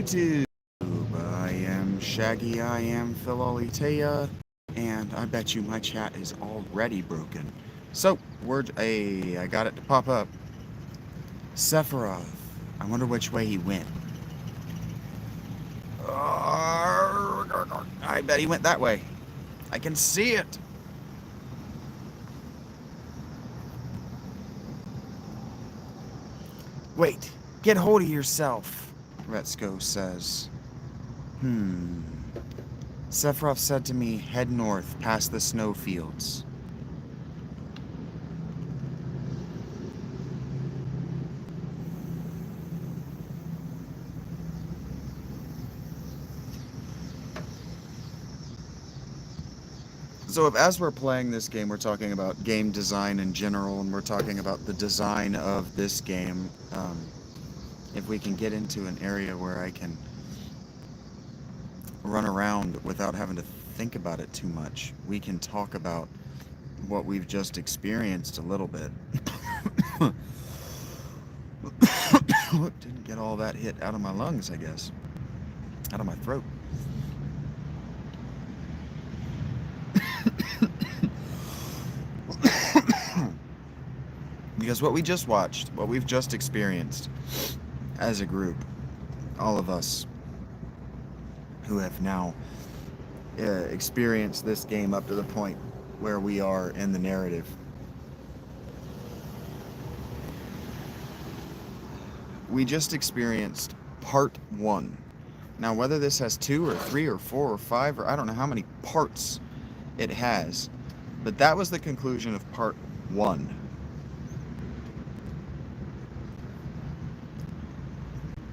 YouTube. I am Shaggy, I am Philolitea, and I bet you my chat is already broken. So, I got it to pop up. Sephiroth. I wonder which way he went. I bet he went that way. I can see it. Wait, get hold of yourself, Retsko says. Sephiroth said to me, head north, past the snowfields. So as we're playing this game, we're talking about game design in general, and we're talking about the design of this game. If we can get into an area where I can run around without having to think about it too much, we can talk about what we've just experienced a little bit. Didn't get all that hit out of my lungs, I guess. Out of my throat. Because what we just watched, what we've just experienced as a group, all of us who have now experienced this game up to the point where we are in the narrative. We just experienced part 1. Now, whether this has 2 or 3 or 4 or 5, or I don't know how many parts it has, but that was the conclusion of part 1.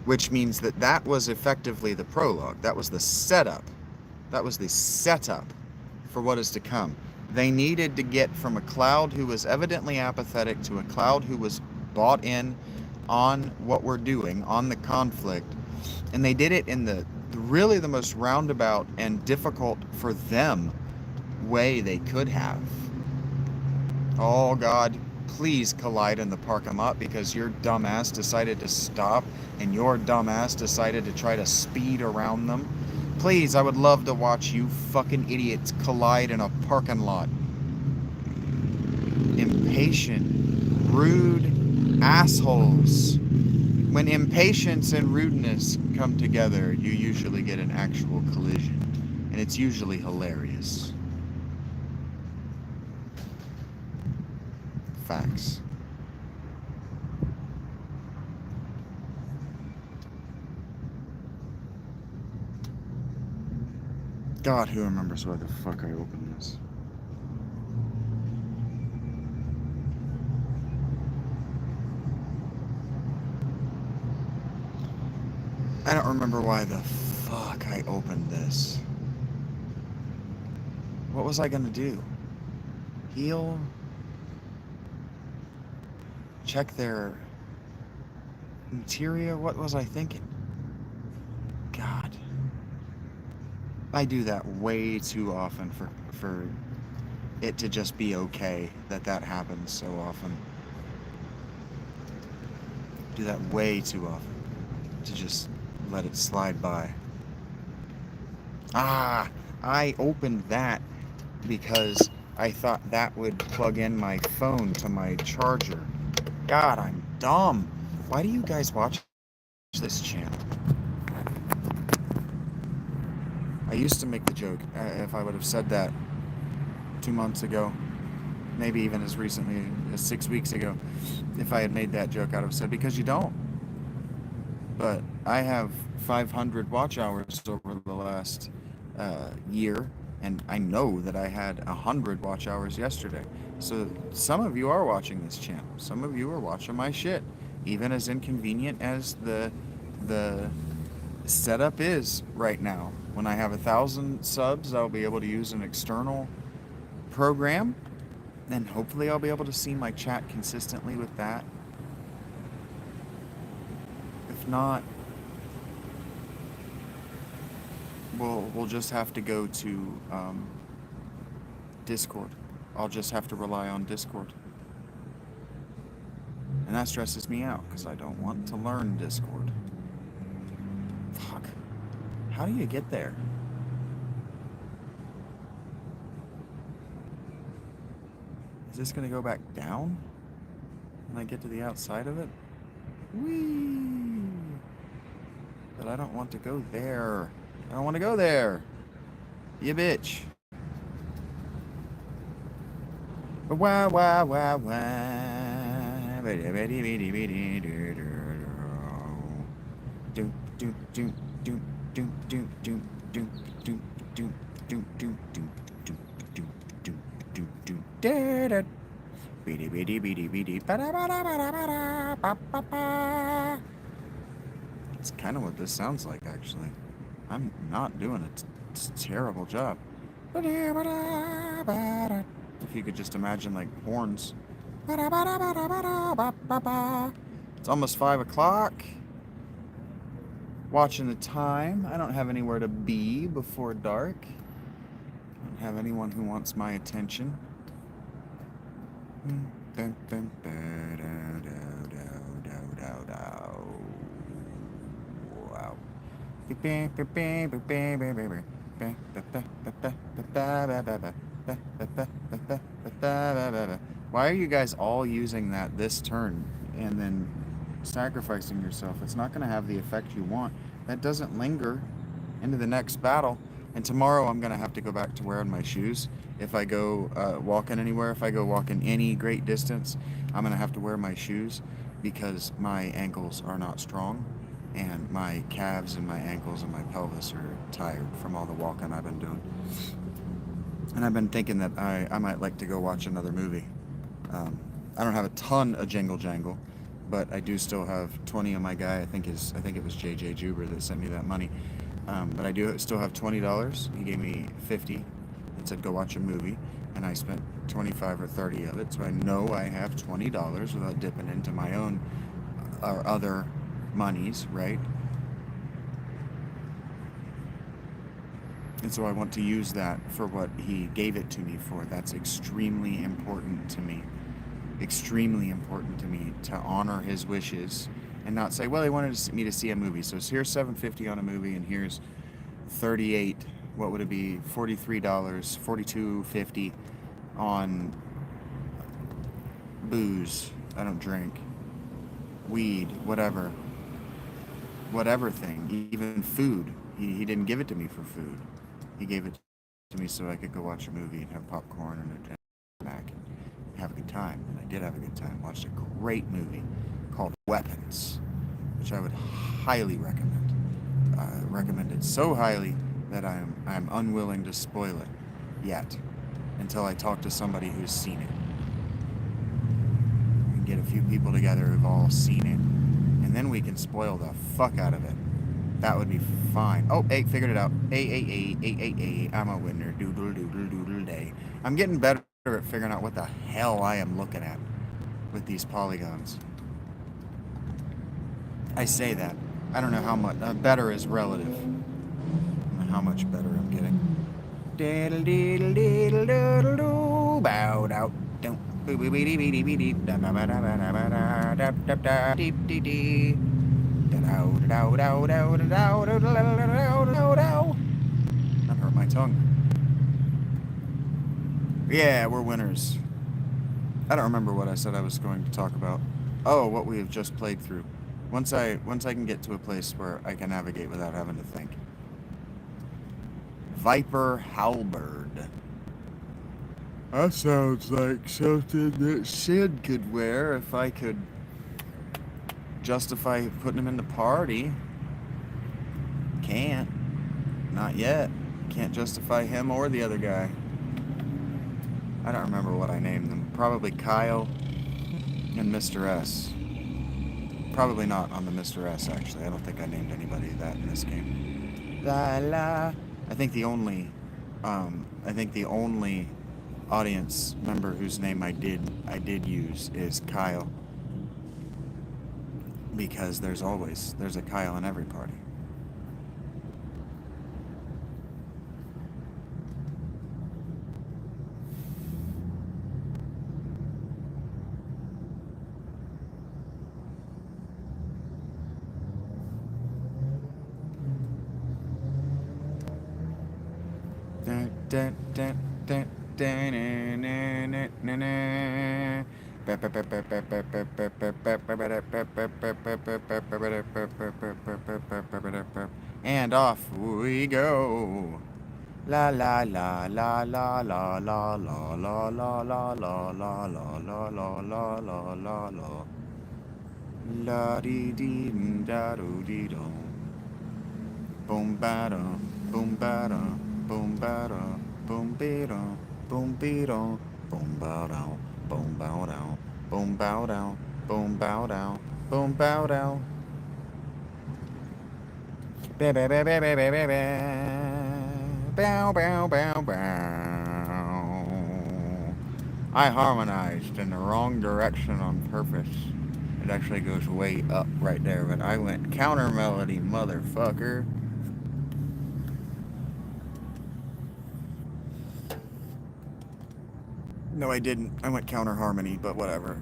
Which means that that was effectively the prologue. That was the setup. That was the setup for what is to come. They needed to get from a Cloud who was evidently apathetic to a Cloud who was bought in on what we're doing, on the conflict. And they did it in the really the most roundabout and difficult for them way they could have. Oh God, please collide in the parking lot because your dumbass decided to stop and your dumbass decided to try to speed around them. Please, I would love to watch you fucking idiots collide in a parking lot. Impatient, rude assholes. When impatience and rudeness come together, you usually get an actual collision. And it's usually hilarious. Facts. God, who remembers why the fuck I opened this? I don't remember why the fuck I opened this. What was I gonna do? Heal? Check their interior? What was I thinking? God. I do that way too often for it to just be okay that happens so often. Do that way too often to just let it slide by. I opened that because I thought that would plug in my phone to my charger. God, I'm dumb. Why do you guys watch this channel? I used to make the joke, if I would have said that 2 months ago, maybe even as recently as 6 weeks ago, if I had made that joke, I would have said, because you don't. But I have 500 watch hours over the last year, and I know that I had 100 watch hours yesterday. So some of you are watching this channel. Some of you are watching my shit. Even as inconvenient as the setup is right now. When I have 1,000 subs, I'll be able to use an external program, and hopefully I'll be able to see my chat consistently with that. If not, we'll just have to go to Discord. I'll just have to rely on Discord. And that stresses me out, because I don't want to learn Discord. Fuck. How do you get there? Is this going to go back down when I get to the outside of it? Whee! But I don't want to go there. I don't want to go there. You bitch. Wah, wah, wah, wah. Do, do, do, do, do, do, do, do, do, do, do, do, do, do, do, do, do, da, da. Beady, beady, beady, beady. Ba-da, ba-da, ba-da, ba-da, ba, ba, ba. It's kind of what this sounds like, actually. I'm not doing a terrible job. Ba-da, ba-da, ba-da. If you could just imagine, like, horns. Ba-da, ba-da, ba-da, ba-da, ba, ba, ba. It's almost 5 o'clock. Watching the time. I don't have anywhere to be before dark. I don't have anyone who wants my attention. Wow. Why are you guys all using this turn and then sacrificing yourself? It's not going to have the effect you want. That doesn't linger into the next battle. And tomorrow I'm going to have to go back to wearing my shoes. If I go walking anywhere, if I go walking any great distance, I'm going to have to wear my shoes because my ankles are not strong. And my calves and my ankles and my pelvis are tired from all the walking I've been doing. And I've been thinking that I might like to go watch another movie. I don't have a ton of Jingle Jangle, but I do still have 20 of my guy. I think it was JJ Juber that sent me that money. But I do still have $20. He gave me 50 and said go watch a movie, and I spent 25 or 30 of it. So I know I have $20 without dipping into my own or other monies, right? And so I want to use that for what he gave it to me for. That's extremely important to me. Extremely important to me to honor his wishes and not say, well, he wanted me to see a movie. So here's $7.50 on a movie, and here's 38. What would it be? $43, $42.50 on booze. I don't drink. Weed, whatever thing, even food. He didn't give it to me for food. He gave it to me so I could go watch a movie and have popcorn and a snack and have a good time. And I did have a good time. Watched a great movie called Weapons, which I would highly recommend. Recommend it so highly that I'm unwilling to spoil it yet until I talk to somebody who's seen it. We can get a few people together who've all seen it, and then we can spoil the fuck out of it. That would be fine. Oh, hey, figured it out. Hey, I'm a winner. Doodle, doodle, doodle day. I'm getting better at figuring out what the hell I am looking at with these polygons. I say that. I don't know how much. Better is relative. I don't know how much better I'm getting. Diddle, diddle, diddle, doodle, doo. Bowed out. Don't. Boo, boo, bee, dee, bee, dee, bee, dee. Da, ba, ba, da, ba, da, ba, da, da, da, da, dee, dee, dee. That hurt my tongue. Yeah, we're winners. I don't remember what I said I was going to talk about. Oh, what we have just played through. Once I can get to a place where I can navigate without having to think. Viper Halberd. That sounds like something that Sid could wear if I could justify putting him in the party. Can't. Not yet. Can't justify him or the other guy. I don't remember what I named them. Probably Kyle and Mr. S. Probably not on the Mr. S, actually. I don't think I named anybody that in this game. La la. I think the only audience member whose name I did use is Kyle. Because there's a Kyle in every party. Dun, dun, dun, dun, dun, na, na, na, na. And off we go. La la la la la la la la la la la la la la la la la la la la. La dee dee da do dee do. Boom ba da, boom ba da, boom ba da, boom be da, boom be da, boom bow down, boom bow down, boom bow down, boom bow down, boom bow down. Ba ba ba ba ba ba ba ba. Bow bow bow bow. I harmonized in the wrong direction on purpose. It actually goes way up right there, but I went counter melody, motherfucker. No, I didn't. I went counter harmony, but whatever.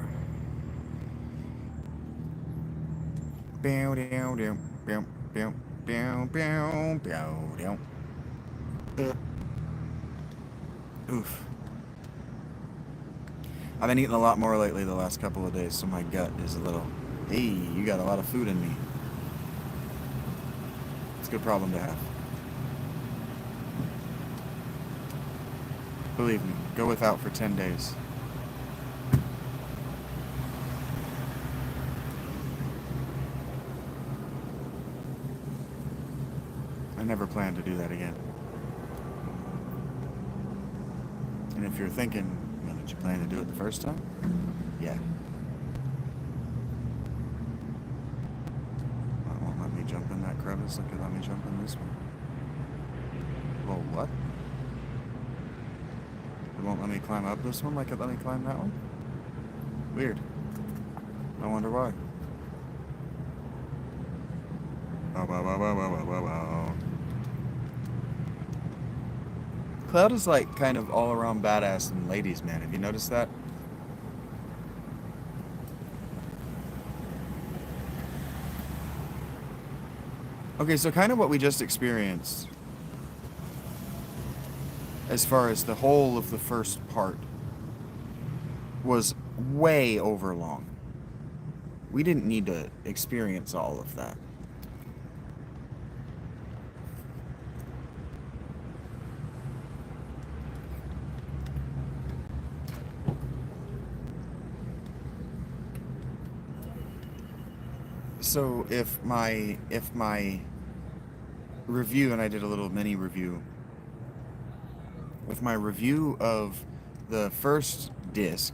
Bow down down bow bow bow bow bow down. Oof. I've been eating a lot more lately the last couple of days, so my gut is a little. Hey, you got a lot of food in me. It's a good problem to have. Believe me, go without for 10 days. I never plan to do that again. And if you're thinking, well, did you plan to do it the first time? Yeah. It won't let me jump in that crevice like it let me jump in this one. Well, what? It won't let me climb up this one like it let me climb that one? Weird. I wonder why. Bow, bow, bow, bow, bow, bow, bow. Cloud is like kind of all around badass and ladies, man. Have you noticed that? Okay, so kind of what we just experienced, as far as the whole of the first part, was way over long. We didn't need to experience all of that. So if my review, and I did a little mini review, if my review of the first disc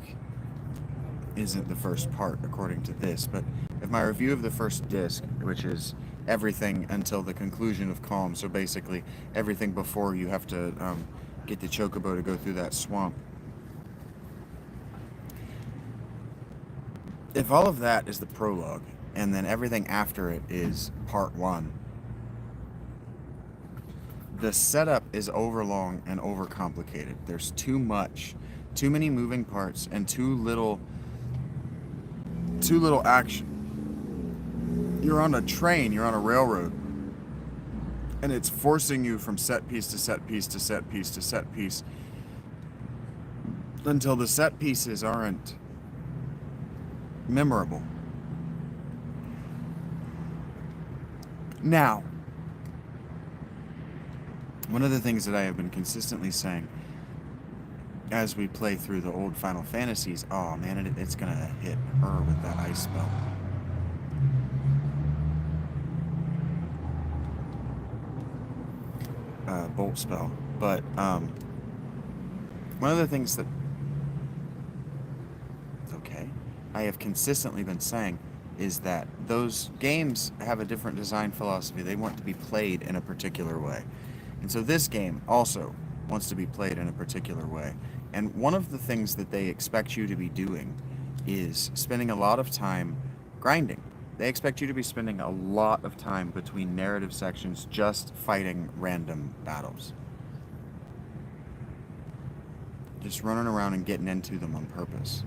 isn't the first part according to this, but if my review of the first disc, which is everything until the conclusion of Calm, so basically everything before you have to get the chocobo to go through that swamp, if all of that is the prologue and then everything after it is part one, the setup is overlong and overcomplicated. There's too many moving parts and too little action. You're on a train, you're on a railroad, and it's forcing you from set piece to set piece to set piece to set piece until the set pieces aren't memorable. Now, one of the things that I have been consistently saying as we play through the old Final Fantasies, oh man, it's gonna hit her with that ice spell. Bolt spell. But one of the things that I have consistently been saying is that those games have a different design philosophy. They want to be played in a particular way. And so this game also wants to be played in a particular way. And one of the things that they expect you to be doing is spending a lot of time grinding. They expect you to be spending a lot of time between narrative sections just fighting random battles. Just running around and getting into them on purpose.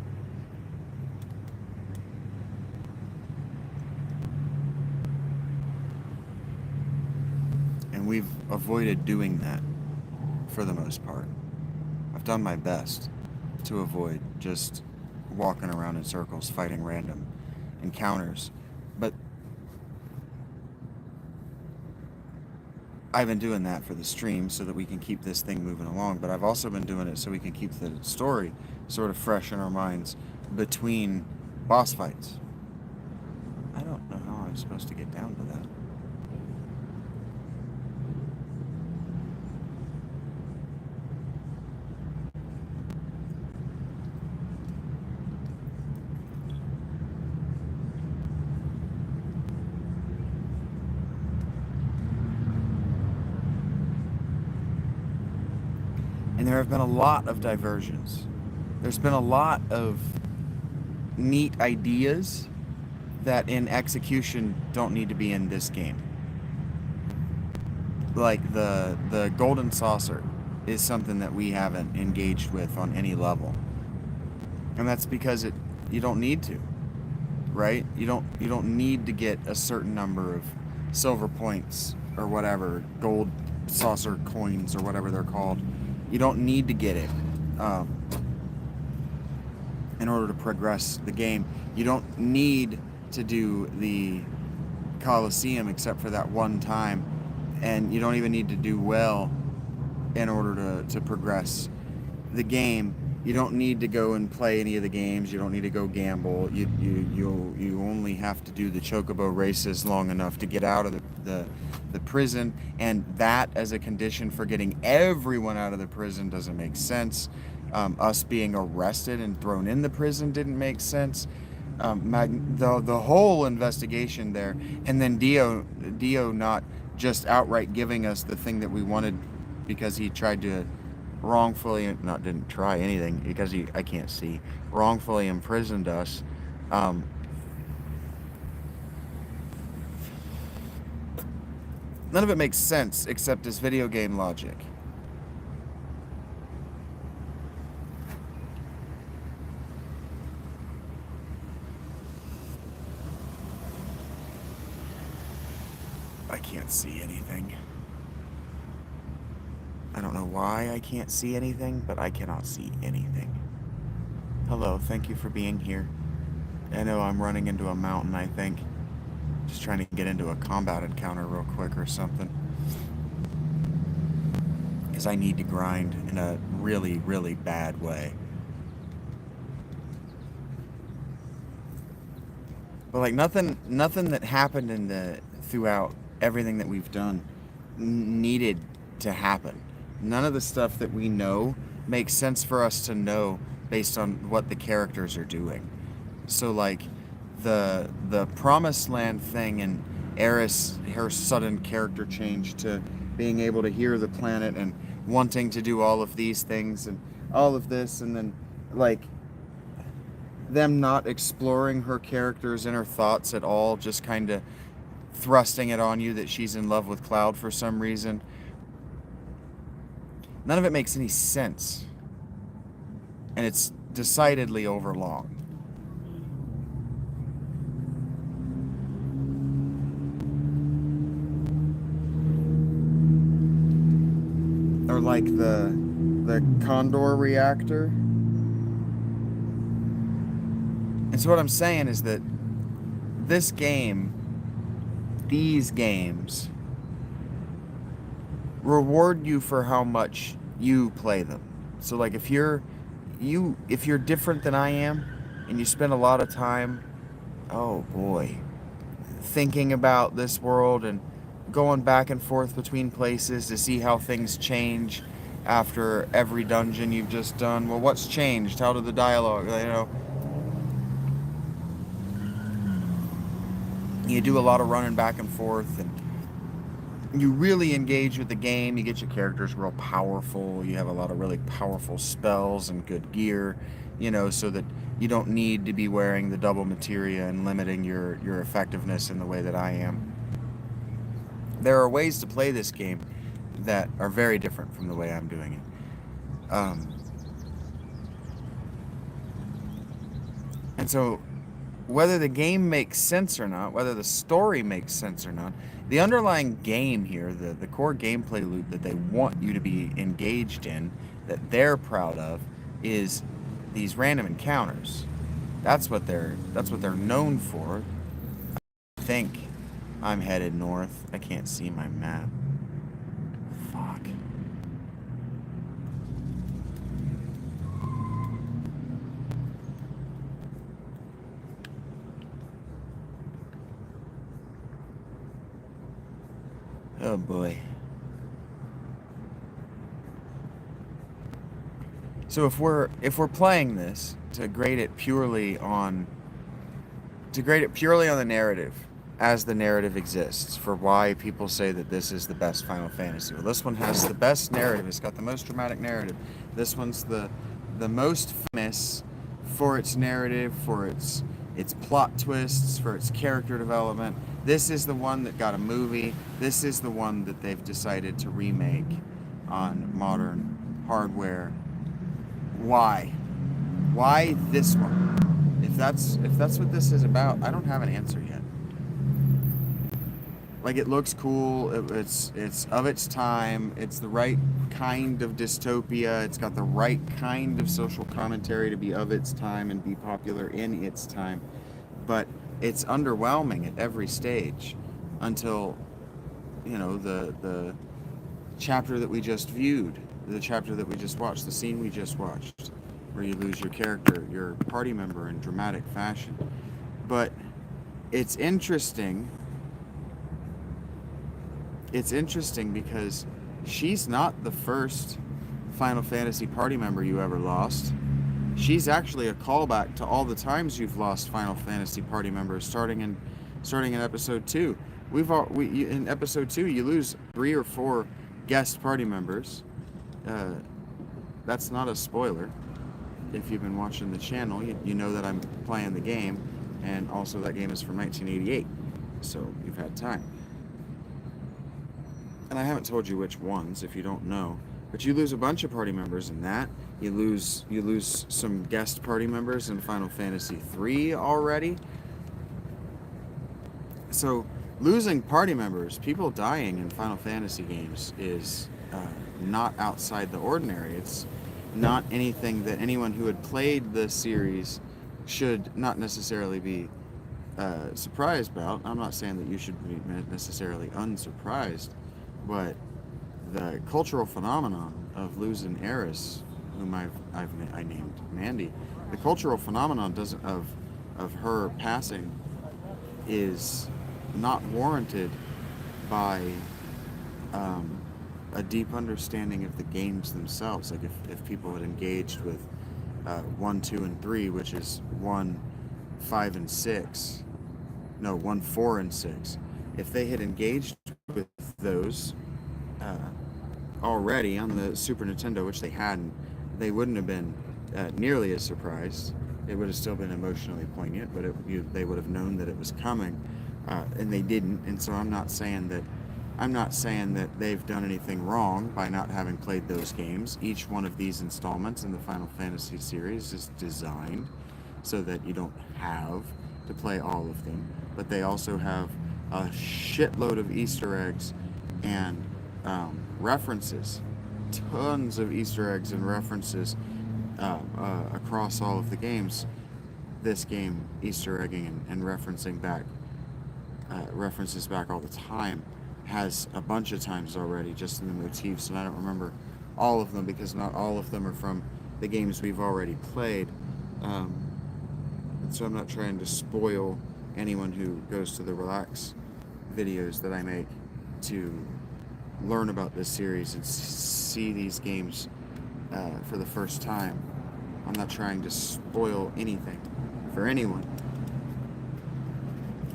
And we've avoided doing that for the most part. I've done my best to avoid just walking around in circles fighting random encounters. But I've been doing that for the stream so that we can keep this thing moving along, but I've also been doing it so we can keep the story sort of fresh in our minds between boss fights. I don't know how I'm supposed to get down to that. And there have been a lot of diversions. There's been a lot of neat ideas that in execution don't need to be in this game. Like the golden saucer is something that we haven't engaged with on any level. And that's because you don't need to, right? You don't need to get a certain number of silver points or whatever, gold saucer coins or whatever they're called. You don't need to get it in order to progress the game. You don't need to do the Colosseum except for that one time, and you don't even need to do well in order to progress the game. You don't need to go and play any of the games. You don't need to go gamble. You only have to do the chocobo races long enough to get out of the prison, and that as a condition for getting everyone out of the prison doesn't make sense. Us being arrested and thrown in the prison didn't make sense. The whole investigation there, and then Dio not just outright giving us the thing that we wanted because he tried to wrongfully, didn't try anything because I can't see, wrongfully imprisoned us. None of it makes sense except as video game logic. I can't see anything. I don't know why I can't see anything, but I cannot see anything. Hello, thank you for being here. I know I'm running into a mountain, I think. Just trying to get into a combat encounter real quick or something. Because I need to grind in a really, really bad way. But like nothing that happened throughout everything that we've done needed to happen. None of the stuff that we know makes sense for us to know based on what the characters are doing. So like the Promised Land thing and Eris, her sudden character change to being able to hear the planet and wanting to do all of these things and all of this, and then like them not exploring her character's inner thoughts at all, just kind of thrusting it on you that she's in love with Cloud for some reason. None of it makes any sense. And it's decidedly overlong. Or like the Condor reactor. And so what I'm saying is that these games, reward you for how much you play them. So like if you're different than I am and you spend a lot of time, oh boy, thinking about this world and going back and forth between places to see how things change after every dungeon you've just done. Well, what's changed? How did the dialogue, you do a lot of running back and forth, and you really engage with the game. You get your characters real powerful. You have a lot of really powerful spells and good gear, so that you don't need to be wearing the double materia and limiting your effectiveness in the way that I am. There are ways to play this game that are very different from the way I'm doing it. And so whether the game makes sense or not, whether the story makes sense or not, the underlying game here, the core gameplay loop that they want you to be engaged in, that they're proud of, is these random encounters. That's what they're known for. I think I'm headed north. I can't see my map. Fuck. Oh boy. So if we're playing this to grade it purely on the narrative, as the narrative exists, for why people say that this is the best Final Fantasy. Well, this one has the best narrative. It's got the most dramatic narrative. This one's the most famous for its narrative, for its plot twists, for its character development. This is the one that got a movie. This is the one that they've decided to remake on modern hardware. Why? Why this one? If that's what this is about, I don't have an answer yet. Like, it looks cool. It's of its time. It's the right kind of dystopia. It's got the right kind of social commentary to be of its time and be popular in its time. But it's underwhelming at every stage until, the chapter that we just viewed, the chapter that we just watched, the scene we just watched, where you lose your character, your party member, in dramatic fashion. But it's interesting. It's interesting because she's not the first Final Fantasy party member you ever lost. She's actually a callback to all the times you've lost Final Fantasy party members, starting in episode 2. In episode 2 you lose 3 or 4 guest party members. That's not a spoiler. If you've been watching the channel, you know that I'm playing the game, and also that game is from 1988, so you've had time. And I haven't told you which ones if you don't know, but you lose a bunch of party members in that. You lose some guest party members in Final Fantasy 3 already. So losing party members, people dying in Final Fantasy games, is not outside the ordinary. It's not anything that anyone who had played the series should not necessarily be surprised about. I'm not saying that you should be necessarily unsurprised, but the cultural phenomenon of losing Eris, whom I named Mandy, the cultural phenomenon of her passing is not warranted by a deep understanding of the games themselves. Like, if people had engaged with 1, 2, and 3, which is 1, 5, and 6, no, 1, 4, and 6, if they had engaged with those already on the Super Nintendo, which they hadn't, they wouldn't have been nearly as surprised. It would have still been emotionally poignant, but they would have known that it was coming, and they didn't. And so I'm not saying that they've done anything wrong by not having played those games. Each one of these installments in the Final Fantasy series is designed so that you don't have to play all of them, but they also have a shitload of Easter eggs and references, tons of Easter eggs and references across all of the games. This game, Easter egging and referencing back, references back all the time, has a bunch of times already, just in the motifs, and I don't remember all of them because not all of them are from the games we've already played. So I'm not trying to spoil anyone who goes to the Relax videos that I make to learn about this series and see these games for the first time. I'm not trying to spoil anything for anyone.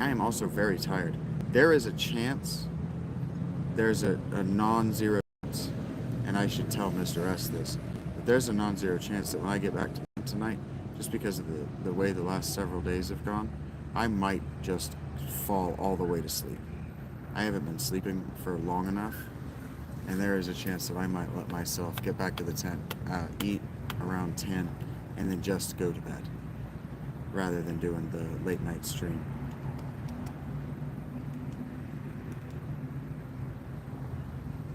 I am also very tired. There is a chance, there's a non-zero chance, and I should tell Mr. S this, but there's a non-zero chance that when I get back to bed tonight, just because of the way the last several days have gone, I might just fall all the way to sleep. I haven't been sleeping for long enough, and there is a chance that I might let myself get back to the tent, eat around 10, and then just go to bed. rather than doing the late night stream.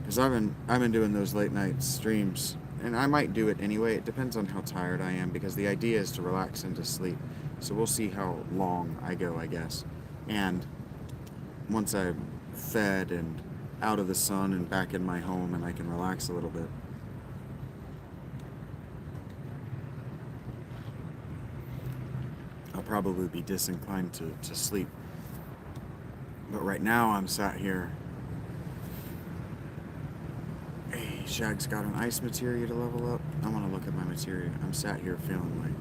Because I've been doing those late night streams, and I might do it anyway. It depends on how tired I am, because the idea is to relax into sleep. So we'll see how long I go, I guess. And once I'm fed and out of the sun and back in my home and I can relax a little bit, I'll probably be disinclined to sleep. But right now I'm sat here. Hey, Shag's got an ice materia to level up. I want to look at my materia. I'm sat here feeling like,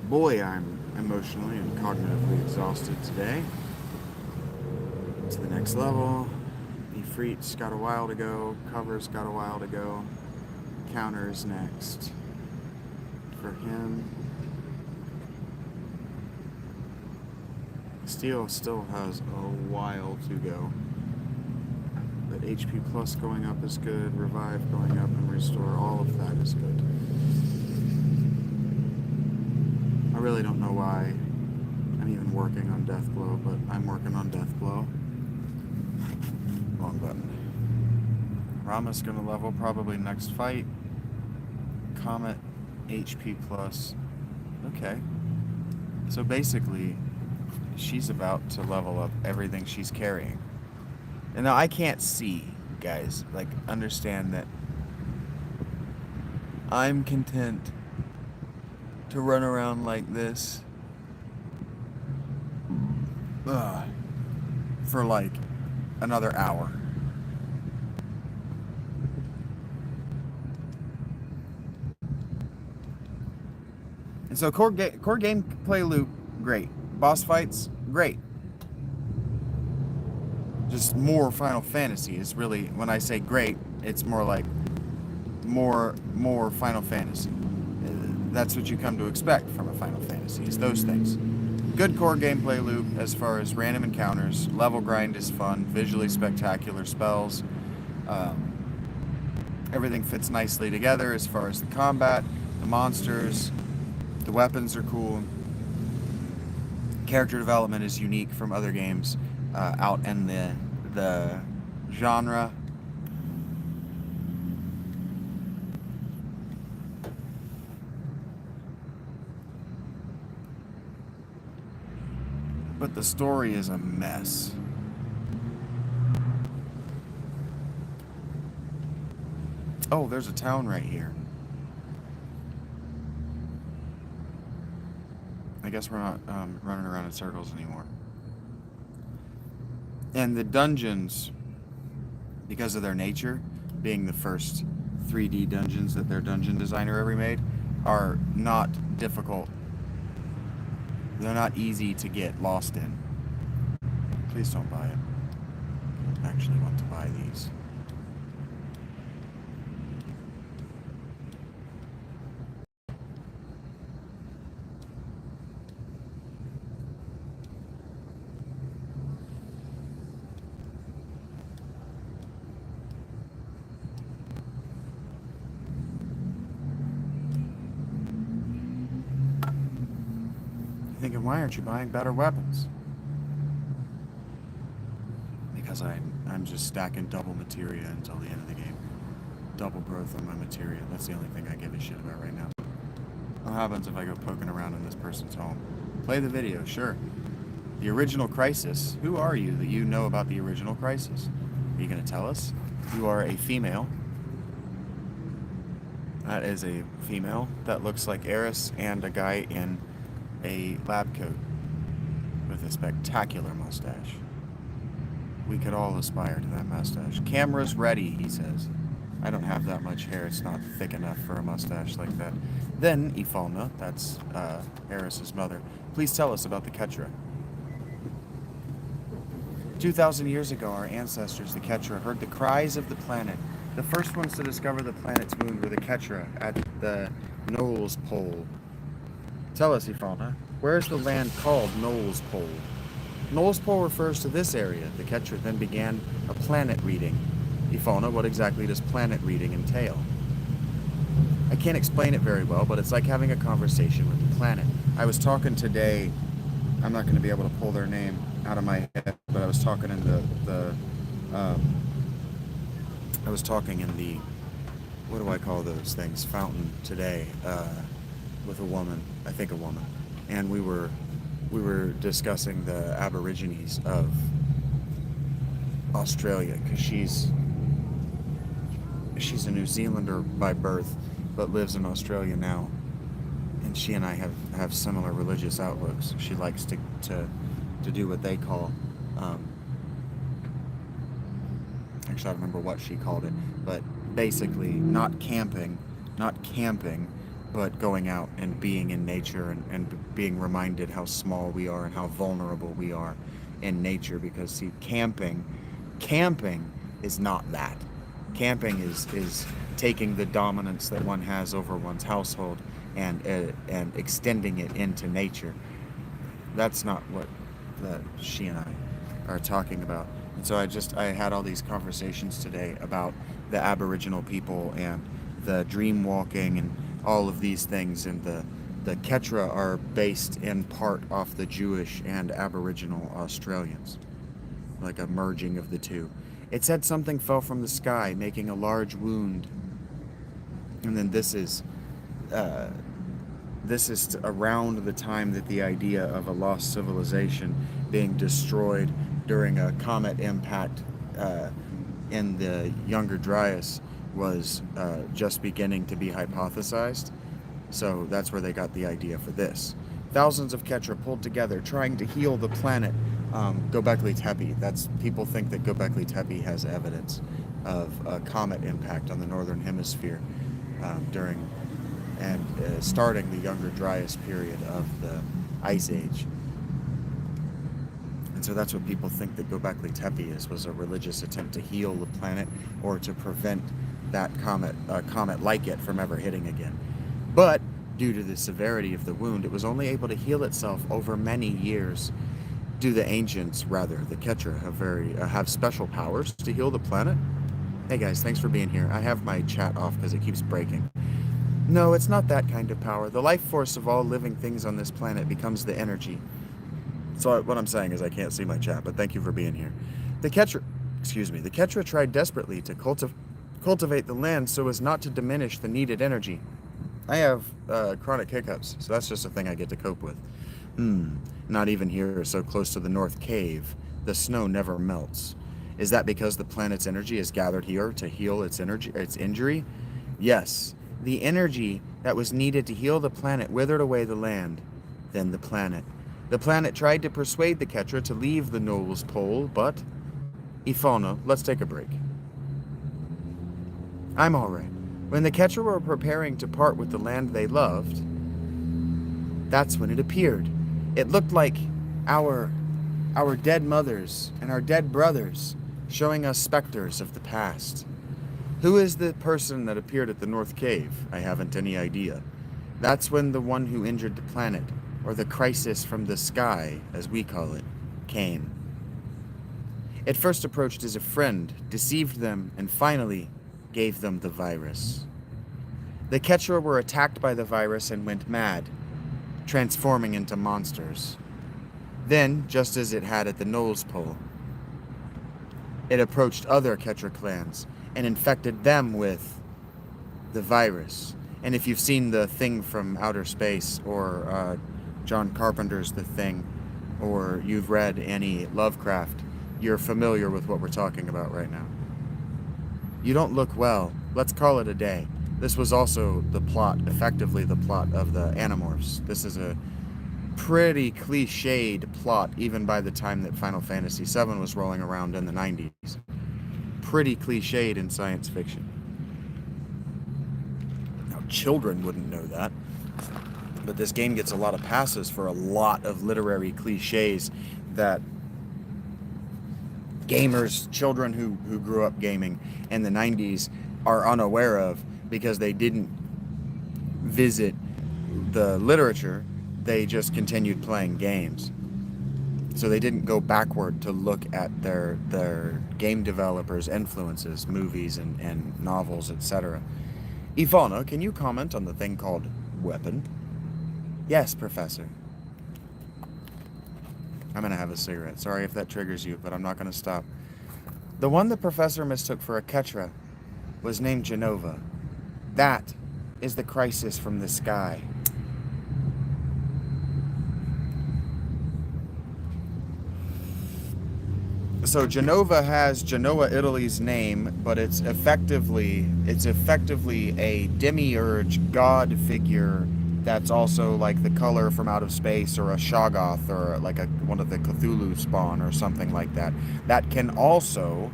boy, I'm emotionally and cognitively exhausted today. To the next level. Ifrit's got a while to go. Cover's got a while to go. Counter's next. For him. Steel still has a while to go. But HP plus going up is good. Revive going up and restore. All of that is good. I really don't know why I'm even working on Deathblow, but I'm working on Deathblow. Wrong button. Rama's gonna level probably next fight. Comet, HP plus. Okay. So basically, she's about to level up everything she's carrying. And now I can't see, guys. Like, understand that I'm content to run around like this for like another hour. And so core gameplay loop, great. Boss fights, great. Just more Final Fantasy is really, when I say great, it's more like more Final Fantasy. That's what you come to expect from a Final Fantasy, is those things. Good core gameplay loop as far as random encounters. Level grind is fun. Visually spectacular spells. Everything fits nicely together as far as the combat, the monsters, the weapons are cool. Character development is unique from other games out in the genre. But the story is a mess. Oh, there's a town right here. I guess we're not running around in circles anymore. And the dungeons, because of their nature, being the first 3D dungeons that their dungeon designer ever made, are not difficult. They're not easy to get lost in. Please don't buy it. I actually want to buy these. Thinking, why aren't you buying better weapons? Because I'm just stacking double materia until the end of the game. Double growth on my materia. That's the only thing I give a shit about right now. What happens if I go poking around in this person's home? Play the video, sure. The original Crisis. Who are you that you know about the original Crisis? Are you going to tell us? You are a female. That is a female. That looks like Eris and a guy in a lab coat with a spectacular mustache. We could all aspire to that mustache. Camera's ready, he says. I don't have that much hair. It's not thick enough for a mustache like that. Then, Ifalna, that's Eris's mother, please tell us about the Ketra. 2,000 years ago, our ancestors, the Ketra, heard the cries of the planet. The first ones to discover the planet's moon were the Ketra at the Knowles Pole. Tell us, Ifalna, where is the land called Knowles Pole? Knowles Pole refers to this area. The Ketra then began a planet reading. Ifalna, what exactly does planet reading entail? I can't explain it very well, but it's like having a conversation with the planet. I was talking today, I'm not going to be able to pull their name out of my head, but I was talking in um, I was talking in the, what do I call those things, fountain today, with a woman, I think a woman, and we were discussing the Aborigines of Australia, because she's a New Zealander by birth, but lives in Australia now, and she and I have similar religious outlooks. She likes to do what they call, um, actually I don't remember what she called it, but basically not camping, but going out and being in nature, and being reminded how small we are and how vulnerable we are in nature. Because see, camping is not that. Camping is taking the dominance that one has over one's household and extending it into nature. That's not what she and I are talking about. And so I had all these conversations today about the Aboriginal people and the dream walking and all of these things, and the Quechua are based in part off the Jewish and Aboriginal Australians, like a merging of the two. It said something fell from the sky, making a large wound, and then this is around the time that the idea of a lost civilization being destroyed during a comet impact in the Younger Dryas was just beginning to be hypothesized. So that's where they got the idea for this. Thousands of Quechua pulled together, trying to heal the planet. Göbekli Tepe. People think that Göbekli Tepe has evidence of a comet impact on the northern hemisphere during and starting the Younger Dryas period of the Ice Age. And so that's what people think that Göbekli Tepe was a religious attempt to heal the planet, or to prevent that comet like it from ever hitting again. But due to the severity of the wound, it was only able to heal itself over many years. Do the ancients, rather, the Quechua, have special powers to heal the planet? Hey guys, thanks for being here. I have my chat off because it keeps breaking. No, it's not that kind of power. The life force of all living things on this planet becomes the energy. So what I'm saying is I can't see my chat, but thank you for being here. The Quechua tried desperately to cultivate the land so as not to diminish the needed energy. I have chronic hiccups, so that's just a thing I get to cope with. Not even here, so close to the North Cave, the snow never melts. Is that because the planet's energy is gathered here to heal its injury? Yes. The energy that was needed to heal the planet withered away the land, then the planet. The planet tried to persuade the Quechua to leave the Knowles Pole, but... Ifano, let's take a break. I'm alright. When the Quechua were preparing to part with the land they loved, that's when it appeared. It looked like our dead mothers and our dead brothers, showing us specters of the past. Who is the person that appeared at the North Cave? I haven't any idea. That's when the one who injured the planet, or the crisis from the sky, as we call it, came. It first approached as a friend, deceived them, and finally gave them the virus. The Quechua were attacked by the virus and went mad, transforming into monsters. Then, just as it had at the Knowles Pole, it approached other Quechua clans and infected them with the virus. And if you've seen The Thing from Outer Space, or John Carpenter's The Thing, or you've read any Lovecraft, you're familiar with what we're talking about right now. You don't look well. Let's call it a day. This was also effectively the plot of the Animorphs. This is a pretty cliched plot, even by the time that Final Fantasy VII was rolling around in the 90s. Pretty cliched in science fiction. Now, children wouldn't know that, but this game gets a lot of passes for a lot of literary cliches that children who grew up gaming in the 90s are unaware of, because they didn't visit the literature, they just continued playing games. So they didn't go backward to look at their game developers' influences, movies and novels, etc. Ivana, can you comment on the thing called weapon? Yes, Professor. I'm gonna have a cigarette. Sorry if that triggers you, but I'm not gonna stop. The one the professor mistook for a Ketra was named Genova. That is the crisis from the sky. So Genova has Genoa, Italy's name, but it's effectively a demiurge god figure that's also like the color from outer space, or a Shoggoth, or like one of the Cthulhu spawn or something like that. That can also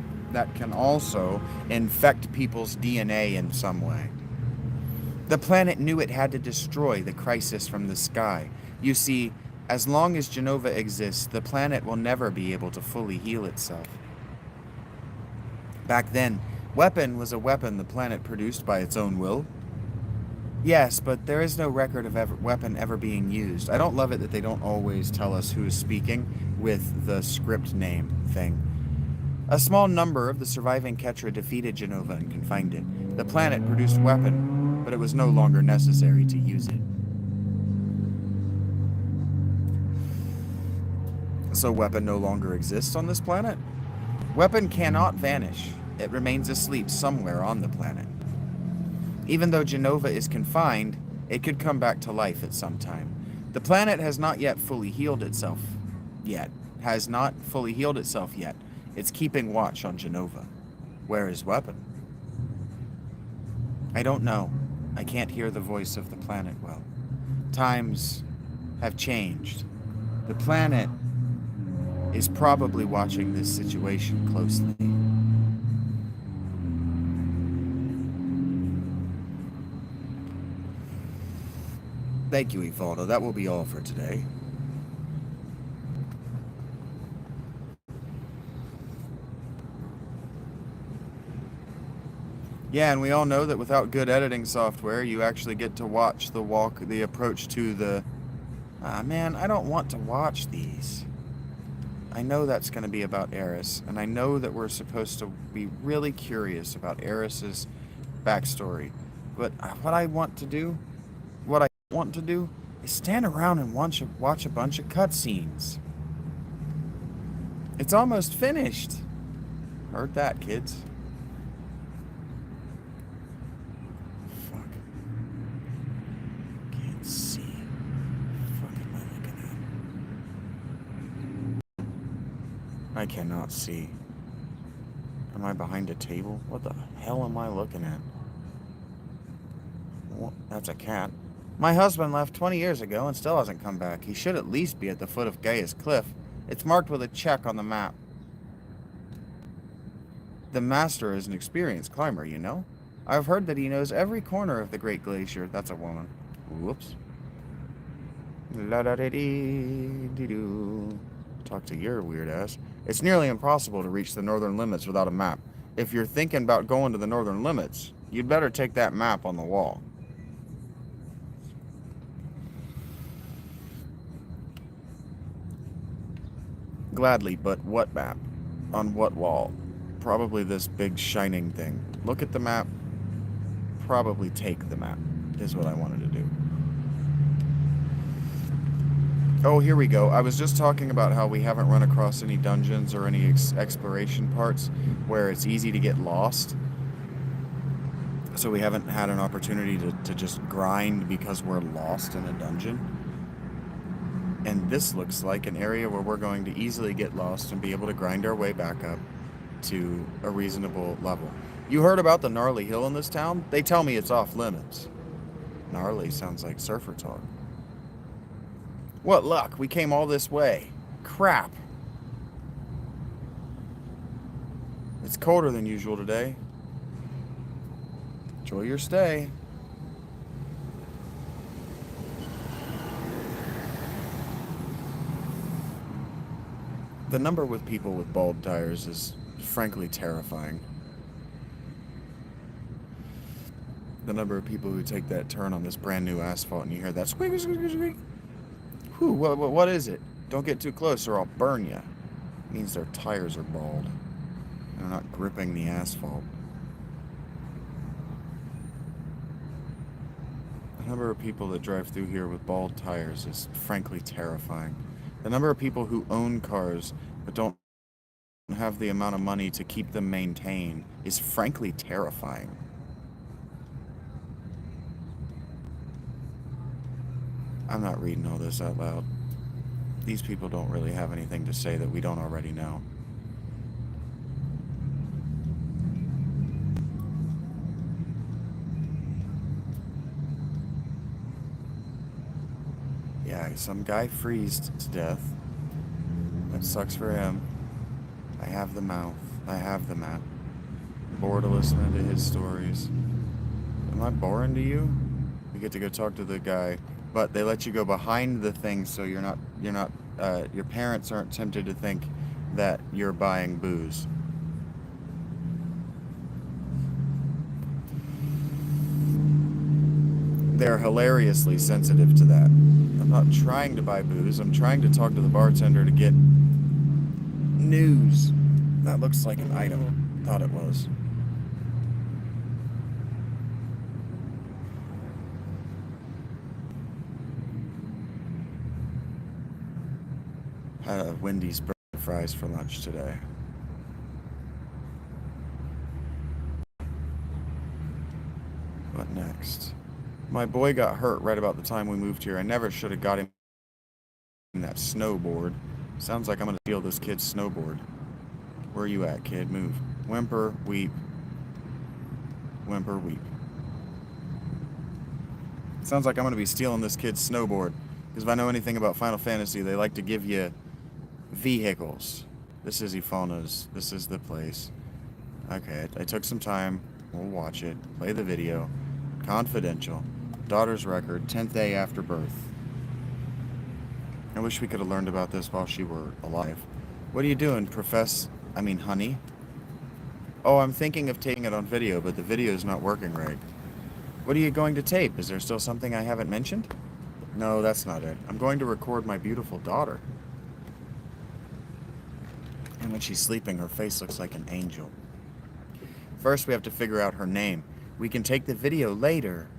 infect people's DNA in some way. The planet knew it had to destroy the crisis from the sky. You see, as long as Genova exists, the planet will never be able to fully heal itself. Back then, weapon was a weapon the planet produced by its own will. Yes, but there is no record of weapon ever being used. I don't love it that they don't always tell us who is speaking with the script name thing. A small number of the surviving Ketra defeated Genova and confined it. The planet produced weapon, but it was no longer necessary to use it. So weapon no longer exists on this planet? Weapon cannot vanish. It remains asleep somewhere on the planet. Even though Genova is confined, it could come back to life at some time. The planet has not yet fully healed itself yet. It's keeping watch on Genova. Where is weapon? I don't know. I can't hear the voice of the planet well. Times have changed. The planet is probably watching this situation closely. Thank you, Evaldo. That will be all for today. Yeah, and we all know that without good editing software, you actually get to watch the approach to the... Ah, man, I don't want to watch these. I know that's going to be about Eris, and I know that we're supposed to be really curious about Eris's backstory. But what I want to do is stand around and watch a bunch of cutscenes. It's almost finished. Heard that, kids. Fuck. Can't see. Fuck am I looking at? I cannot see. Am I behind a table? What the hell am I looking at? What? That's a cat. My husband left 20 years ago and still hasn't come back. He should at least be at the foot of Gaia's Cliff. It's marked with a check on the map. The master is an experienced climber, you know? I've heard that he knows every corner of the Great Glacier. That's a woman. Whoops. La-da-dee-dee-doo. Talk to your weird ass. It's nearly impossible to reach the northern limits without a map. If you're thinking about going to the northern limits, you'd better take that map on the wall. Gladly, but what map? On what wall? Probably this big shining thing. Look at the map. Probably take the map, is what I wanted to do. Oh, here we go. I was just talking about how we haven't run across any dungeons or any exploration parts where it's easy to get lost. So we haven't had an opportunity to just grind because we're lost in a dungeon. And this looks like an area where we're going to easily get lost and be able to grind our way back up to a reasonable level. You heard about the gnarly hill in this town? They tell me it's off limits. Gnarly sounds like surfer talk. What luck, we came all this way. Crap. It's colder than usual today. Enjoy your stay. The number with people with bald tires is frankly terrifying. The number of people who take that turn on this brand new asphalt and you hear that squeak, squeak, squeak. Whew, what is it? Don't get too close or I'll burn you. It means their tires are bald. They're not gripping the asphalt. number of people that drive through here with bald tires is frankly terrifying. The number of people who own cars but don't have the amount of money to keep them maintained is frankly terrifying. I'm not reading all this out loud. These people don't really have anything to say that we don't already know. Yeah, some guy freezed to death. That sucks for him. I have the mouth. I have the map. Bored of listening to his stories. Am I boring to you? You get to go talk to the guy, but they let you go behind the thing so your parents aren't tempted to think that you're buying booze. They're hilariously sensitive to that. I'm not trying to buy booze. I'm trying to talk to the bartender to get news. That looks like an item. Thought it was. Had a Wendy's burger fries for lunch today. What next? My boy got hurt right about the time we moved here. I never should have got him that snowboard. Sounds like I'm gonna steal this kid's snowboard. Where are you at, kid? Move. Whimper, weep. Whimper, weep. Sounds like I'm gonna be stealing this kid's snowboard. Because if I know anything about Final Fantasy, they like to give you vehicles. This is Ifalna's. This is the place. Okay, I took some time. We'll watch it. Play the video. Confidential. Daughter's record, 10th day after birth. I wish we could have learned about this while she were alive. What are you doing, honey? Oh, I'm thinking of taking it on video, but the video's not working right. What are you going to tape? Is there still something I haven't mentioned? No, that's not it. I'm going to record my beautiful daughter. And when she's sleeping, her face looks like an angel. First, we have to figure out her name. We can take the video later.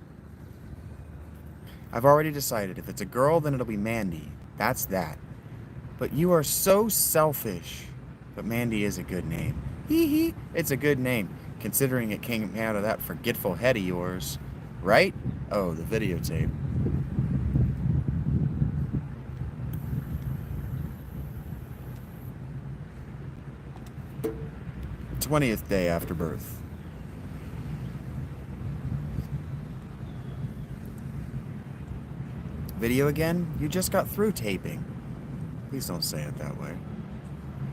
I've already decided. If it's a girl, then it'll be Mandy. That's that. But you are so selfish. But Mandy is a good name. Hee hee. It's a good name, considering it came out of that forgetful head of yours. Right? Oh, the videotape. th day after birth. Video again? You just got through taping. Please don't say it that way.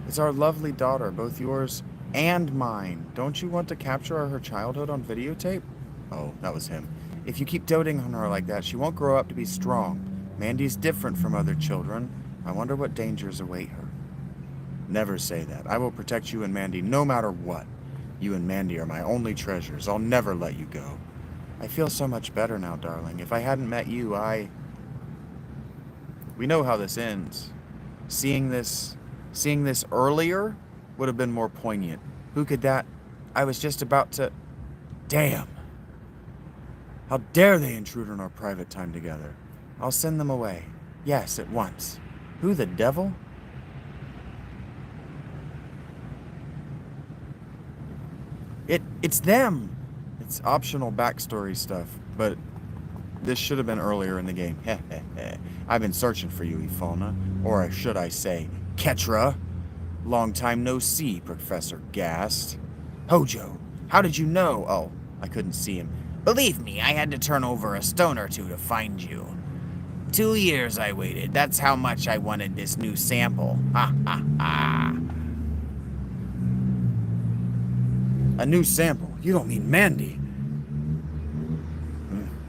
It's our lovely daughter, both yours and mine. Don't you want to capture her childhood on videotape? Oh, that was him. If you keep doting on her like that, she won't grow up to be strong. Mandy's different from other children. I wonder what dangers await her. Never say that. I will protect you and Mandy no matter what. You and Mandy are my only treasures. I'll never let you go. I feel so much better now, darling. If I hadn't met you, We know how this ends. Seeing this earlier would have been more poignant. Who could that? I was just about to... Damn. How dare they intrude on our private time together? I'll send them away. Yes, at once. Who the devil? It's them. It's optional backstory stuff, but this should have been earlier in the game. Heh heh heh. I've been searching for you, Ifalna. Or should I say, Ketra. Long time no see, Professor Gast. Hojo, how did you know? Oh, I couldn't see him. Believe me, I had to turn over a stone or two to find you. 2 years I waited. That's how much I wanted this new sample. Ha ha ha. A new sample? You don't mean Mandy.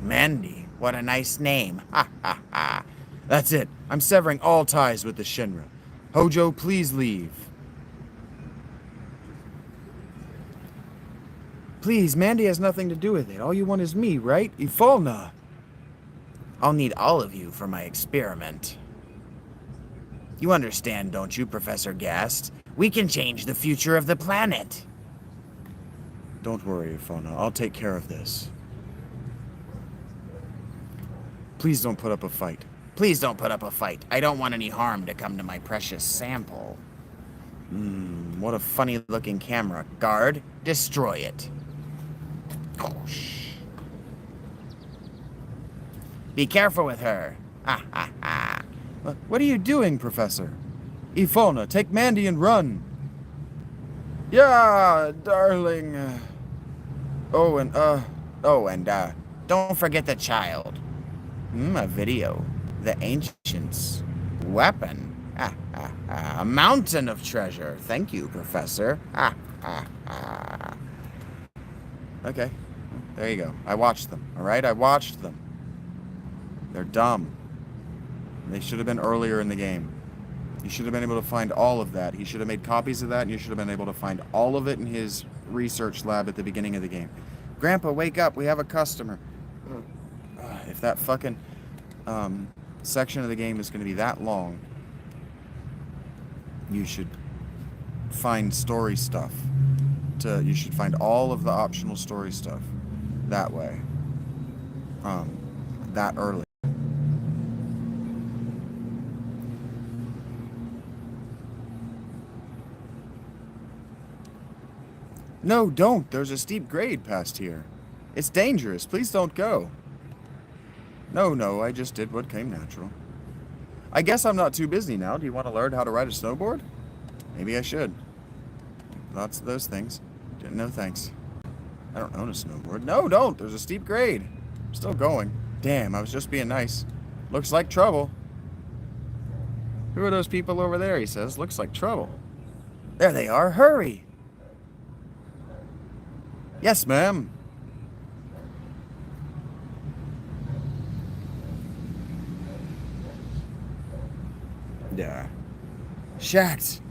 Mandy? What a nice name. Ha ha ha. That's it. I'm severing all ties with the Shinra. Hojo, please leave. Please, Mandy has nothing to do with it. All you want is me, right? Ifalna. I'll need all of you for my experiment. You understand, don't you, Professor Gast? We can change the future of the planet. Don't worry, Ifalna. I'll take care of this. Please don't put up a fight. Please don't put up a fight. I don't want any harm to come to my precious sample. What a funny-looking camera. Guard, destroy it. Oh, shh. Be careful with her. Ha, ha, ha. What are you doing, Professor? Ifona, take Mandy and run. Yeah, darling. Don't forget the child. A video. The Ancients. Weapon. A mountain of treasure. Thank you, Professor. Okay. There you go. I watched them. Alright? I watched them. They're dumb. They should have been earlier in the game. You should have been able to find all of that. He should have made copies of that, and you should have been able to find all of it in his research lab at the beginning of the game. Grandpa, wake up. We have a customer. If that fucking section of the game is going to be that long, you should find story stuff. You should find all of the optional story stuff that way. That early. No, don't. There's a steep grade past here. It's dangerous. Please don't go. No, I just did what came natural. I guess I'm not too busy now. Do you want to learn how to ride a snowboard? Maybe I should. Lots of those things. No, thanks. I don't own a snowboard. No, don't. There's a steep grade. I'm still going. Damn, I was just being nice. Looks like trouble. Who are those people over there, he says. Looks like trouble. There they are. Hurry. Yes, ma'am. Yeah. Shax.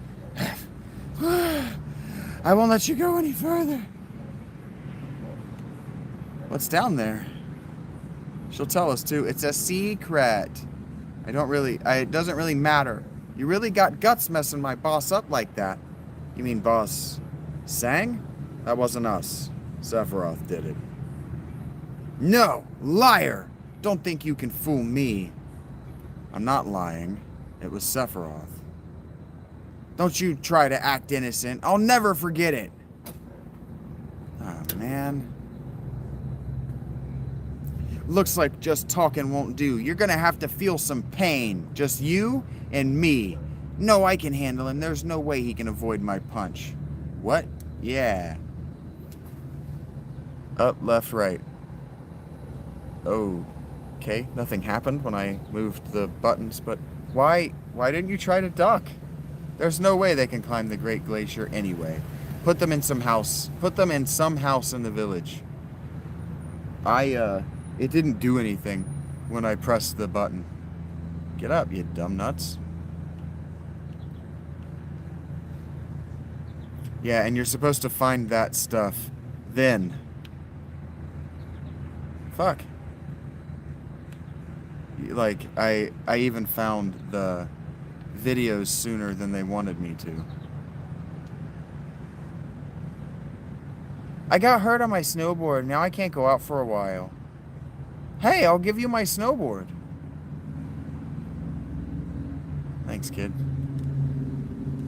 I won't let you go any further. What's down there? She'll tell us too. It's a secret. It doesn't really matter. You really got guts messing my boss up like that. You mean boss Sang? That wasn't us. Sephiroth did it. No! Liar! Don't think you can fool me. I'm not lying. It was Sephiroth. Don't you try to act innocent. I'll never forget it. Oh, man. Looks like just talking won't do. You're gonna have to feel some pain. Just you and me. No, I can handle him. There's no way he can avoid my punch. What? Yeah. Up, left, right. Okay, nothing happened when I moved the buttons, but why didn't you try to duck? There's no way they can climb the Great Glacier anyway. Put them in some house. Put them in some house in the village. It didn't do anything when I pressed the button. Get up, you dumb nuts. Yeah, and you're supposed to find that stuff then. Fuck. Like, I even found the videos sooner than they wanted me to. I got hurt on my snowboard. Now I can't go out for a while. Hey, I'll give you my snowboard. Thanks, kid.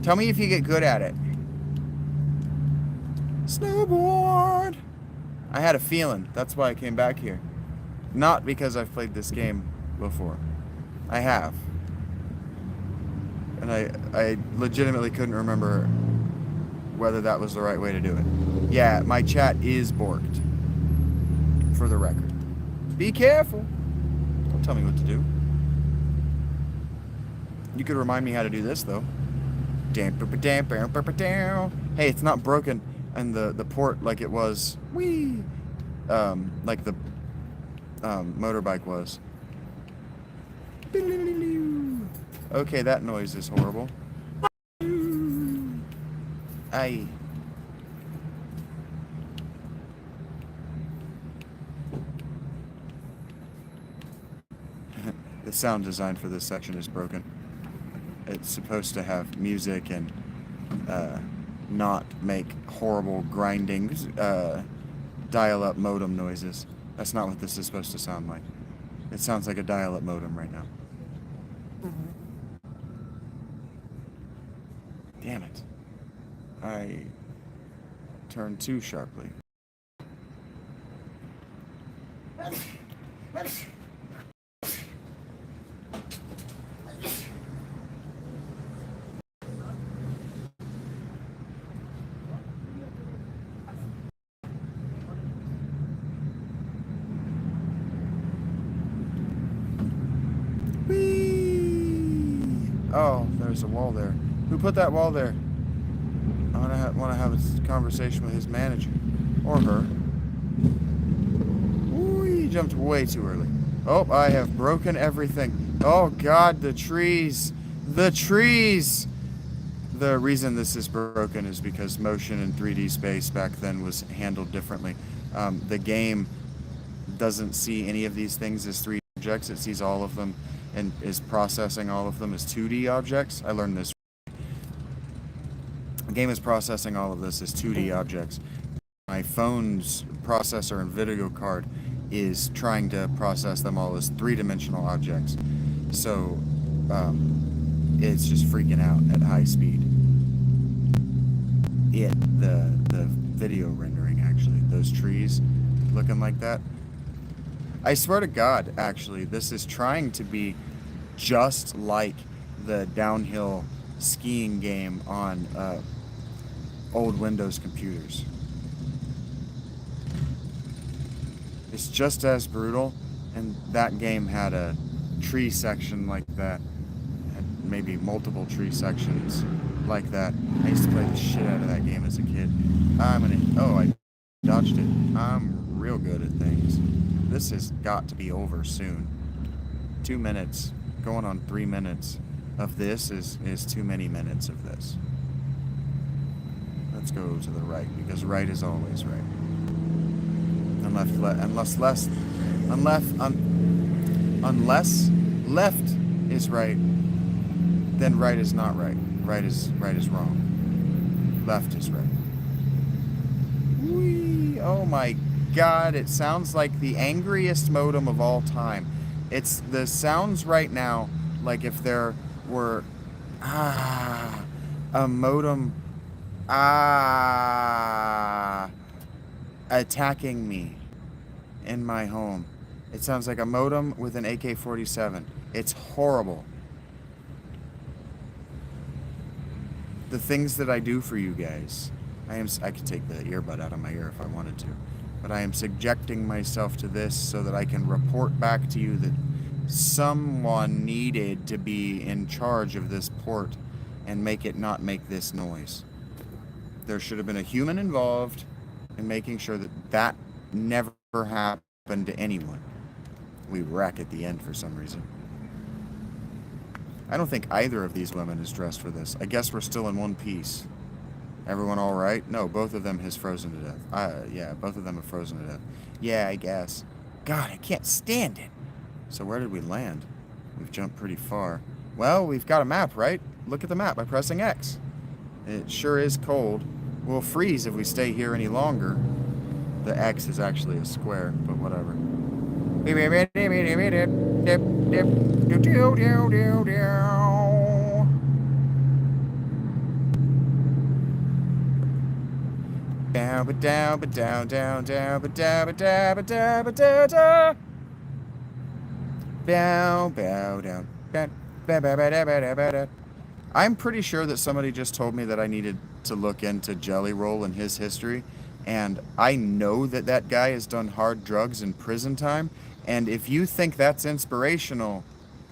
Tell me if you get good at it. Snowboard! I had a feeling. That's why I came back here. Not because I've played this game before. I have. And I legitimately couldn't remember whether that was the right way to do it. Yeah, my chat is borked. For the record. Be careful. Don't tell me what to do. You could remind me how to do this, though. Hey, it's not broken. And the port like it was. Whee! Like the motorbike was. Okay, that noise is horrible. Aye. The sound design for this section is broken. It's supposed to have music and not make horrible grinding dial-up modem noises. That's not what this is supposed to sound like. It sounds like a dial-up modem right now. Damn it. I turned too sharply. Whee! Oh, there's a wall there. Who put that wall there? I want to have a conversation with his manager. Or her. Ooh, he jumped way too early. Oh, I have broken everything. Oh, God, the trees. The trees! The reason this is broken is because motion in 3D space back then was handled differently. The game doesn't see any of these things as 3D objects. It sees all of them and is processing all of them as 2D objects. I learned this. The game is processing all of this as 2D objects. My phone's processor and video card is trying to process them all as three-dimensional objects. So it's just freaking out at high speed. The video rendering, actually, those trees looking like that. I swear to God, actually, this is trying to be just like the downhill skiing game on old Windows computers. It's just as brutal, and that game had a tree section like that, and maybe multiple tree sections like that. I used to play the shit out of that game as a kid. I dodged it. I'm real good at things. This has got to be over soon. 2 minutes, going on 3 minutes of this is too many minutes of this. Let's go to the right, because right is always right. Unless left is right, then right is not right. Right is wrong. Left is right. Whee! Oh my God! It sounds like the angriest modem of all time. It's the sounds right now like if there were a modem attacking me in my home. It sounds like a modem with an AK-47. It's horrible. The things that I do for you guys. I could take the earbud out of my ear if I wanted to. But I am subjecting myself to this so that I can report back to you that someone needed to be in charge of this port and make it not make this noise. There should have been a human involved in making sure that that never happened to anyone. We wreck at the end for some reason. I don't think either of these women is dressed for this. I guess we're still in one piece. Everyone all right? No, both of them has frozen to death. Yeah, both of them have frozen to death. Yeah, I guess. God, I can't stand it. So where did we land? We've jumped pretty far. Well, we've got a map, right? Look at the map by pressing X. It sure is cold. We'll freeze if we stay here any longer. The X is actually a square, but whatever. Bow ba down ba down down down ba da ba da ba da ba da da. Bow bow down. Ba ba ba ba da ba da ba da. I'm pretty sure that somebody just told me that I needed to look into Jelly Roll and his history, and I know that that guy has done hard drugs in prison time, and if you think that's inspirational,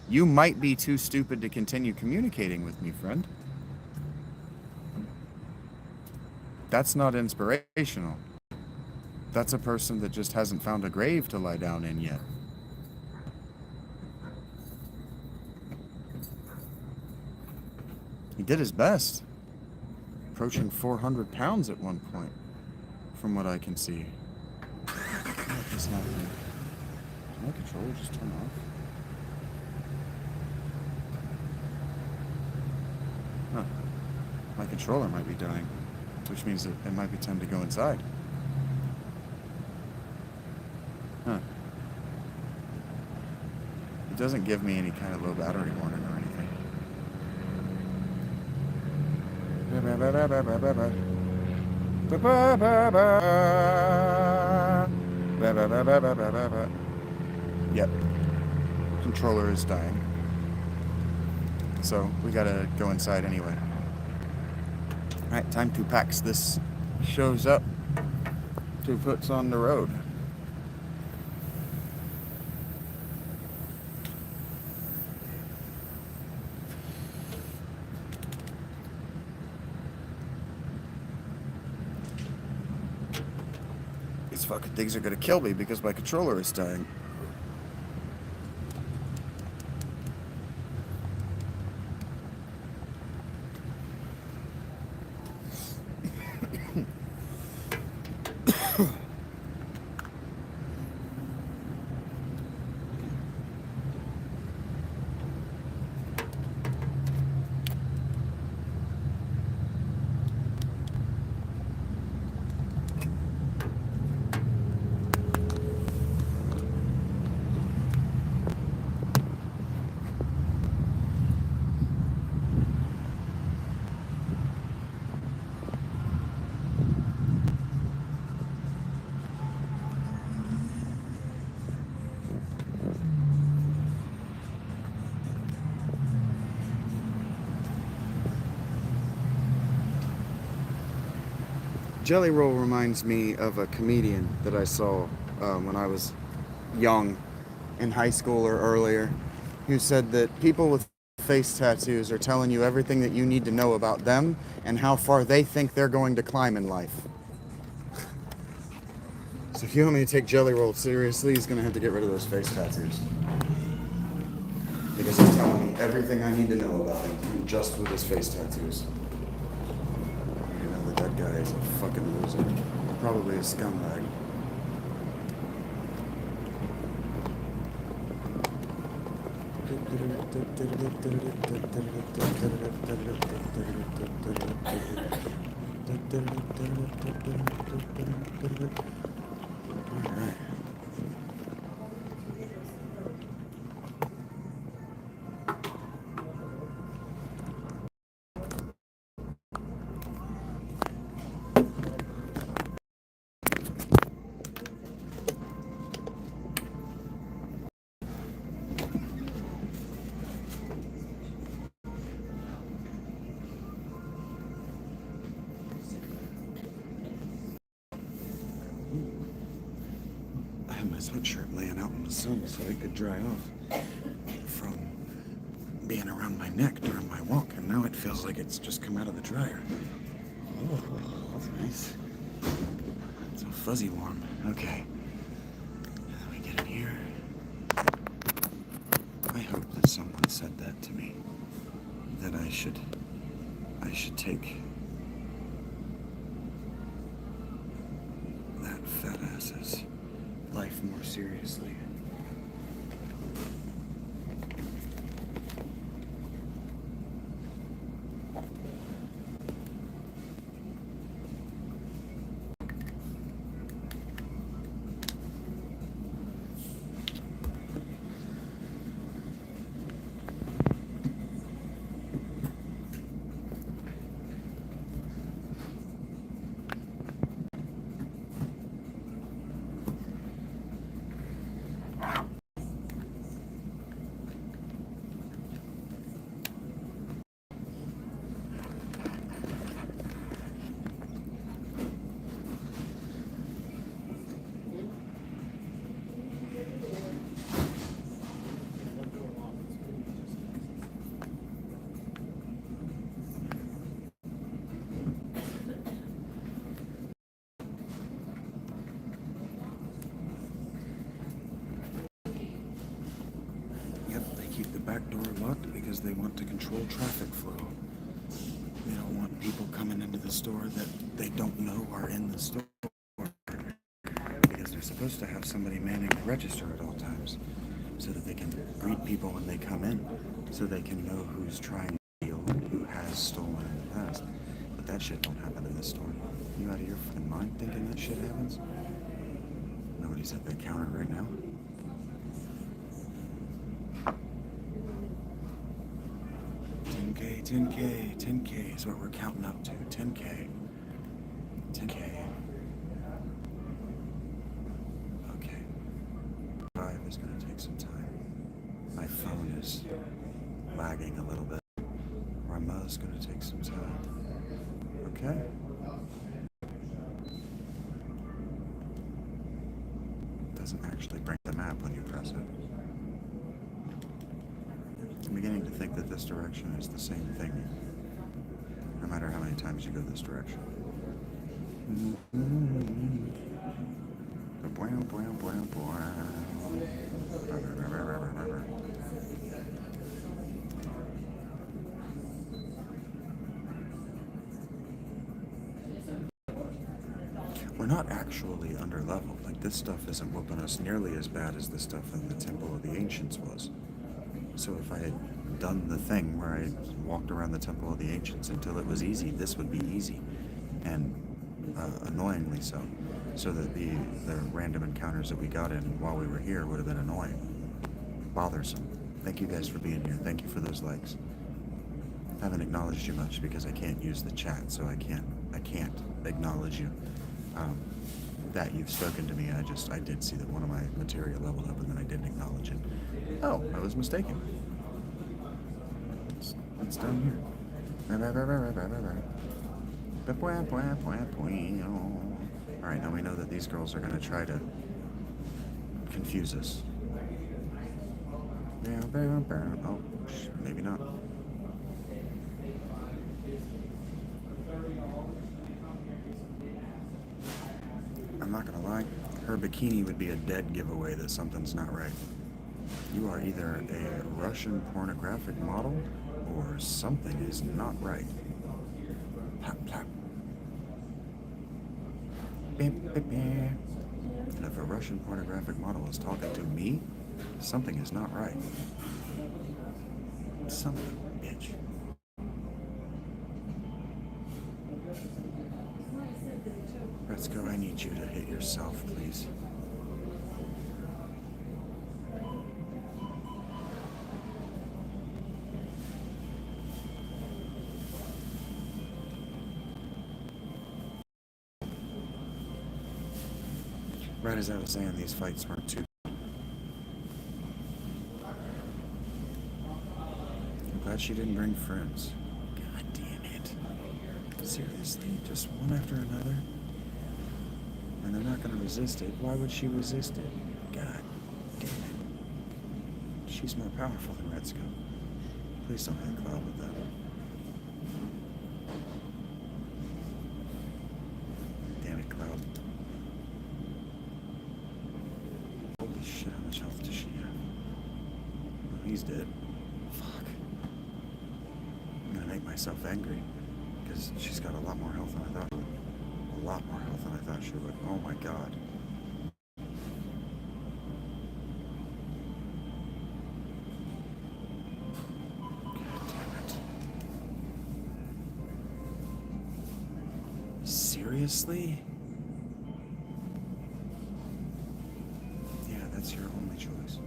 you might be too stupid to continue communicating with me, friend. That's not inspirational. That's a person that just hasn't found a grave to lie down in yet. He did his best. Approaching 400 pounds at one point, from what I can see. What is happening? Did my controller just turn off? Huh. My controller might be dying, which means that it might be time to go inside. Huh. It doesn't give me any kind of low battery warning or anything. Yep. Controller is dying. So we gotta go inside anyway. Alright, time to pax this shows up to puts on the road. These fucking things are gonna kill me because my controller is dying. Jelly Roll reminds me of a comedian that I saw when I was young, in high school or earlier, who said that people with face tattoos are telling you everything that you need to know about them and how far they think they're going to climb in life. So if you want me to take Jelly Roll seriously, he's going to have to get rid of those face tattoos. Because he's telling me everything I need to know about him just with his face tattoos. That guy is a fucking loser. Probably a scumbag. All right. My sweatshirt laying out in the sun so it could dry off from being around my neck during my walk, and now it feels like it's just come out of the dryer. Oh, that's nice. It's so fuzzy warm. Okay. Let me get in here. I hope that someone said that to me. That I should take that fat ass's life more seriously. Back door locked because they want to control traffic flow. They don't want people coming into the store that they don't know are in the store, because they're supposed to have somebody manning the register at all times so that they can greet people when they come in, so they can know who's trying to steal and who has stolen in the past. But that shit don't happen in this store. You out of your fucking mind thinking that shit happens? Nobody's at that counter right now. 10K, 10K is what we're counting up to. 10K. 10K. Okay. 5 is going to take some time. My phone is lagging a little bit. Rama's going to take some time. Okay. It doesn't actually bring the map when you press it. I'm beginning to think that this direction is the same thing, no matter how many times you go this direction. We're not actually under level. Like, this stuff isn't whooping us nearly as bad as the stuff in the Temple of the Ancients was. So if I had done the thing where I walked around the Temple of the Ancients until it was easy, this would be easy. And annoyingly so. So that the random encounters that we got in while we were here would have been annoying. Bothersome. Thank you guys for being here. Thank you for those likes. I haven't acknowledged you much because I can't use the chat, so I can't acknowledge you. That you've spoken to me. I did see that one of my material leveled up and then I didn't acknowledge it. Oh, I was mistaken. It's down here. Alright, now we know that these girls are going to try to confuse us. Oh, maybe not. I'm not gonna lie, her bikini would be a dead giveaway that something's not right. You are either a Russian pornographic model or something is not right. Plap, plap. Beep, beep, beep. And if a Russian pornographic model is talking to me, something is not right. Something, bitch. Let's go. I need you to hit yourself, please. Right as I was saying, these fights weren't too. I'm glad she didn't bring friends. God damn it. Seriously, just one after another? And they're not going to resist it. Why would she resist it? God damn it. She's more powerful than Red Skull. Please don't hit Cloud with that. Damn it, Cloud. Holy shit, how much health does she have? Oh, he's dead. Fuck. I'm going to make myself angry. Because she's got a lot more health than I thought. A lot more health than I thought she would. Oh my god. God damn it. Seriously? Yeah, that's your only choice.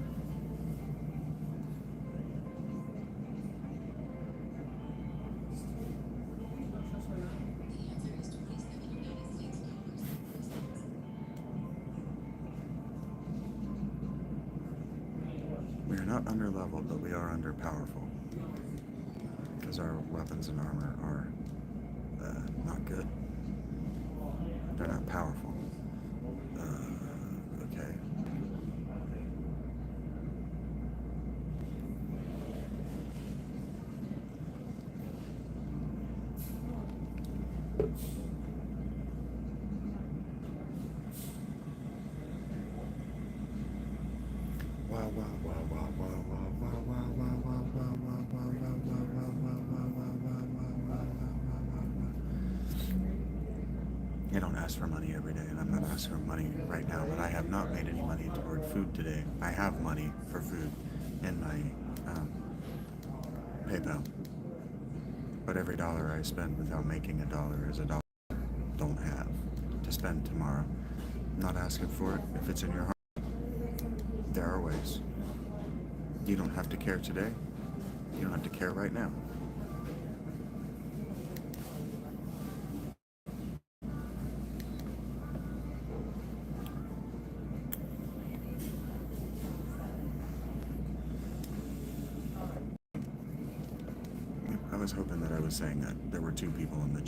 We are not under leveled, but we are under powerful. Because our weapons and armor are not good. They're not powerful. Okay. I don't ask for money every day, and I'm not asking for money right now, but I have not made any money toward food today. I have money for food in my PayPal. But every dollar I spend without making a dollar is a dollar I don't have to spend tomorrow. I'm not asking for it. If it's in your heart, there are ways. You don't have to care today. You don't have to care right now. was hoping that I was saying that there were two people in the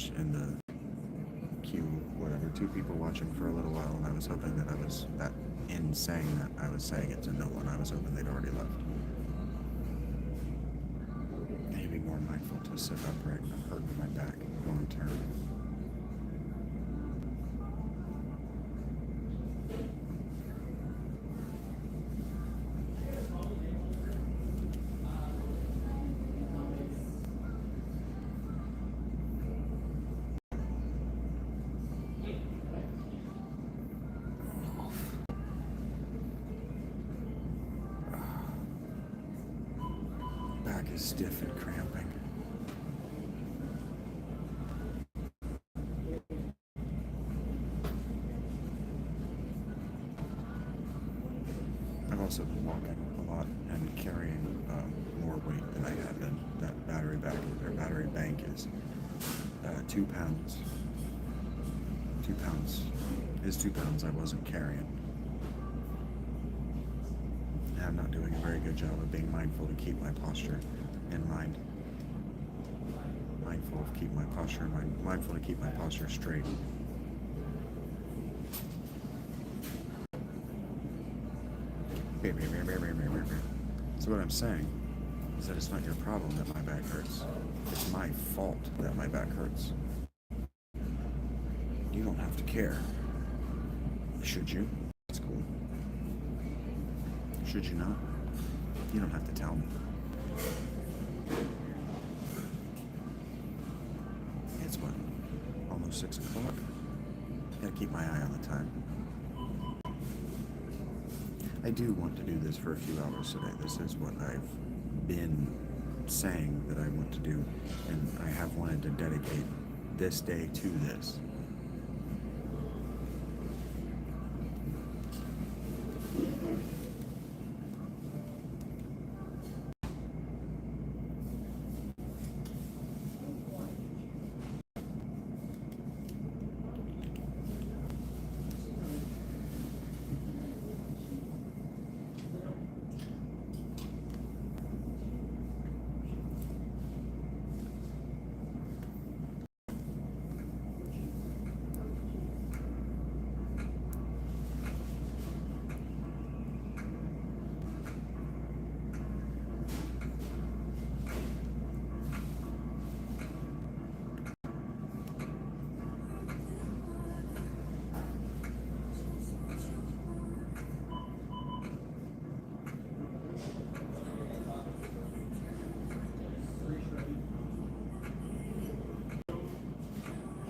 queue, whatever, two people watching for a little while, and I was hoping that in saying that, I was saying it to no one. I was hoping they'd already left. Maybe more mindful to sit upright. I'm hurting my back long term. Back is stiff and cramping. I've also been walking a lot and carrying more weight than I had been. That battery bank is 2 pounds. 2 pounds is 2 pounds I wasn't carrying. And I'm not doing a very good job of being mindful to keep my posture in mind. Mindful to keep my posture straight. So what I'm saying is that it's not your problem that my back hurts. It's my fault that my back hurts. You don't have to care. Should you? That's cool. Should you not? You don't have to tell me. It's what? Almost 6 o'clock? Gotta keep my eye on the time. I do want to do this for a few hours today. This is what I've been saying that I want to do, and I have wanted to dedicate this day to this.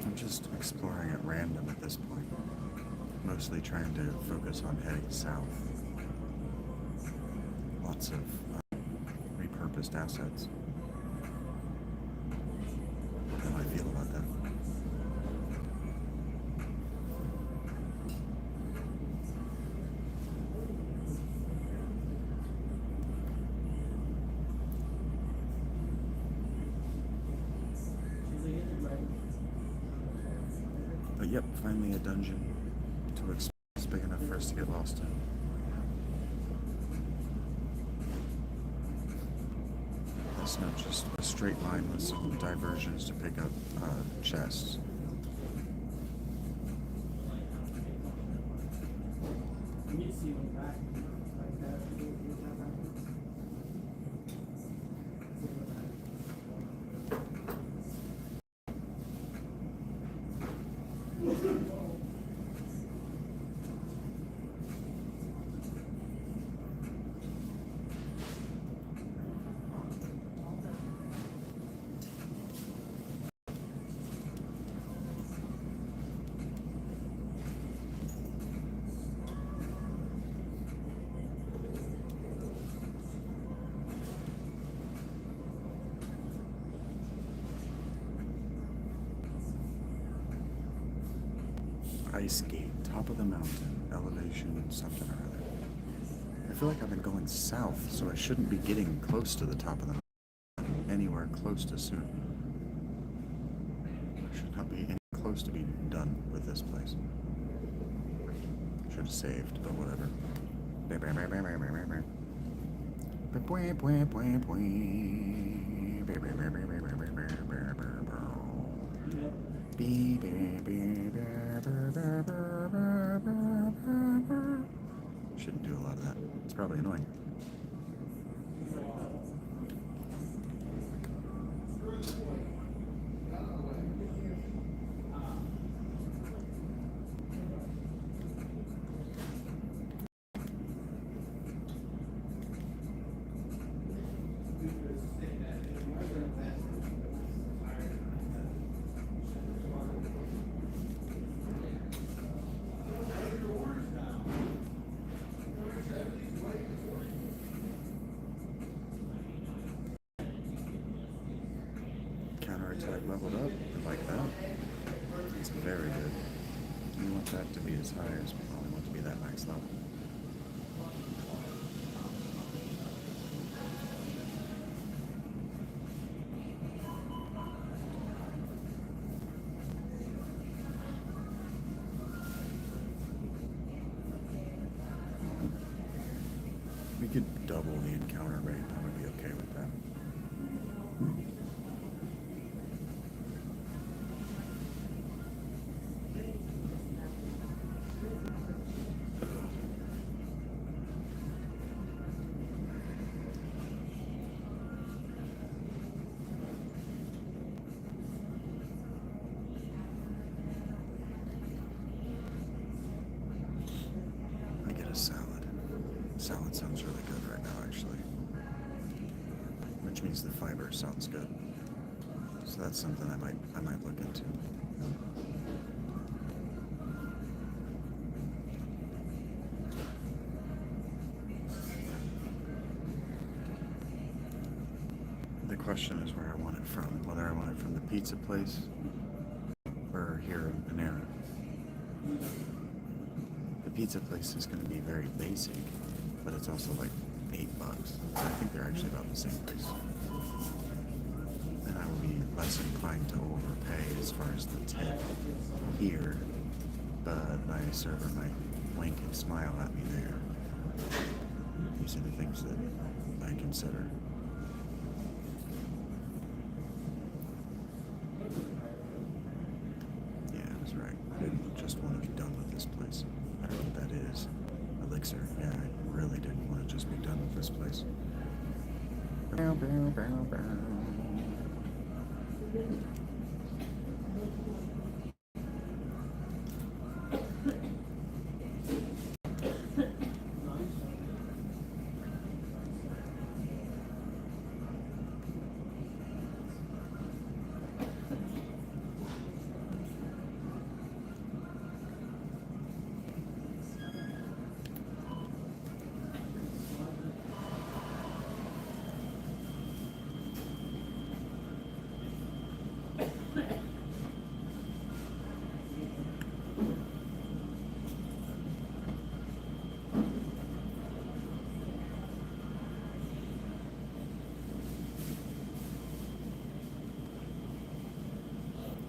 I'm just exploring at random at this point, mostly trying to focus on heading south. Lots of repurposed assets. How do I feel about that? But yep, finally a dungeon to explore. It's big enough for us to get lost in. It's not just a straight line with some diversions to pick up chests. Ice gate, top of the mountain, elevation, something or other. I feel like I've been going south, so I shouldn't be getting close to the top of the mountain anywhere close to soon. I should not be any close to being done with this place. Should have saved, but whatever. Shouldn't do a lot of that. It's probably annoying. Counterattack leveled up. I like that. It's very good. You want that to be as high as we only want to be that max level. We could double the encounter rate. I would be okay with that. I get a salad. Salad sounds really good right now, actually. Which means the fiber sounds good. So that's something I might look into. The question is where I want it from. Whether I want it from the pizza place or here in Panera. The pizza place is going to be very basic, but it's also like $8. I think they're actually about the same price. And I will be less inclined to overpay as far as the tip here, but my server might wink and smile at me there. These are the things that I consider. Yeah, I was right. I didn't just want to be done with this place. I don't know what that is. Elixir. Yeah, I really didn't want to just be done with this place. Bow, bow, bow, bow.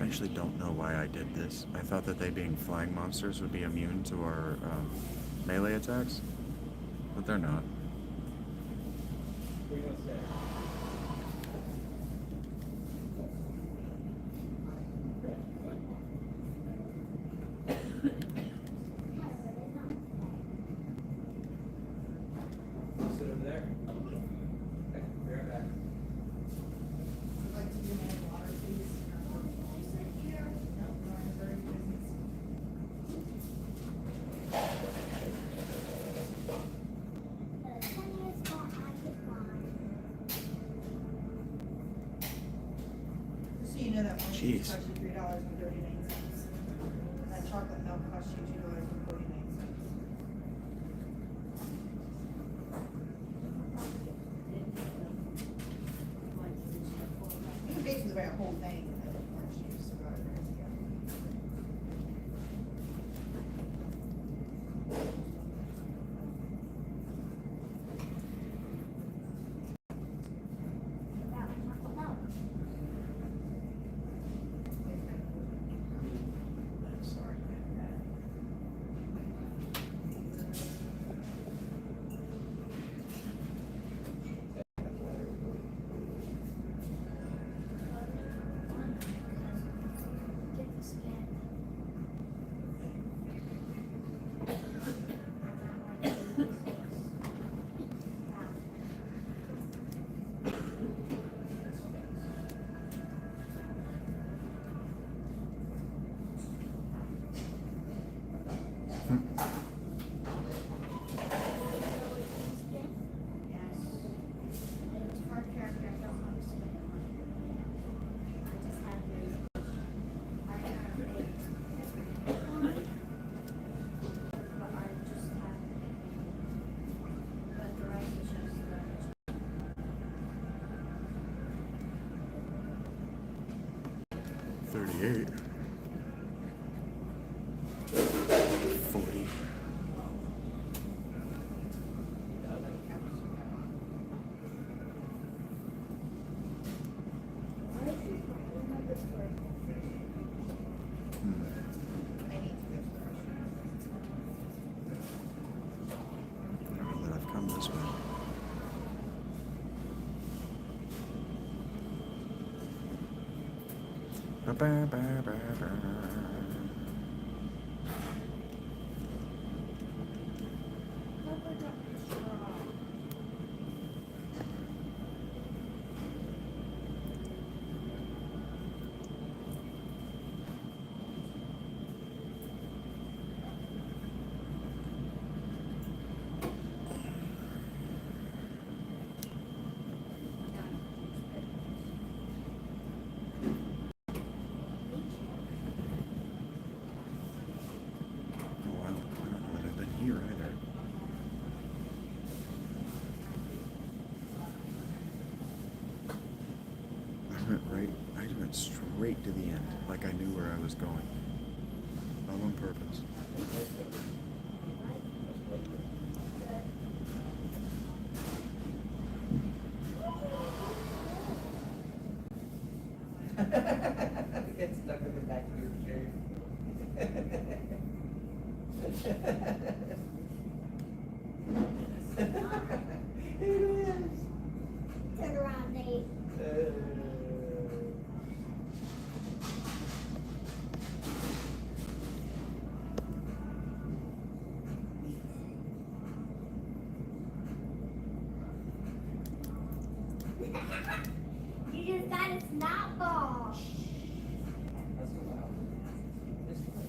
I actually don't know why I did this. I thought that they being flying monsters would be immune to our melee attacks, but they're not. Sit over there. Okay, be right back. So you know that one Jeez. costs you $3.39. That chocolate milk costs you $2.49. You can basically buy a whole thing of orange juice. 38. 40. I need to go Now that I've come this way. Oh, wow. I don't know that I've been here either. I went straight to the end, like I knew where I was going. All on purpose. Get stuck in the back of your chair. It is. Turn around, Nate. You just got a snot ball. That's allowed. This way.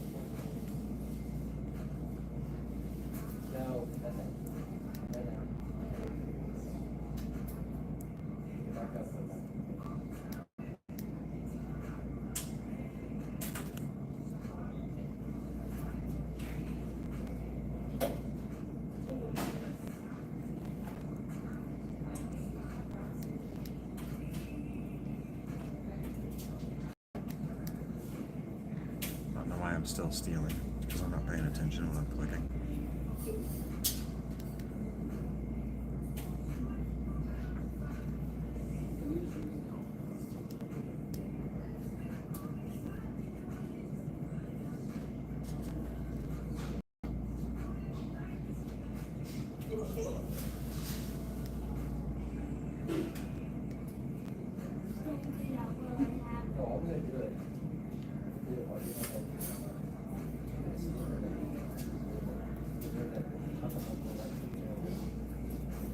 No, that's it. Right now. Get back up. Go back. I don't know why I'm still stealing, because I'm not paying attention when I'm clicking. No, I'm gonna do it. Do it while you're not open.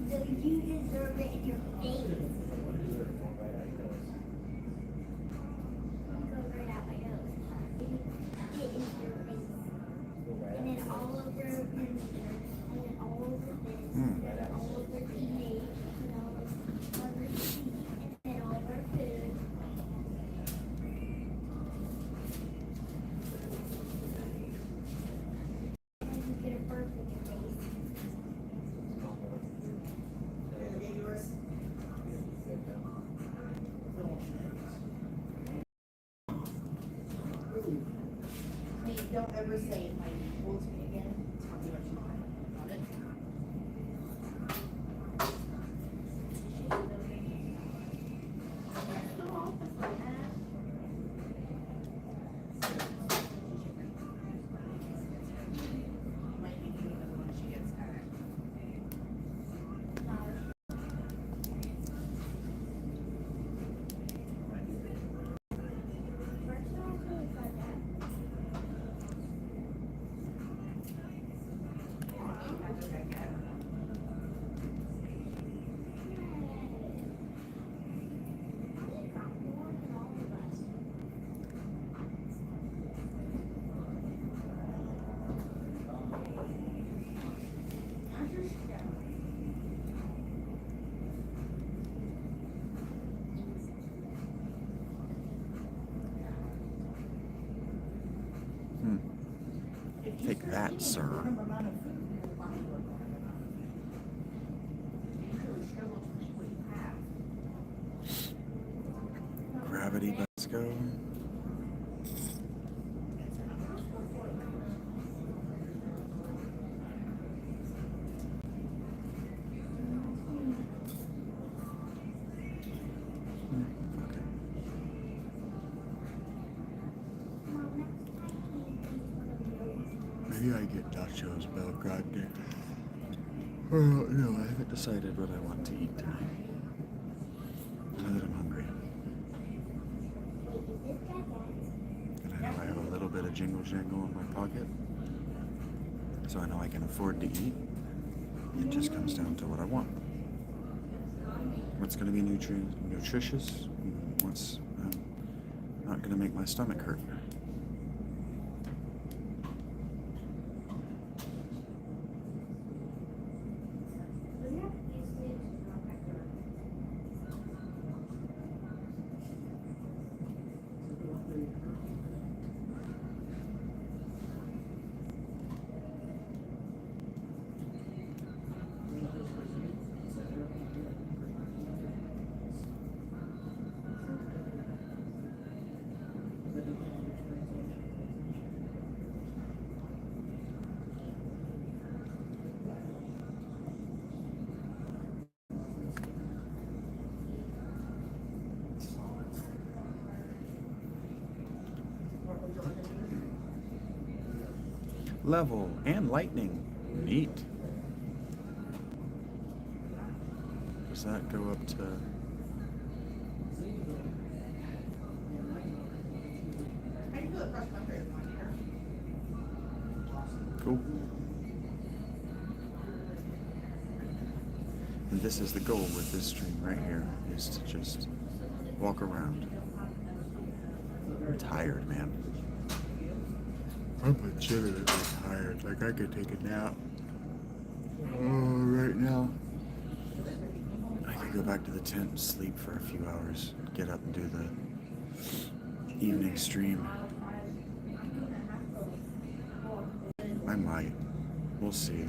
So you deserve it in your face. Go right out my nose. Get into your face. And then all over your finger. And then all over this. And then all over teenage. And all over teeth. And then all over food. And you get a burp in your face. Hey, don't ever say if my equal to me again, tell me what you want. Got it? Might be doing it when she gets back. Take that, sir. Gravity, let's go. get nachos, Bel Grande. Well, no, I haven't decided what I want to eat tonight. Now that I'm hungry. And I know I have a little bit of jingle jangle in my pocket. So I know I can afford to eat. It just comes down to what I want. What's going to be nutritious, and what's not going to make my stomach hurt. Level and lightning. Neat. Does that go up to... I can do it cross country if you want here. Cool. And this is the goal with this stream right here, is to just walk around. I'm tired, man. I'm legitimately tired. Like, I could take a nap. Oh, right now. I could go back to the tent and sleep for a few hours. Get up and do the evening stream. I might. We'll see.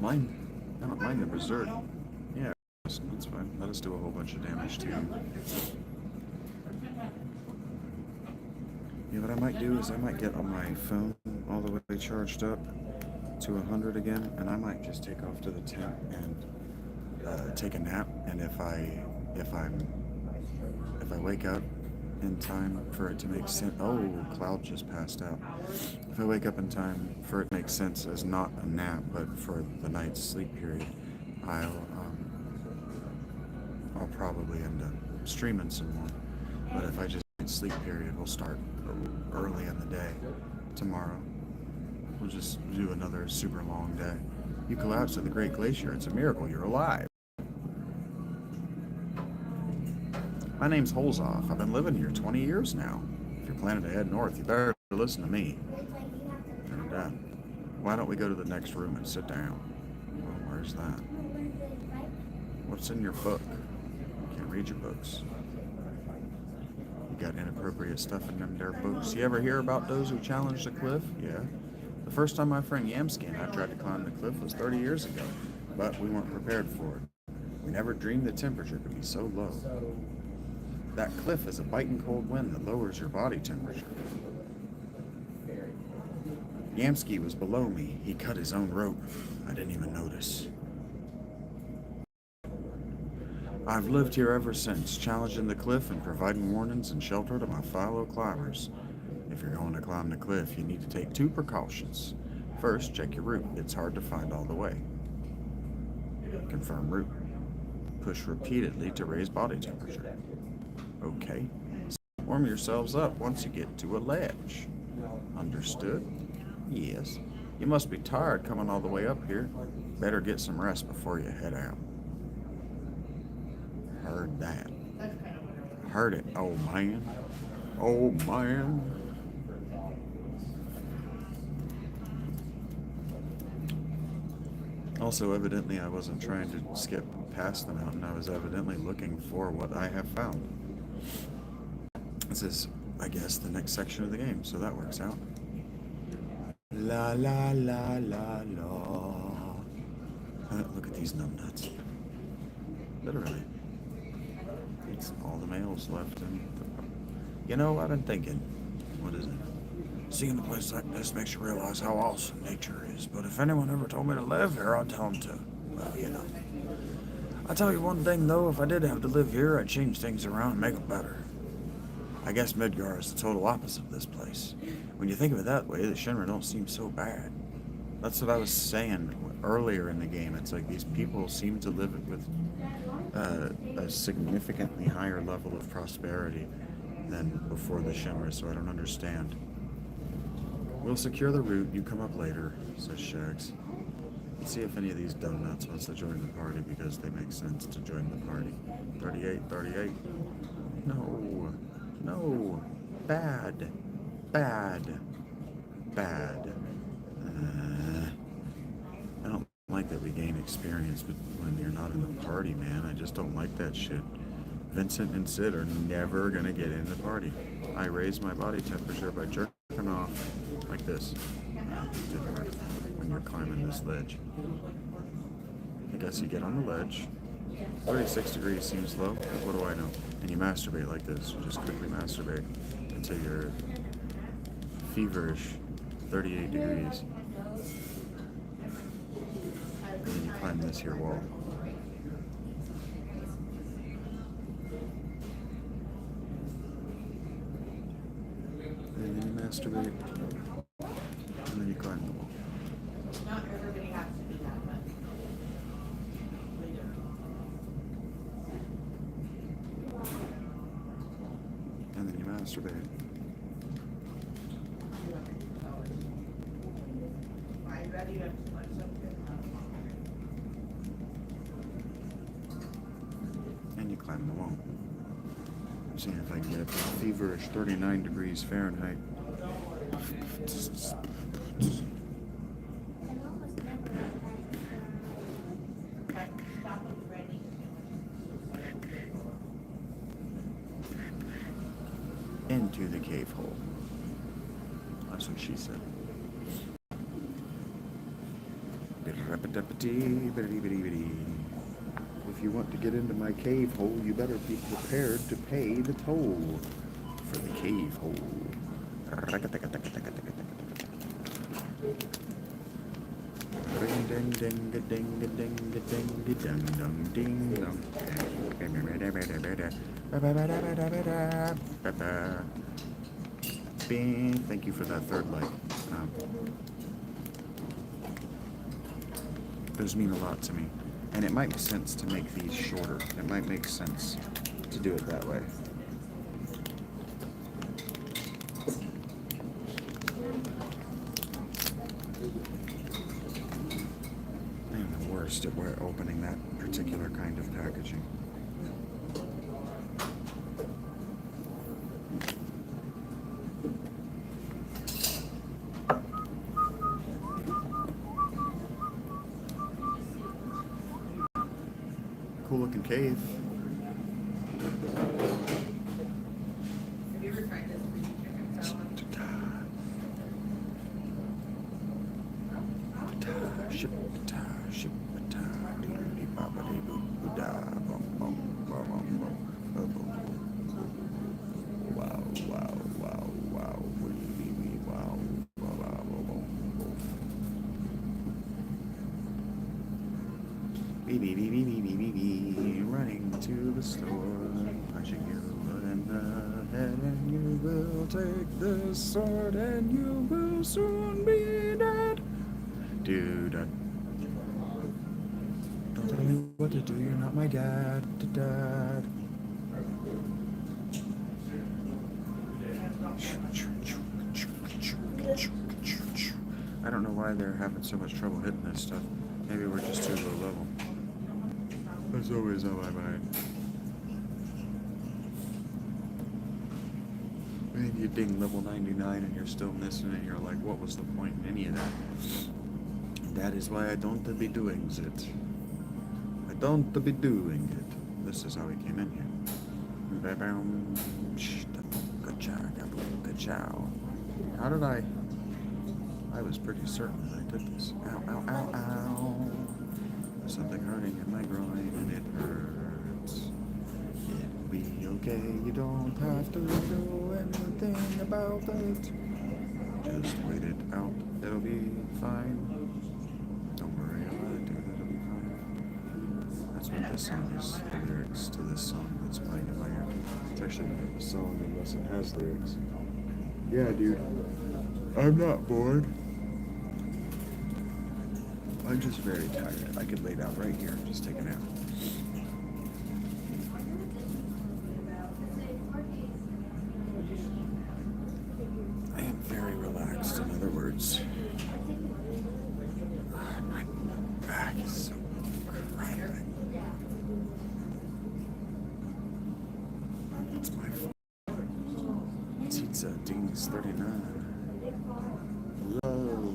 I don't mind the berserk. Yeah, that's fine. Let us do a whole bunch of damage to him. Yeah, what I might do is I might get on my phone all the way charged up to 100 again, and I might just take off to the tent and take a nap. And if I wake up in time for it to make sense, oh, Cloud just passed out. If I wake up in time for it to make sense as not a nap, but for the night's sleep period, I'll probably end up streaming some more. But if I just sleep period, we'll start early in the day tomorrow. We'll just do another super long day. You collapsed at the Great Glacier. It's a miracle you're alive. My name's Holes Off. I've been living here 20 years now. If you're planning to head north, you better listen to me. And, why don't we go to the next room and sit down? Well, where's that? What's in your book? I can't read your books. You got inappropriate stuff in them there books. You ever hear about those who challenge the cliff? Yeah. The first time my friend Yamsky and I tried to climb the cliff was 30 years ago, but we weren't prepared for it. We never dreamed the temperature could be so low. That cliff is a biting cold wind that lowers your body temperature. Yamsky was below me. He cut his own rope. I didn't even notice. I've lived here ever since, challenging the cliff and providing warnings and shelter to my fellow climbers. If you're going to climb the cliff, you need to take 2 precautions. First, check your route. It's hard to find all the way. Confirm route. Push repeatedly to raise body temperature. Okay. Warm yourselves up once you get to a ledge. Understood? Yes. You must be tired coming all the way up here. Better get some rest before you head out. Heard that. Heard it. Oh, man. Oh, man. Also, evidently, I wasn't trying to skip past the mountain. I was evidently looking for what I have found. This is, I guess, the next section of the game, so that works out. La la la la la. Look at these numbnuts. Literally. It's all the males left. You know, I've been thinking, what is it? Seeing a place like this makes you realize how awesome nature is. But if anyone ever told me to live here, I'd tell them to. Well, you know. I'll tell you one thing, though. If I did have to live here, I'd change things around and make them better. I guess Midgar is the total opposite of this place. When you think of it that way, the Shinra don't seem so bad. That's what I was saying earlier in the game. It's like these people seem to live with a significantly higher level of prosperity than before the Shinra, so I don't understand. We'll secure the route. You come up later, says Shags. Let's see if any of these donuts wants to join the party because they make sense to join the party. 38, 38. No. No. Bad. Bad. Bad. I don't like that we gain experience but when you're not in the party, man. I just don't like that shit. Vincent and Sid are never gonna get in the party. I raise my body temperature by jerking off like this. Different when you're climbing this ledge. I guess you get on the ledge. 36 degrees seems low, but what do I know? And you masturbate like this. You just quickly masturbate until you're feverish 38 degrees. And then you climb this here wall. And then you masturbate. And then you climb the wall. Not everybody has to do that, but. And then you masturbate. Are you ready to watch something? And you climb the wall. I'm seeing if I can get up to feverish 39 degrees Fahrenheit. Okay, stop when you're ready. Into the cave hole. That's what she said. If you want to get into my cave hole, you better be prepared to pay the toll for the cave hole. Ding ding ding ding ding ding ding ding dong ding dong. Bing. Thank you for that third like. Those mean a lot to me. And it might make sense to make these shorter. It might make sense to do it that way. I am the worst at opening that particular kind of packaging. Cool looking cave. Have you ever tried this chicken salad? Wow, wow, wow, wow, wow, running to the store, punching you in the head, and you will take this sword, and you will soon be dead. Dude, don't tell me what to do. You're not my dad. Dad. I don't know why they're having so much trouble hitting this stuff. Maybe we're just too low level. That's always on my mind. Maybe you ding level 99 and you're still missing and you're like, what was the point in any of that? That is why I don't be doing it. I don't be doing it. This is how we came in here. Good chow. How did I was pretty certain that I did this. Ow, ow, ow, ow. There's something hurting in my groin and it hurts. okay. You don't have to do anything about it. Just wait it out. It'll be fine. Don't worry about it, dude. It'll be fine. That's what this song is. The lyrics to this song that's playing in my ear. It's actually not a song unless it has lyrics. Yeah, dude. I'm not bored. I'm just very tired. I could lay down right here and just take a nap. I am very relaxed, in other words. My back is so cramping. It's my fault. Pizza Dings 39. Hello.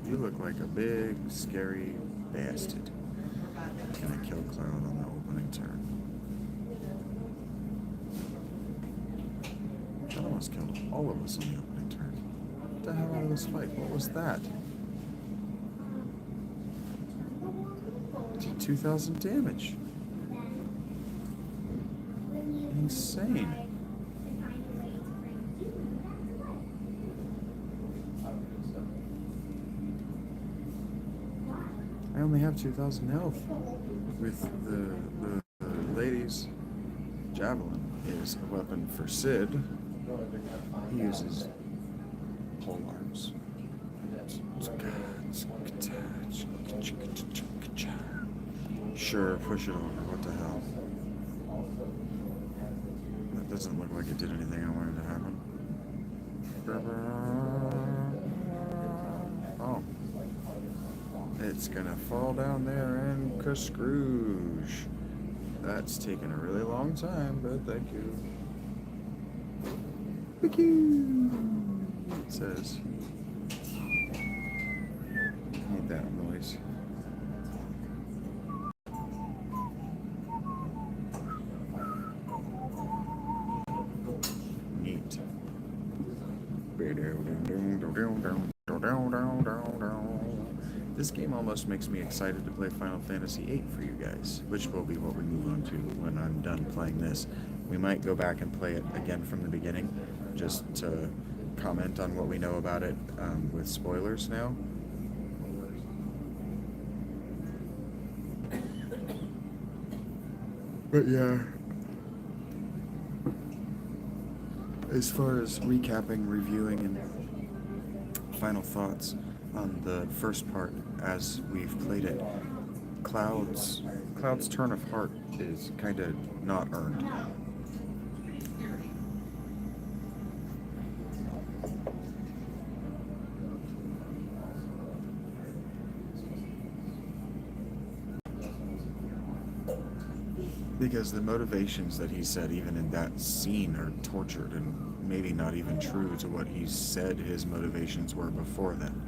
You look like a big, scary bastard. Can I kill Cloud on the opening turn? That almost killed all of us on the opening turn. What the hell out of this fight? What was that? 2,000 damage. Insane. I only have 2,000 health. With the lady's javelin is a weapon for Sid. He uses pole arms. Sure, push it over. What the hell? That doesn't look like it did anything I wanted to happen. Oh. It's gonna fall down there and Scrooge. That's taken a really long time, but thank you. Thank you. It says. Need that noise. Neat. This game almost makes me excited to play Final Fantasy VIII for you guys, which will be what we move on to when I'm done playing this. We might go back and play it again from the beginning, just to comment on what we know about it with spoilers now. But yeah, as far as recapping, reviewing, and final thoughts on the first part as we've played it, Cloud's turn of heart is kind of not earned. Because the motivations that he said even in that scene are tortured and maybe not even true to what he said his motivations were before then.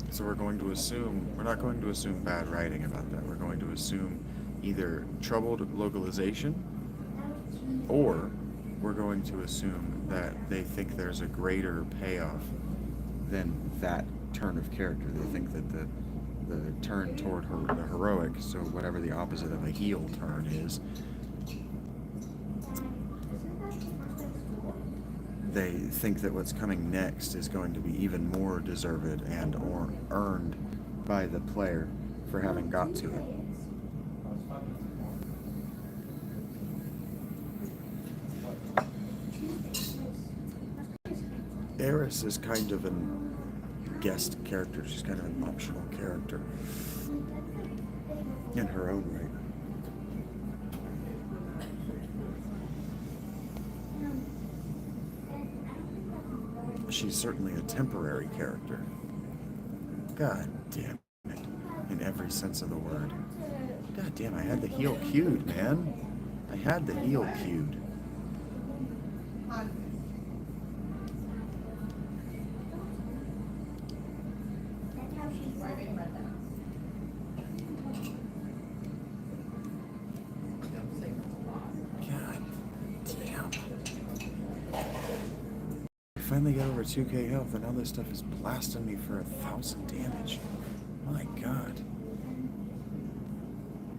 So we're not going to assume bad writing about that. We're going to assume either troubled localization, or we're going to assume that they think there's a greater payoff than that turn of character. They think that the turn toward the heroic, so whatever the opposite of a heel turn is, they think that what's coming next is going to be even more deserved and or earned by the player for having got to it. Eris is kind of an guest character. She's kind of an optional character in her own right. She's certainly a temporary character. God damn it. In every sense of the word. God damn, I had the heel cued, man. I had the heel cued. finally got over 2k health, and now this stuff is blasting me for 1,000 damage. My god.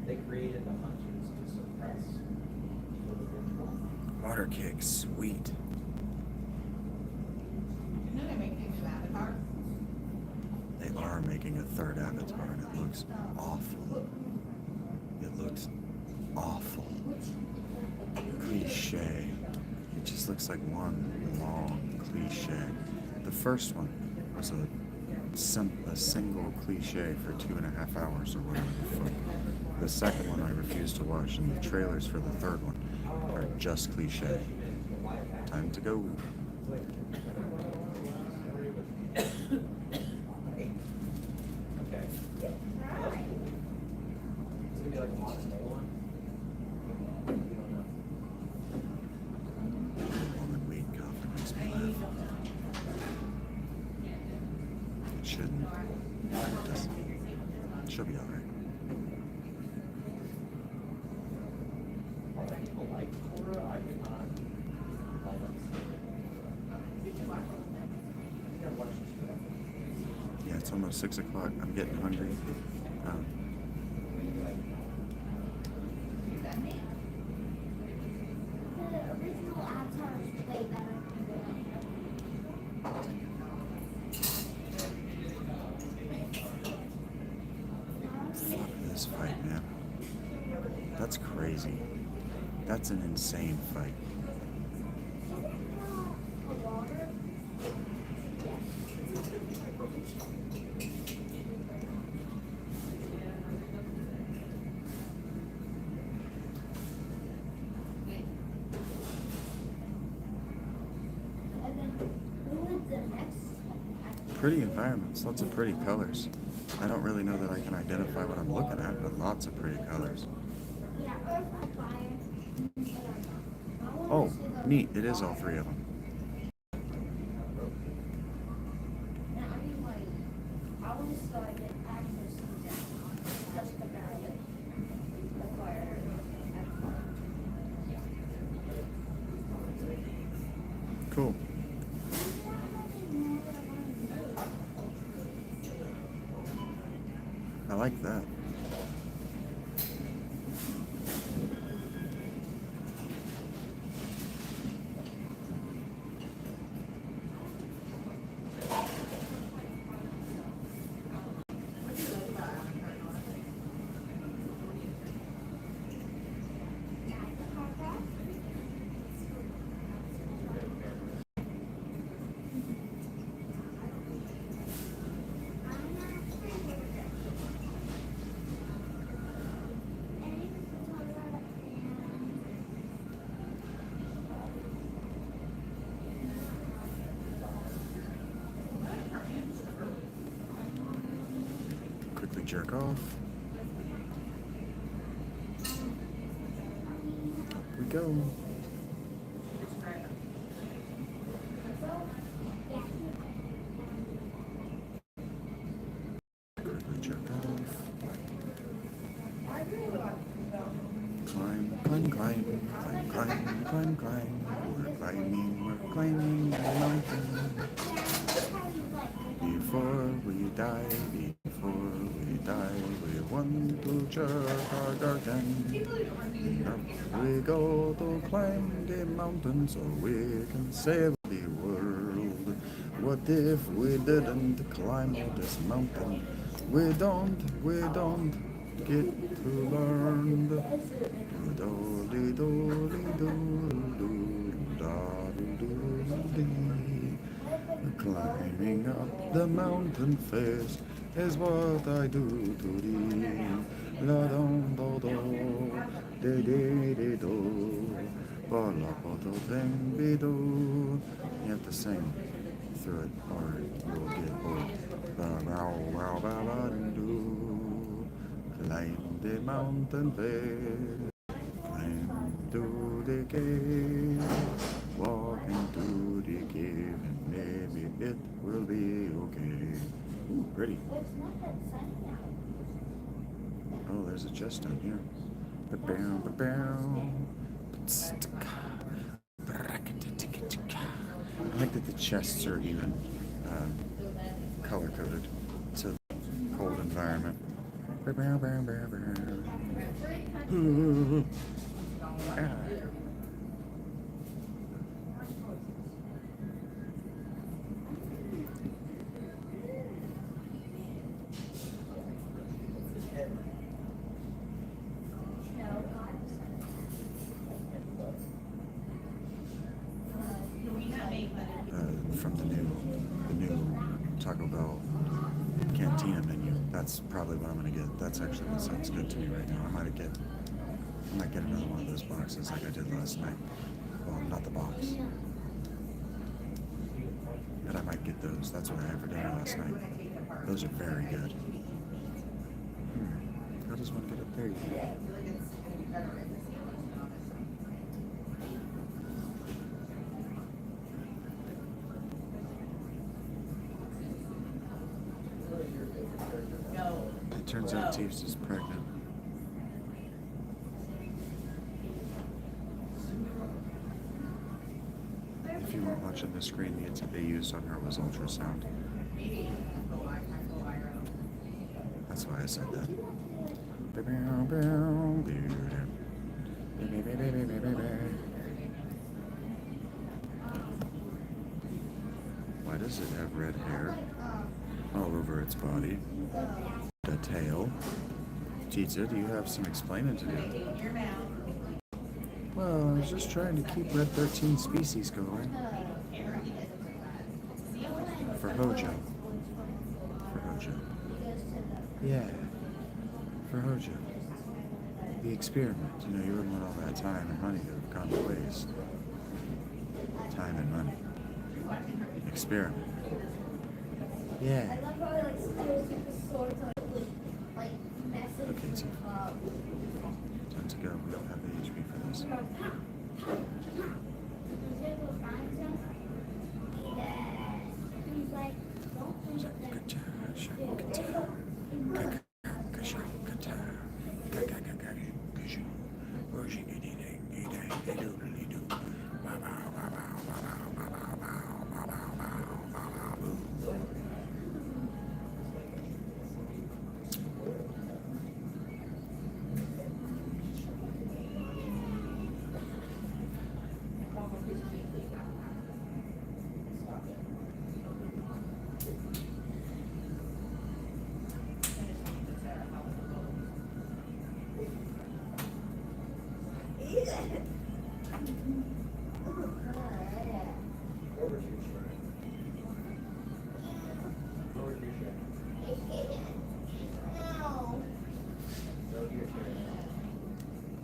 They created the hunters to suppress individuals. Water kick, sweet. And then they make things with Avatar. They are making a third Avatar, and it looks awful. It looks awful. Cliche. It just looks like one long cliche. The first one was a single cliche for 2.5 hours or whatever the fuck. The second one I refuse to watch, and the trailers for the third one are just cliche. Time to go. Okay. It's gonna be like a modern day one. You don't know. Woman weed coffee makes me laugh. It shouldn't. It doesn't. She'll be alright. People like horror. I do not. Yeah, it's almost 6 o'clock. I'm getting hungry. The original Avatar is way better. Fuck this fight, man. That's crazy. That's an insane fight. And then who was the next? Pretty environments, lots of pretty colors. I don't really know that I can identify what I'm looking at, but lots of pretty colors. Yeah, Earth on Fire. Oh, neat. It is all three of them. And I mean, like, I want to start an actual season just about it. The fire. Cool. I like that. Quickly jerk off. Up we go. Quickly jerk off. Climb, climb, climb, climb, climb, climb, climb. We're climbing the mountain. Before we die, we want to jerk our garden. Up we go to climb the mountain so we can save the world. What if we didn't climb all this mountain? We don't get to learn. Climbing up the mountain face is what I do to thee. La dum do do, de de de do, ba la ba do ding be do. You have to sing through it, or you'll get bored. Ba bow wow ba ba do. Climb the mountain face, climb to the cave, walk into the cave, and maybe it will be okay. Ooh, pretty. Oh, there's a chest down here. I like that the chests are even color coded to the cold environment. Ah. From the new Taco Bell Cantina menu. That's probably what I'm gonna get. That's actually what sounds good to me right now. I might get another one of those boxes like I did last night. Well, not the box, but I might get those. That's what I had for dinner last night. Those are very good. How does one get up there? It turns out Teeves is pregnant. If you weren't watching the screen, the instant they used on her was ultrasound. That's why I said that. Why does it have red hair all over its body? The tail. Tita, do you have some explaining to do? Well, I was just trying to keep Red 13 species going. For Hojo. For Hojo. Yeah. For Hojo. The experiment. You know, you wouldn't want all that time and money to have gone to waste. Time and money. Experiment. Yeah. Okay, T. Time to go. We don't have the HP for this.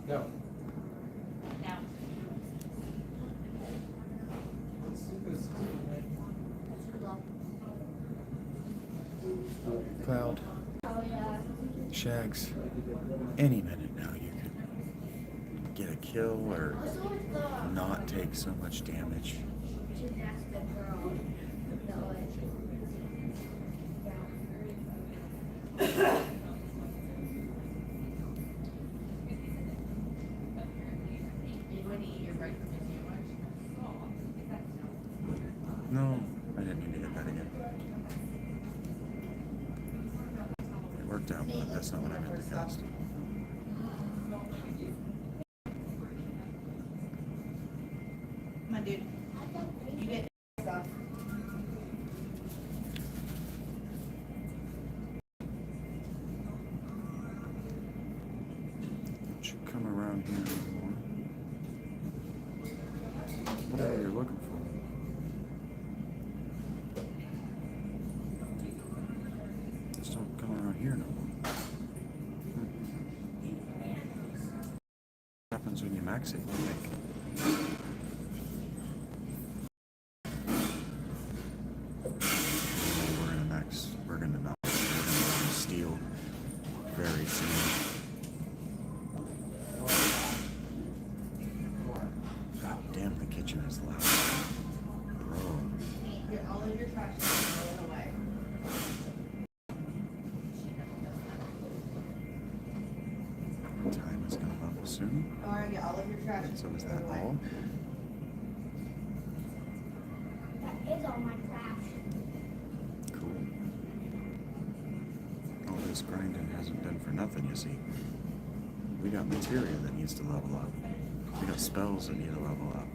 Go. Cloud. Shags. Any minute now you can get a kill or not take so much damage. No, I didn't mean to hit that again. It worked out, but that's not what I meant to cast. Come on, dude. You get stuff. Don't you come around here anymore. Whatever you're looking for. Just don't come around here no more. What happens when you max it, you think? We're gonna steal very soon. God damn, the kitchen is loud. Bro. Get all of your trash and throw it away. Time is gonna bubble soon. Alright, get all of your trash and So is throw it that away. all? is all my trash. Cool. All this grinding hasn't been for nothing, you see. We got materia that needs to level up. We got spells that need to level up.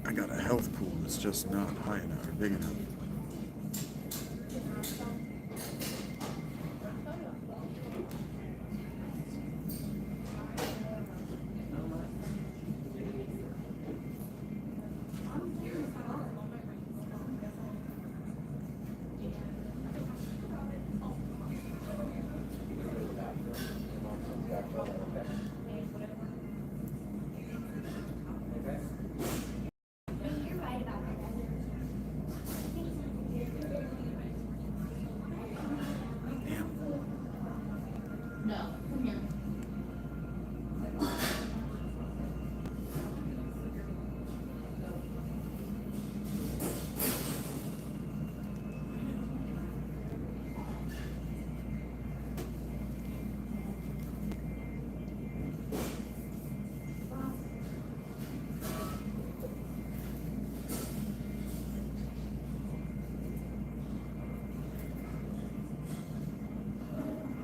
I got a health pool that's just not high enough or big enough. You're right about that. Damn. No, come here.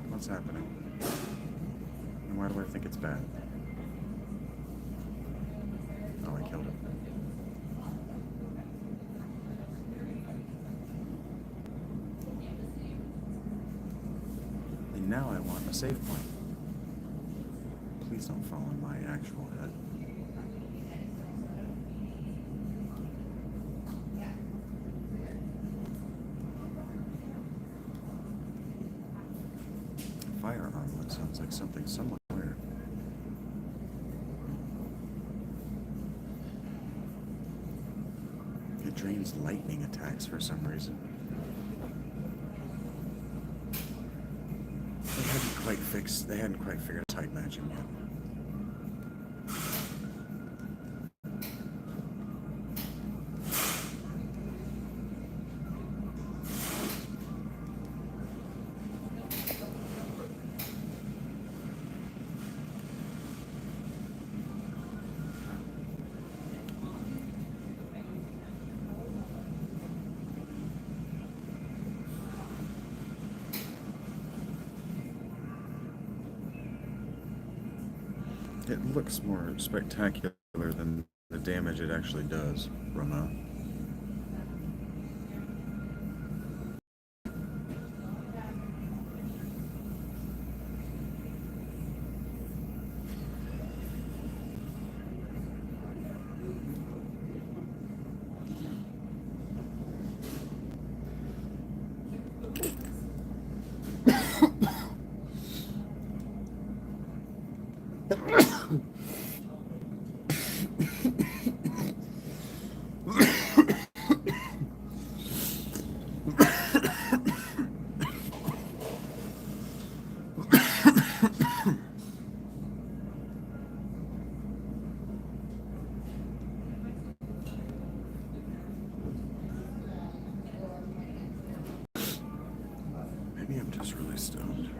What's happening? And why do I think it's bad? Oh, I killed it. And now I want a save point. Please don't fall on my actual head. Fire armlet sounds like something somewhat weird. It drains lightning attacks for some reason. They hadn't quite figured out type matching yet. It looks more spectacular than the damage it actually does, Ramon. Maybe I'm just really stoned.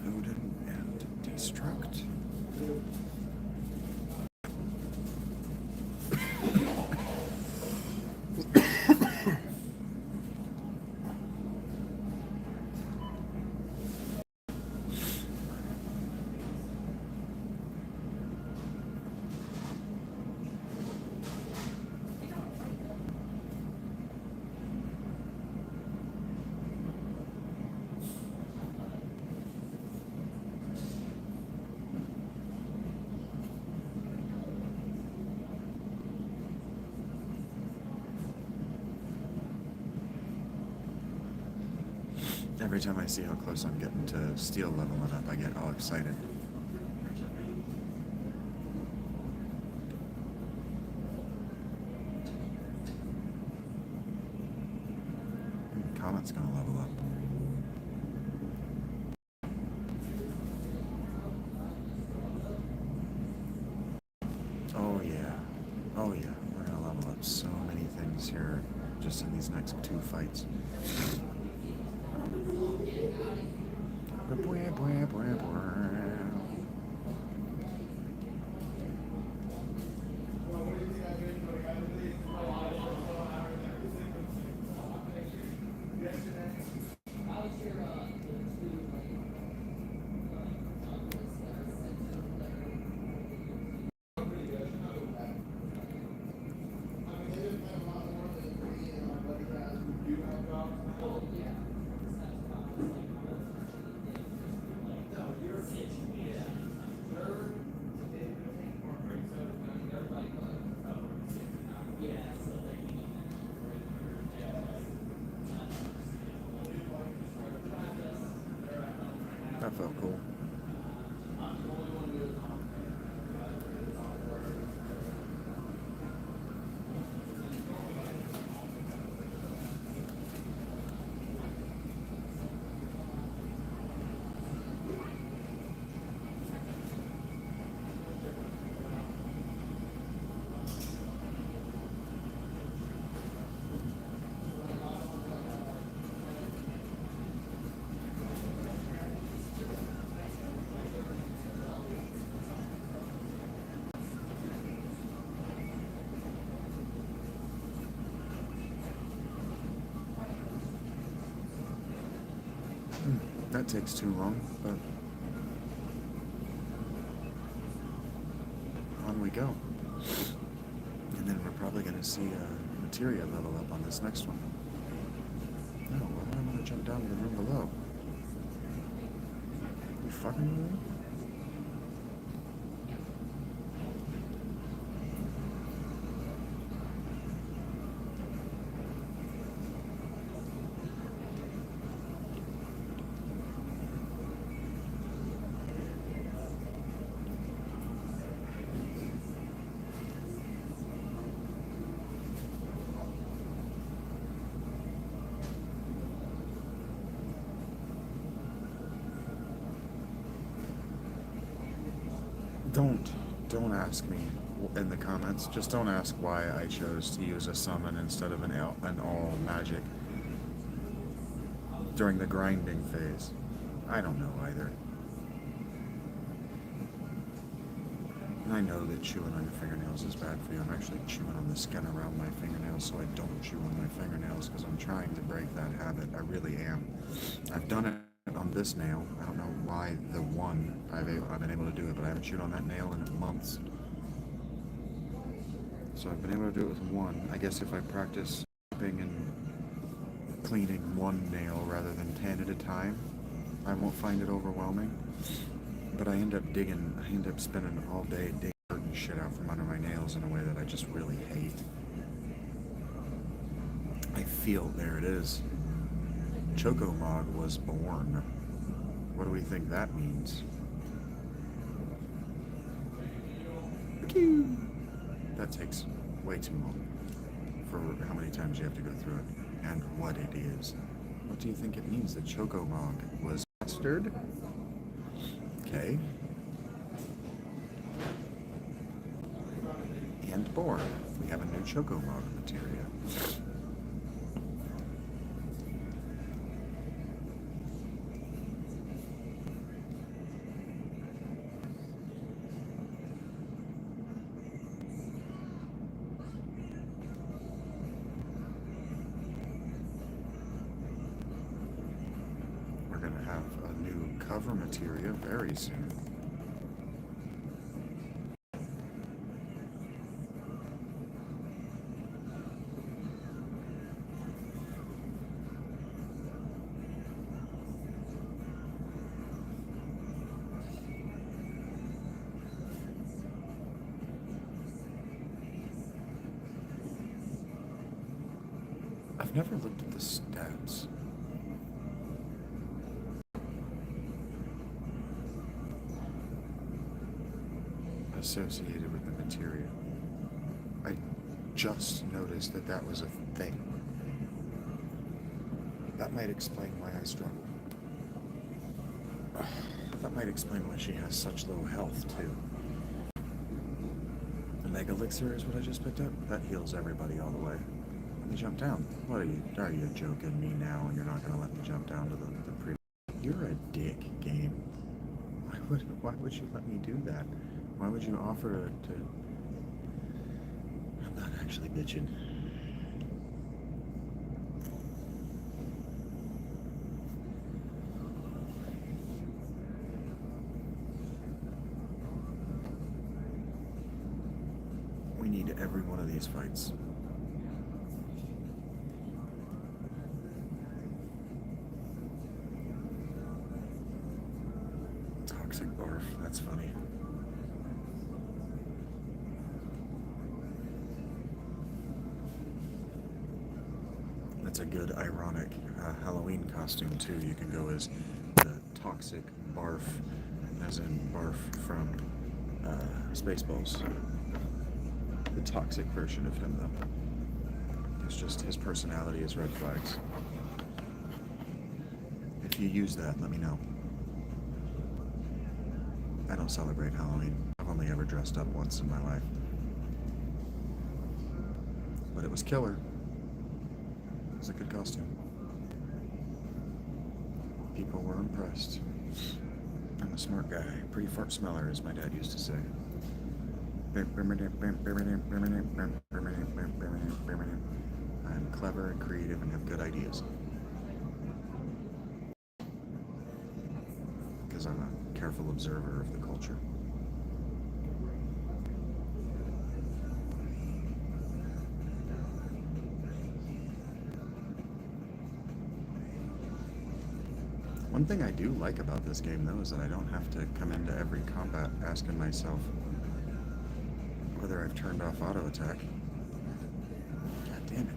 Odin and destruct. Every time I see how close I'm getting to steel leveling up, I get all excited. Comet's gonna level up. Oh yeah. Oh yeah. We're gonna level up so many things here just in these next 2 fights. That felt cool. That takes too long, but on we go. And then we're probably going to see a materia level up on this next one. No, why do I want to jump down to the room below? You fucking with me? Don't ask me in the comments. Just don't ask why I chose to use a summon instead of an all magic during the grinding phase. I don't know either. I know that chewing on your fingernails is bad for you. I'm actually chewing on the skin around my fingernails so I don't chew on my fingernails because I'm trying to break that habit. I really am. I've done it on this nail. I don't know why the one I've been able to do it, but I haven't chewed on that nail in months. So I've been able to do it with one. I guess if I practice scraping and cleaning one nail rather than 10 at a time, I won't find it overwhelming. But I end up spending all day digging dirt and shit out from under my nails in a way that I just really hate. I feel, there it is. Chocomog was born. What do we think that means? That takes way too long for how many times you have to go through it and what it is. What do you think it means that Chocomog was mastered? Okay. And born. We have a new Chocomog materia. We're going to have a new cover materia very soon. I've never looked at the stats. Associated with the materia. I just noticed that that was a thing. That might explain why I struggle. That might explain why she has such low health, too. The Mega Elixir is what I just picked up. That heals everybody all the way. Let me jump down. What are you joking me now and you're not going to let me jump down to the pre You're a dick, game. Why would you let me do that? Why would you offer to... I'm not actually bitching. We need every one of these fights. Toxic barf, that's funny. That's a good ironic Halloween costume too. You can go as the toxic barf, as in barf from Spaceballs. The toxic version of him though. It's just his personality is red flags. If you use that, let me know. I don't celebrate Halloween. I've only ever dressed up once in my life. But it was killer. It was a good costume. People were impressed. I'm a smart guy. Pretty fart smeller, as my dad used to say. I'm clever and creative and have good ideas. Because I'm a careful observer of the culture. One thing I do like about this game, though, is that I don't have to come into every combat asking myself whether I've turned off auto attack. God damn it.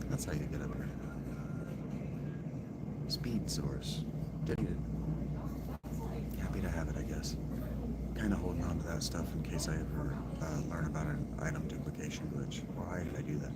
That's how you get up here. Speed source. Deleted. Happy to have it, I guess. Kind of holding on to that stuff in case I ever learn about an item duplication glitch. Why did I do that?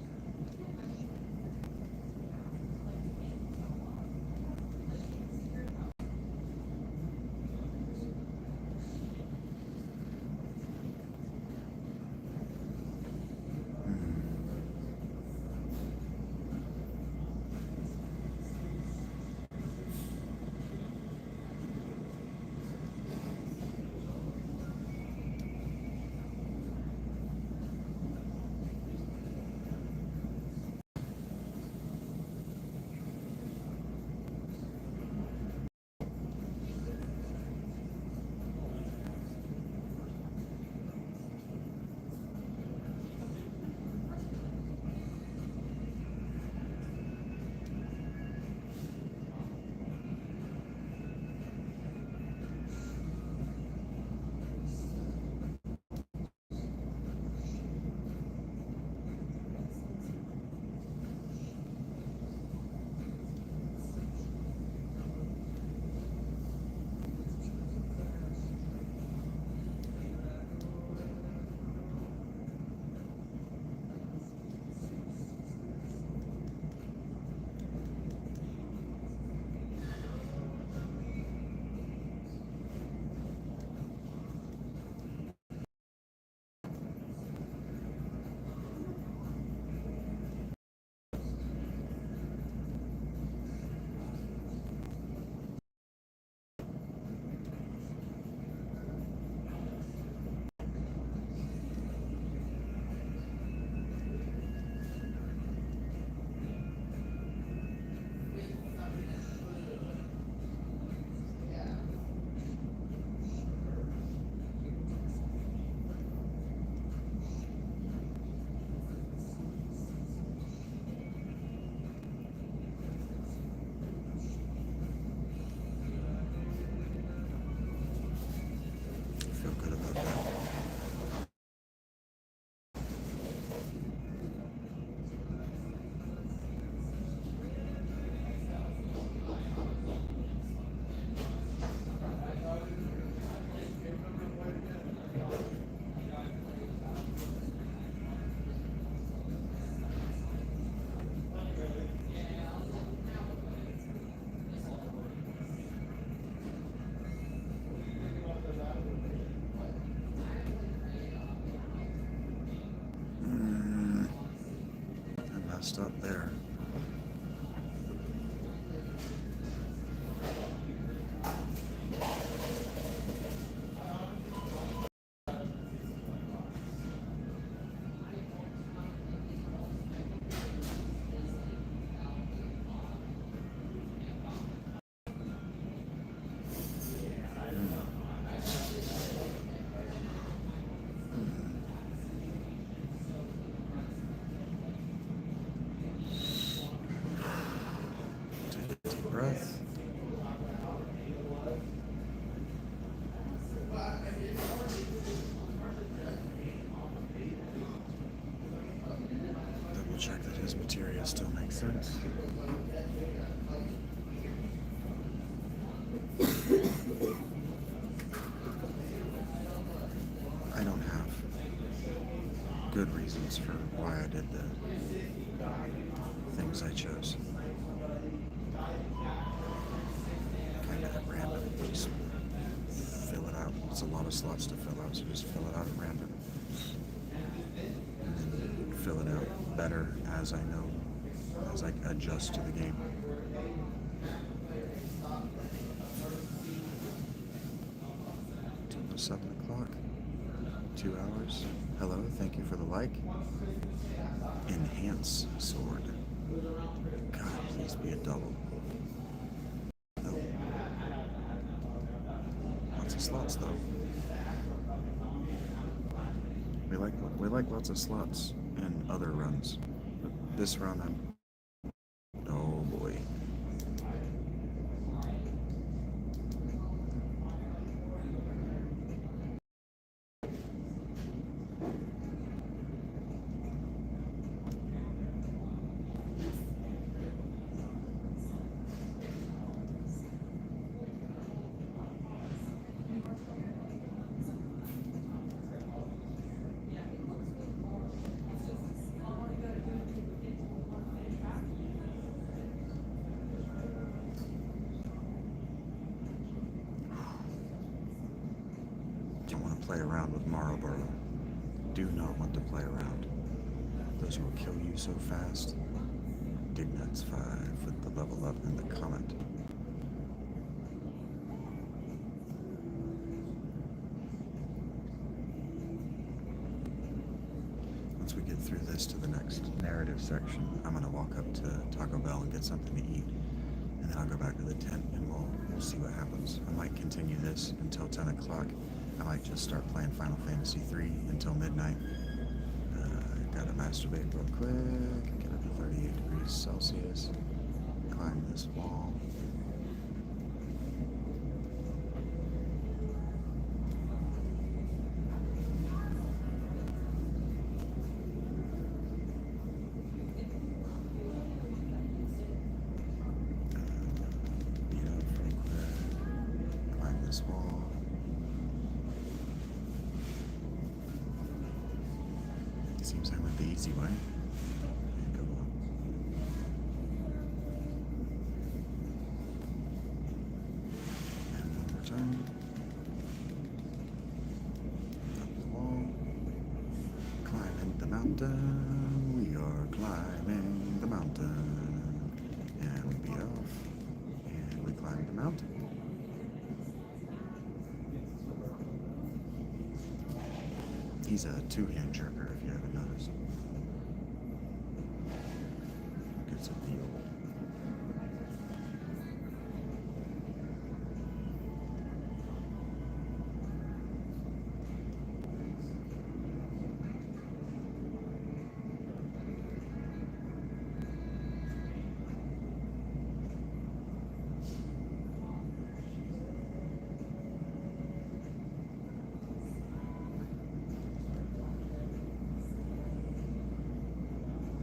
messed up there. Take a deep breath. Double check that his material still makes sense. I don't have good reasons for why I did the things I chose. Kind of at random. Just fill it out. It's a lot of slots to fill out, so just fill it out at random. And then fill it out better as I know, as I adjust to the game. Till 7 o'clock. 2 hours. Hello, thank you for the like. Enhance sword. God, please be a double. No. Lots of slots though. We like lots of slots in other runs. But this run oh boy. Don't want to play around with Marlboro. Do not want to play around. Those will kill you so fast. Dignuts 5 with the level up in the comment. Once we get through this to the next narrative section, I'm gonna walk up to Taco Bell and get something to eat. And then I'll go back to the tent and we'll see what happens. I might continue this until 10 o'clock. I might just start playing Final Fantasy 3 until midnight. Gotta masturbate real quick, get up to 38 degrees Celsius, climb this wall. Beat up real quick, climb this wall. Seems I went the easy way. And go on. And one more time. Up the wall. Climbing the mountain. We are climbing the mountain. And we beat off. And we climb the mountain. He's a two-hand jerker, if you haven't noticed. Gets a deal.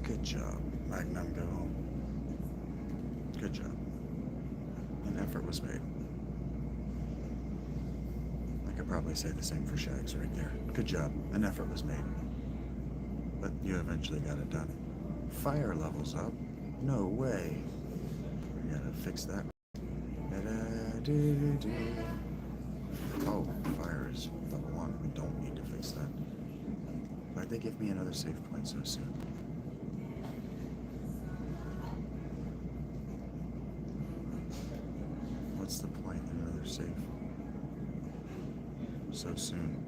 Good job, Magnum, go home. Good job. An effort was made. I could probably say the same for Shags right there. Good job, an effort was made. But you eventually got it done. Fire levels up? No way. We gotta fix that. Oh, fire is level 1. We don't need to fix that. Why'd they give me another save point so soon? safe so soon.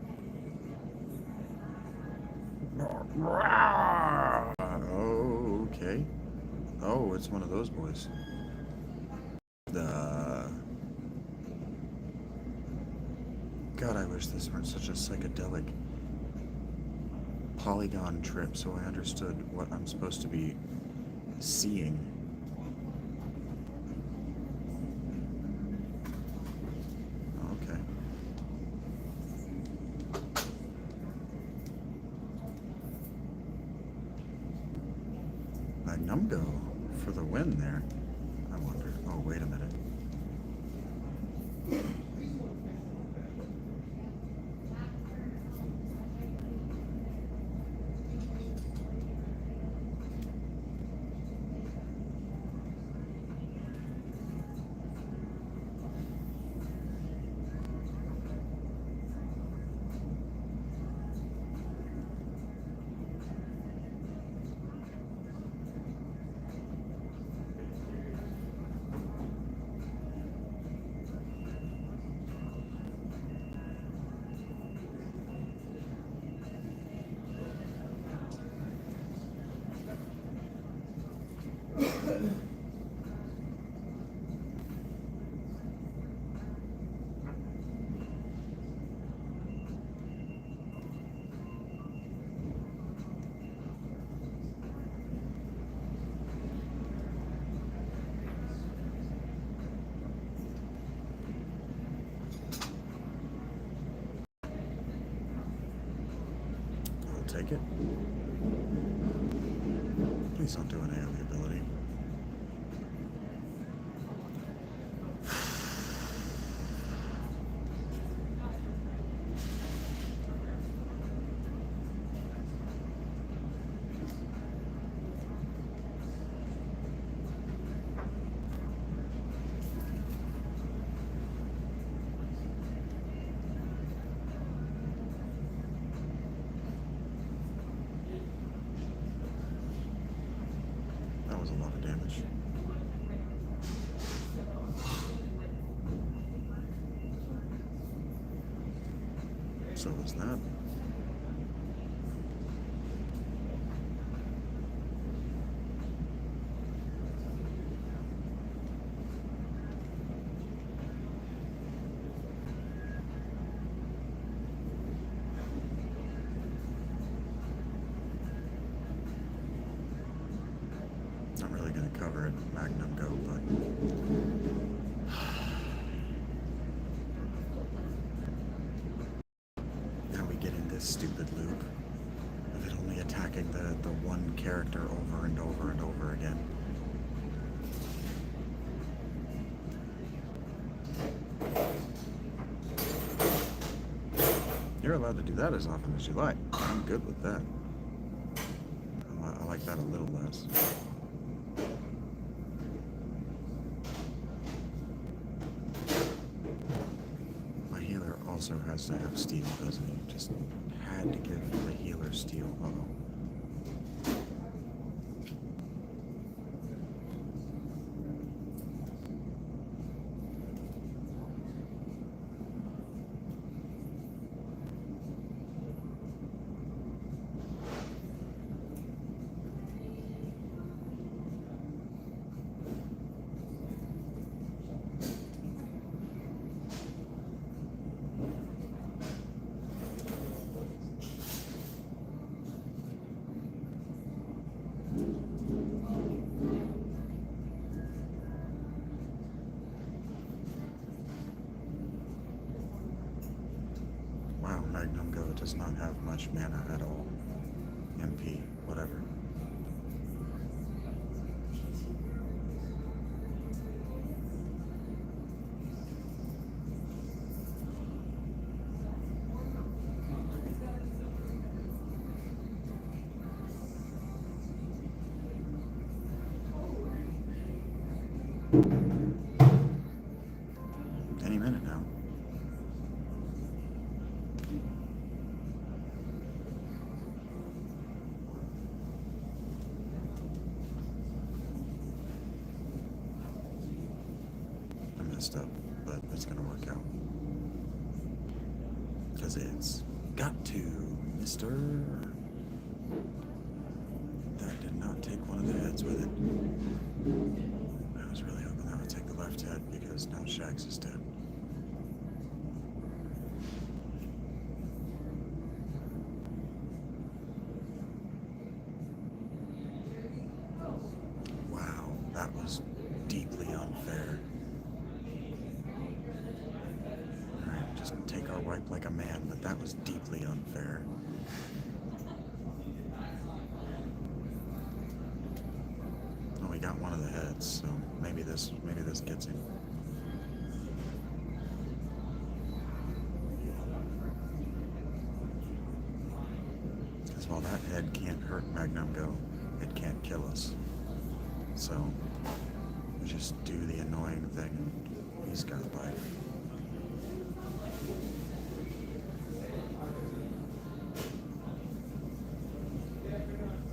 Oh, okay. Oh, it's one of those boys. God, I wish this weren't such a psychedelic polygon trip so I understood what I'm supposed to be seeing. Okay. Magnumgo for the win there. I wonder. Oh, wait a minute. I'll take it. Please don't do an AoE ability. That was a lot of damage. So was that. Not really going to cover it, Magnum Go, but now we get in this stupid loop of it only attacking the one character over and over and over again. You're allowed to do that as often as you like. I'm good with that. I like that a little less. My healer also has to have steel, doesn't he? Just had to give the healer steel. Uh-oh. Wow, Magnum Go does not have much mana at all. MP, whatever. Any minute now. I messed up, but it's gonna work out. Because it's got to, mister. That did not take one of the heads with it. I was really hoping that would take the left head because now Shags is dead. Wow, that was deeply unfair. Alright, just take our wipe like a man, but that was deeply unfair. Oh, we got one of the heads, so maybe this gets him. Because while that head can't hurt Magnum Go, it can't kill us. So we just do the annoying thing and he's got life.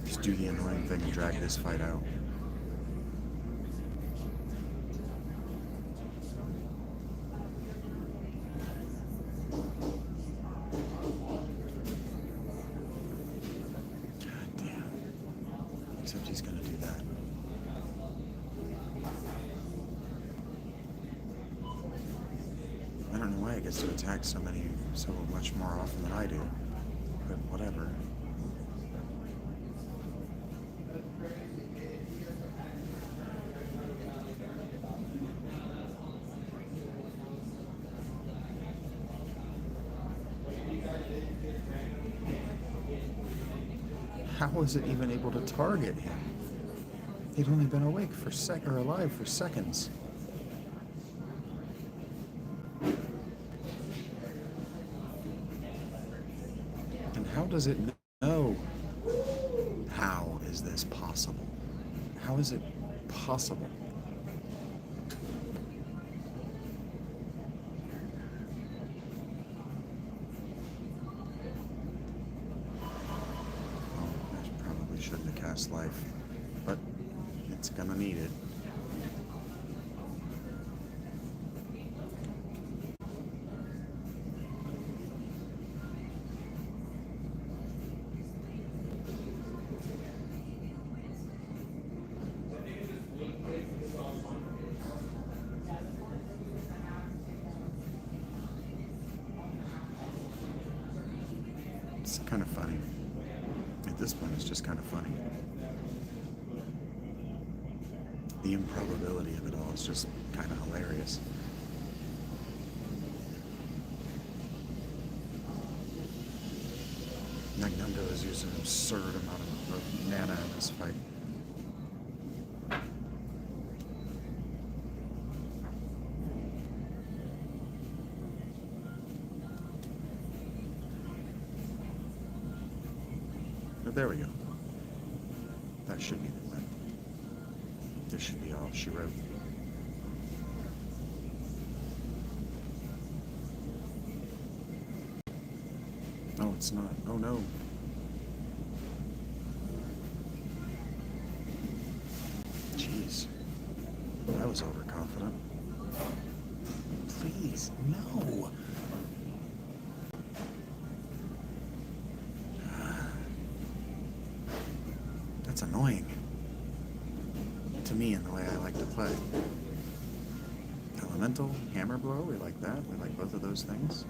Just do the annoying thing and drag this fight out. God damn. Except he's gonna do that. I don't know why it gets to attack so much more often than I do. But whatever. How was it even able to target him? He'd only been awake for alive for seconds. And how does it know? How is this possible? How is it possible? Shouldn't have cast life, but it's gonna need it. It's kind of funny. At this point, it's just kind of funny. The improbability of it all is just kind of hilarious. Magnundo has used an absurd amount of mana in this fight. There we go. That should be the win. This should be all she wrote. No, it's not. Oh no. Jeez. I was overconfident. Please, no. That's annoying. To me, in the way I like to play. Elemental, hammer blow, we like that. We like both of those things.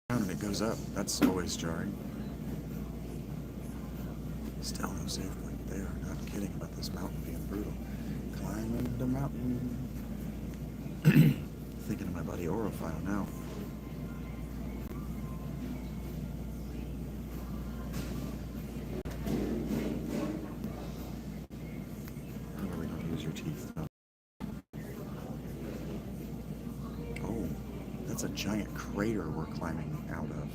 And it goes up. That's always jarring. Still no save point. They are not kidding about this mountain being brutal. Climbing the mountain. Thinking of my buddy Orophile now. their teeth, though. Oh, that's a giant crater we're climbing out of.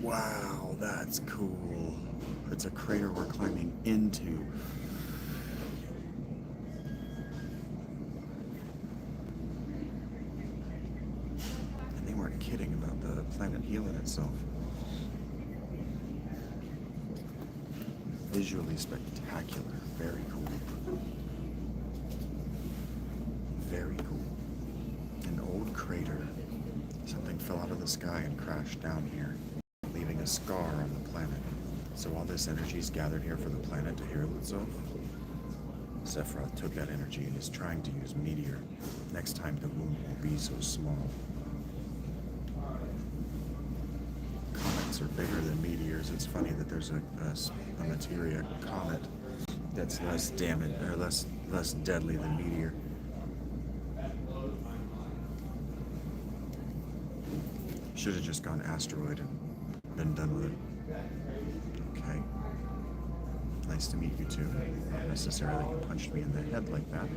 Wow, that's cool. It's a crater we're climbing into. And they weren't kidding about the planet healing itself. Visually spectacular. Very cool. Very cool. An old crater. Something fell out of the sky and crashed down here, leaving a scar on the planet. So all this energy is gathered here for the planet to heal itself. Sephiroth took that energy and is trying to use Meteor. Next time the wound will be so small. Comets are bigger than meteors. It's funny that there's a materia comet that's less damage or less deadly than Meteor. Should have just gone asteroid and been done with it. Okay. Nice to meet you too. Not necessarily you punched me in the head like that.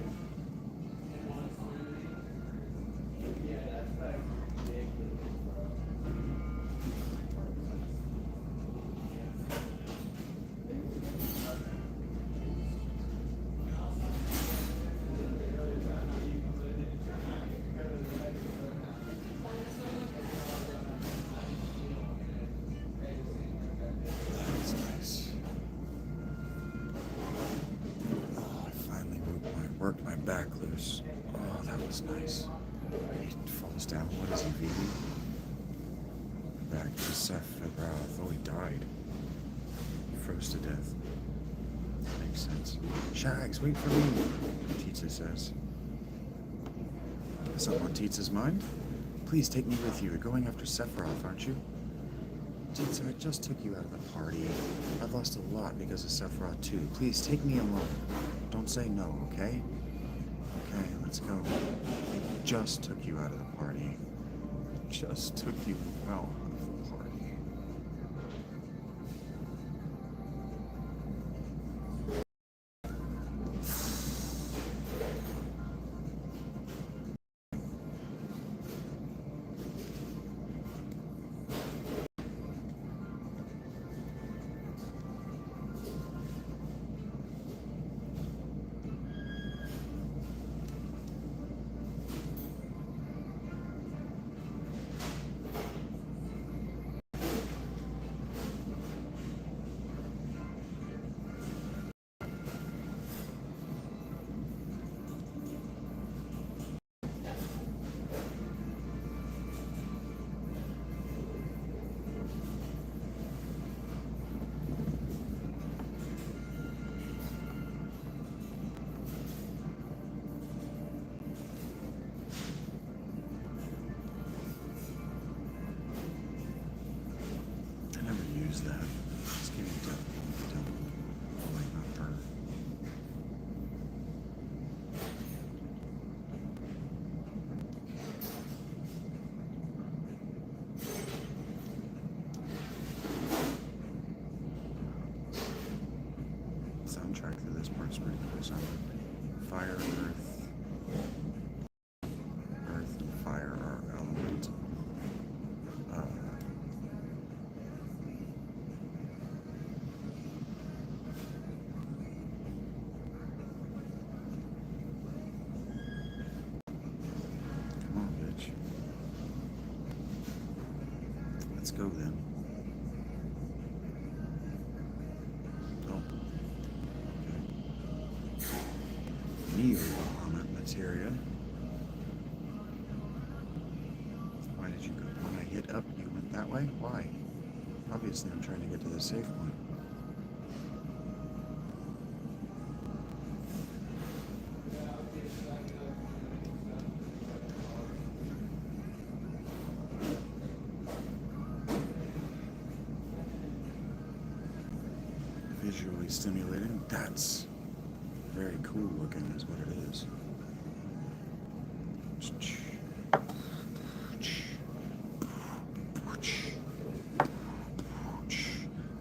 That's nice. Oh, I finally worked my back loose. Oh, that was nice. He falls down. What is he, vegan? Back to Sephiroth. Oh, he died. He froze to death. That makes sense. Shags, wait for me, Titsa says. Something on Titsa's mind? Please take me with you. You're going after Sephiroth, aren't you? Titsa, I just took you out of the party. I've lost a lot because of Sephiroth too. Please take me along. Don't say no, okay? Okay, let's go. I just took you out of the party. Just took you out of the party. I never used that. Just give me don't. Oh, wait, not her. Soundtrack through this part's pretty cool. So fire, earth and fire are element. Come on, bitch. Let's go then. Oh. Okay. Neo element materia. Why did you go? When I hit up, you went that way? Why? Obviously, I'm trying to get to the safe point. Visually stimulating. That's very cool looking is what it is.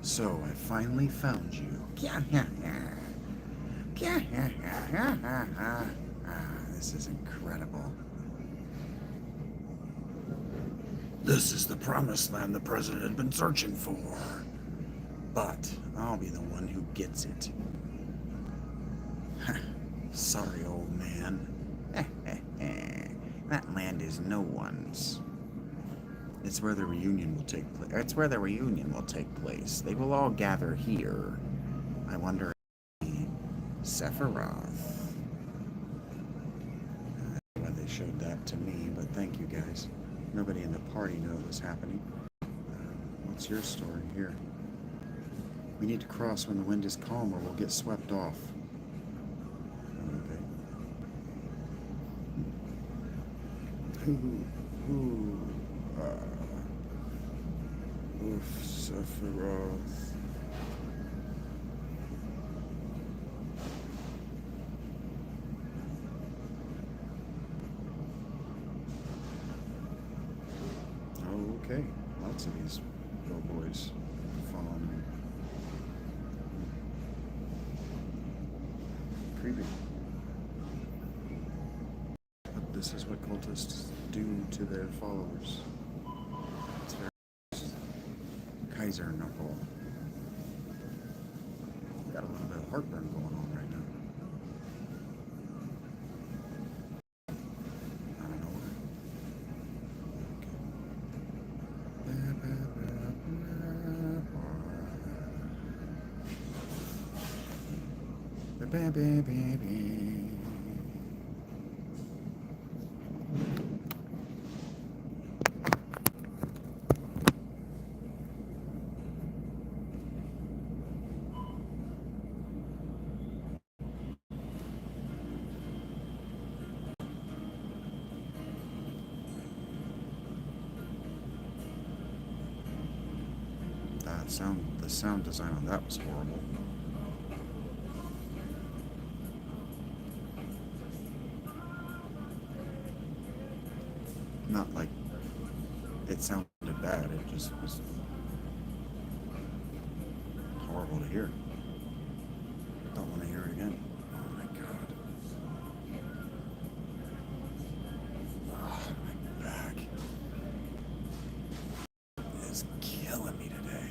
So I finally found you. This is incredible. This is the promised land the president had been searching for. But I'll be the one who gets it. Sorry, old man. That land is no one's. It's where the reunion will take place. It's where the reunion will take place. They will all gather here. I wonder if Sephiroth. Why they showed that to me, but thank you guys. Nobody in the party knew it was happening. What's your story here? We need to cross when the wind is calm or we'll get swept off. Okay. Oof, Sephiroth. Okay, lots of these little boys following me. Creepy. But this is what cultists do to their followers. It's very Kaiser knuckle. Got a little bit of heartburn going on right now. I don't know why. The sound design on that was horrible. Not like it sounded bad, it just was horrible to hear. Don't want to hear it again. Oh my god. Oh, my back is killing me today.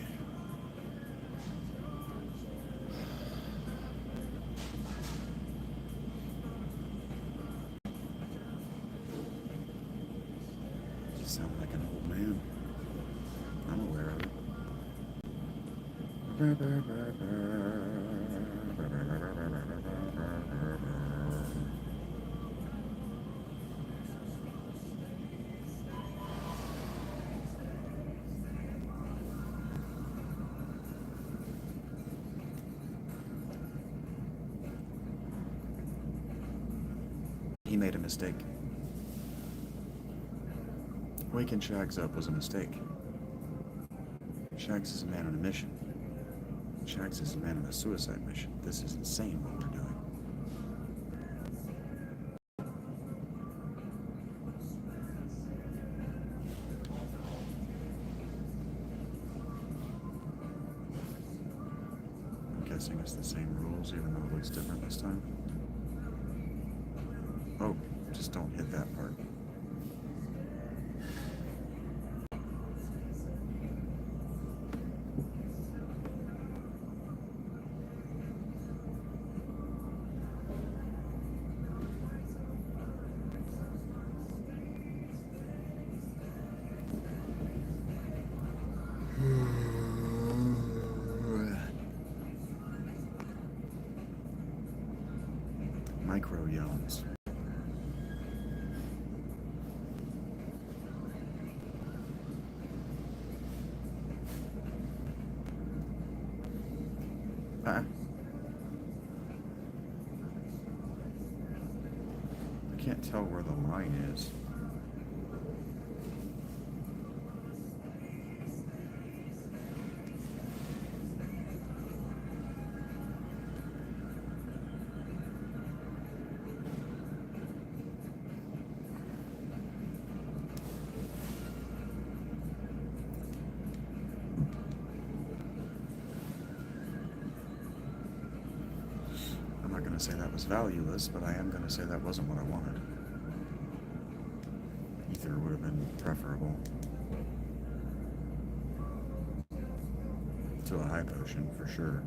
You sound like an old man. I'm aware of it. He made a mistake. Waking Shags up was a mistake. Shags is a man on a mission. Shags is a man on a suicide mission. This is insane what we're doing. I'm guessing it's the same rules, even though it looks different this time. Oh, just don't hit that part. Micro yawns. I can't tell where the line is. not going to say that was valueless, but I am going to say that wasn't what I wanted. Ether would have been preferable to a high potion, for sure.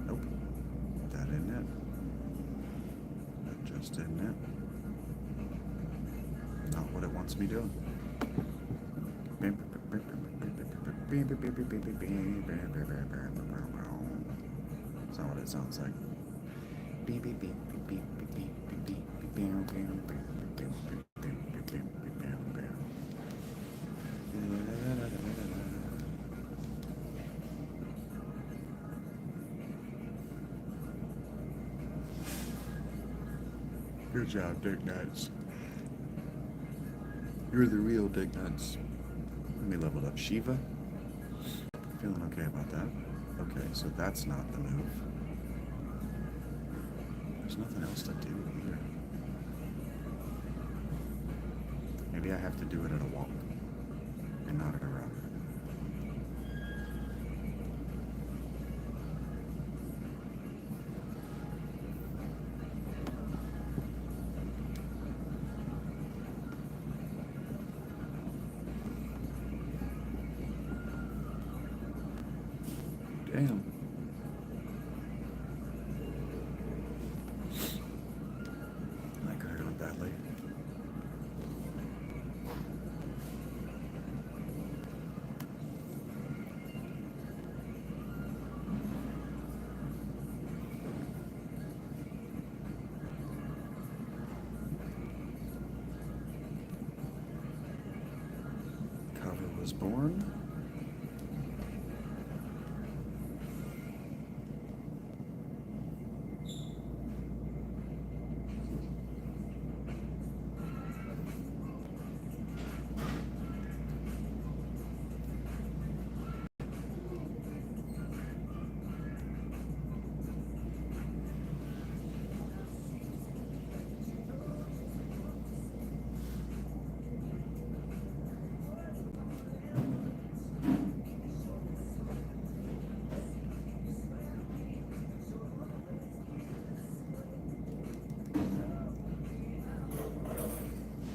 Nope, that isn't it. That just isn't it. Not what it wants me doing. That's not what it sounds like. Good job, Dick Nuts. You're the real Dick Nuts. Let me level up Shiva. Feeling okay about that. Okay, so that's not the move. There's nothing else to do here. Maybe I have to do it at a walk and not at a run. Damn. That could have gone badly. Cover was born.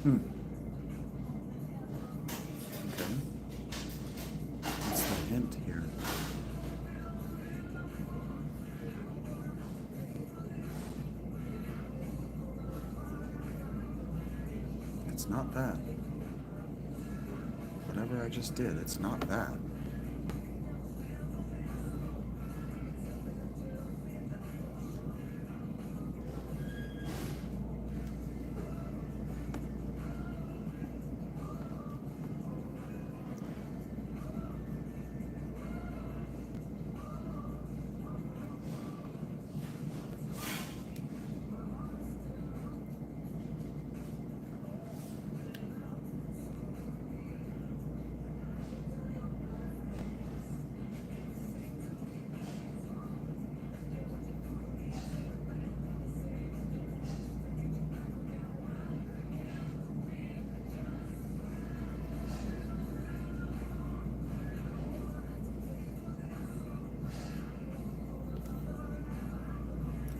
Okay. What's the hint here? It's not that. Whatever I just did, it's not that.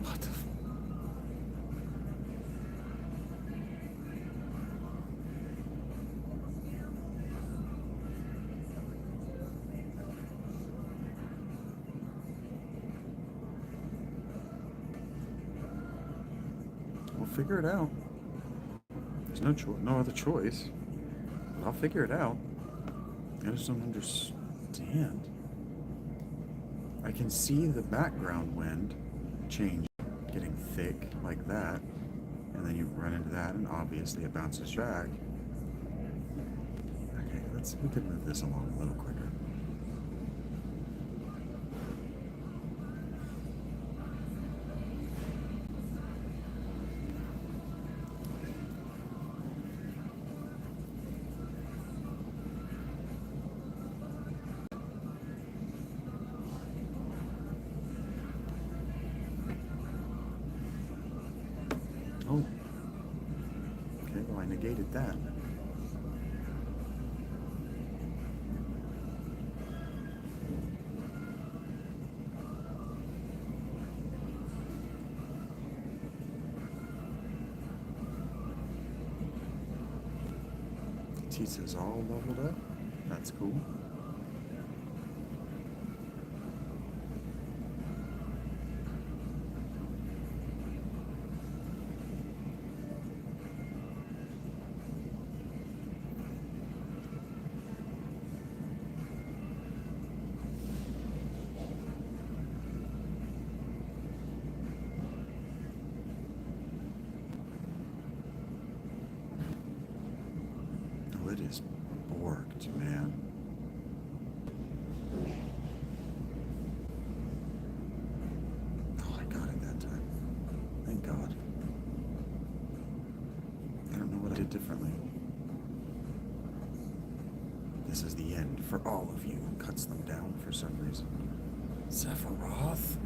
What the We'll figure it out. There's no other choice. But I'll figure it out. I just don't understand. I can see the background wind change, getting thick like that, and then you run into that, and obviously it bounces back. Okay, we could move this along a little quicker. created that? Tisa's all leveled up. That's cool. Oh, it is borked, man. Oh, I got it that time. Thank God. I don't know what I did differently. This is the end for all of you. Cuts them down for some reason. Sephiroth?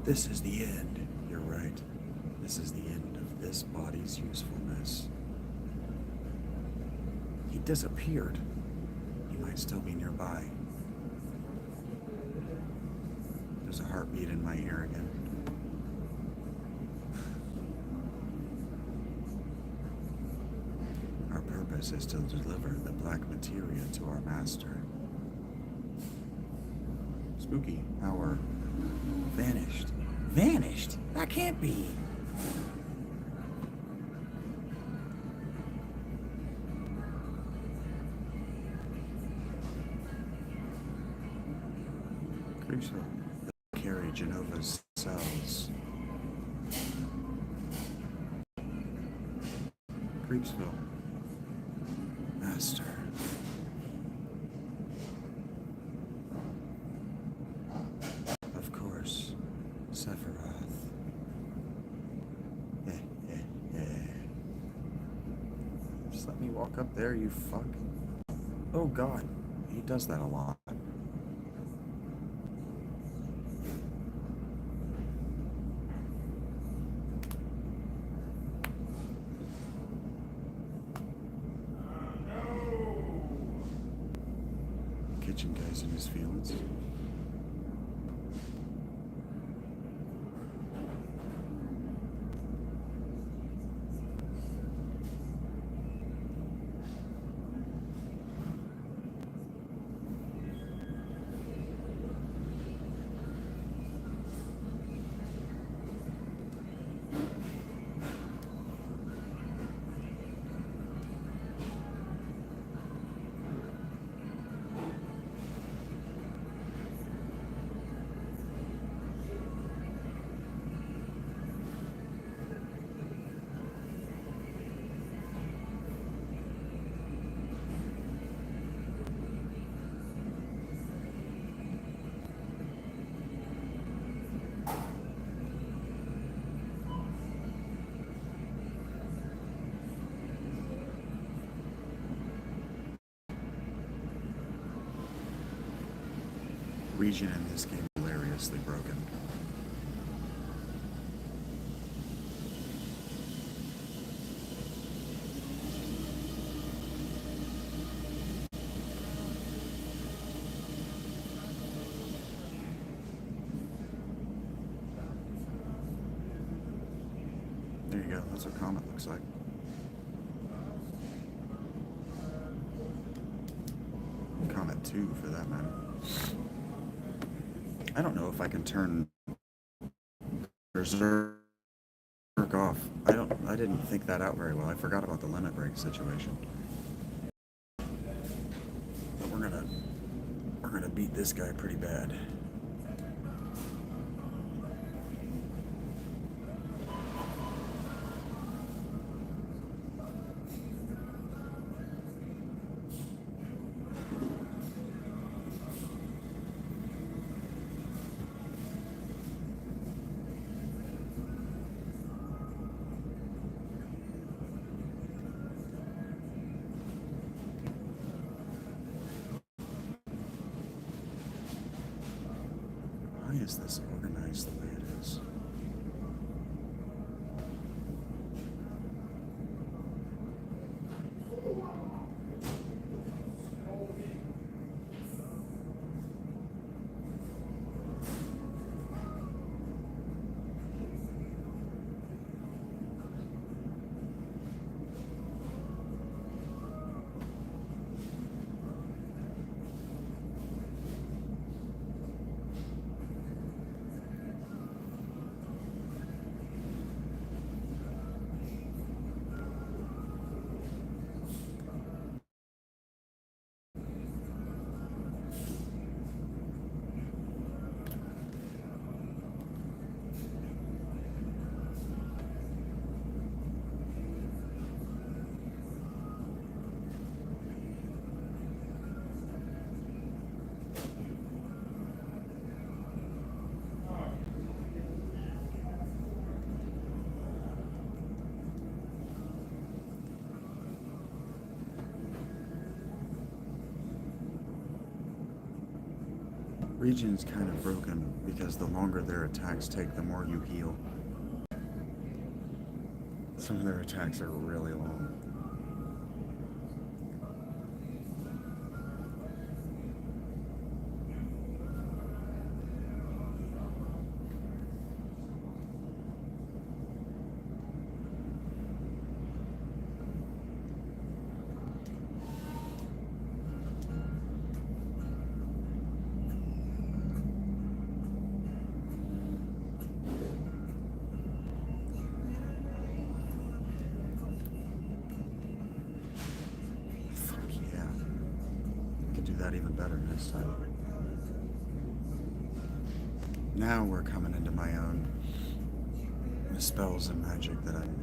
This is the end. You're right. This is the end of this body's usefulness. He disappeared. He might still be nearby. There's a heartbeat in my ear again. Our purpose is to deliver the black materia to our master. Spooky hour. Vanished. Vanished? That can't be. Creepsville. Carry Genova's cells. Creepsville. Master. Of course. Sephiroth. Just let me walk up there, you fuck. Oh God. He does that a lot. Kitchen guy's in his feelings. Region in this game hilariously broken. There you go, that's what Comet looks like. Comet 2 for that matter. I don't know if I can turn Berserk off. I didn't think that out very well. I forgot about the limit break situation. But we're gonna beat this guy pretty bad. Why is this organized the way it is? region's kind of broken because the longer their attacks take, the more you heal. Some of their attacks are really long. Even better next time. Now we're coming into my own. The spells and magic that I'm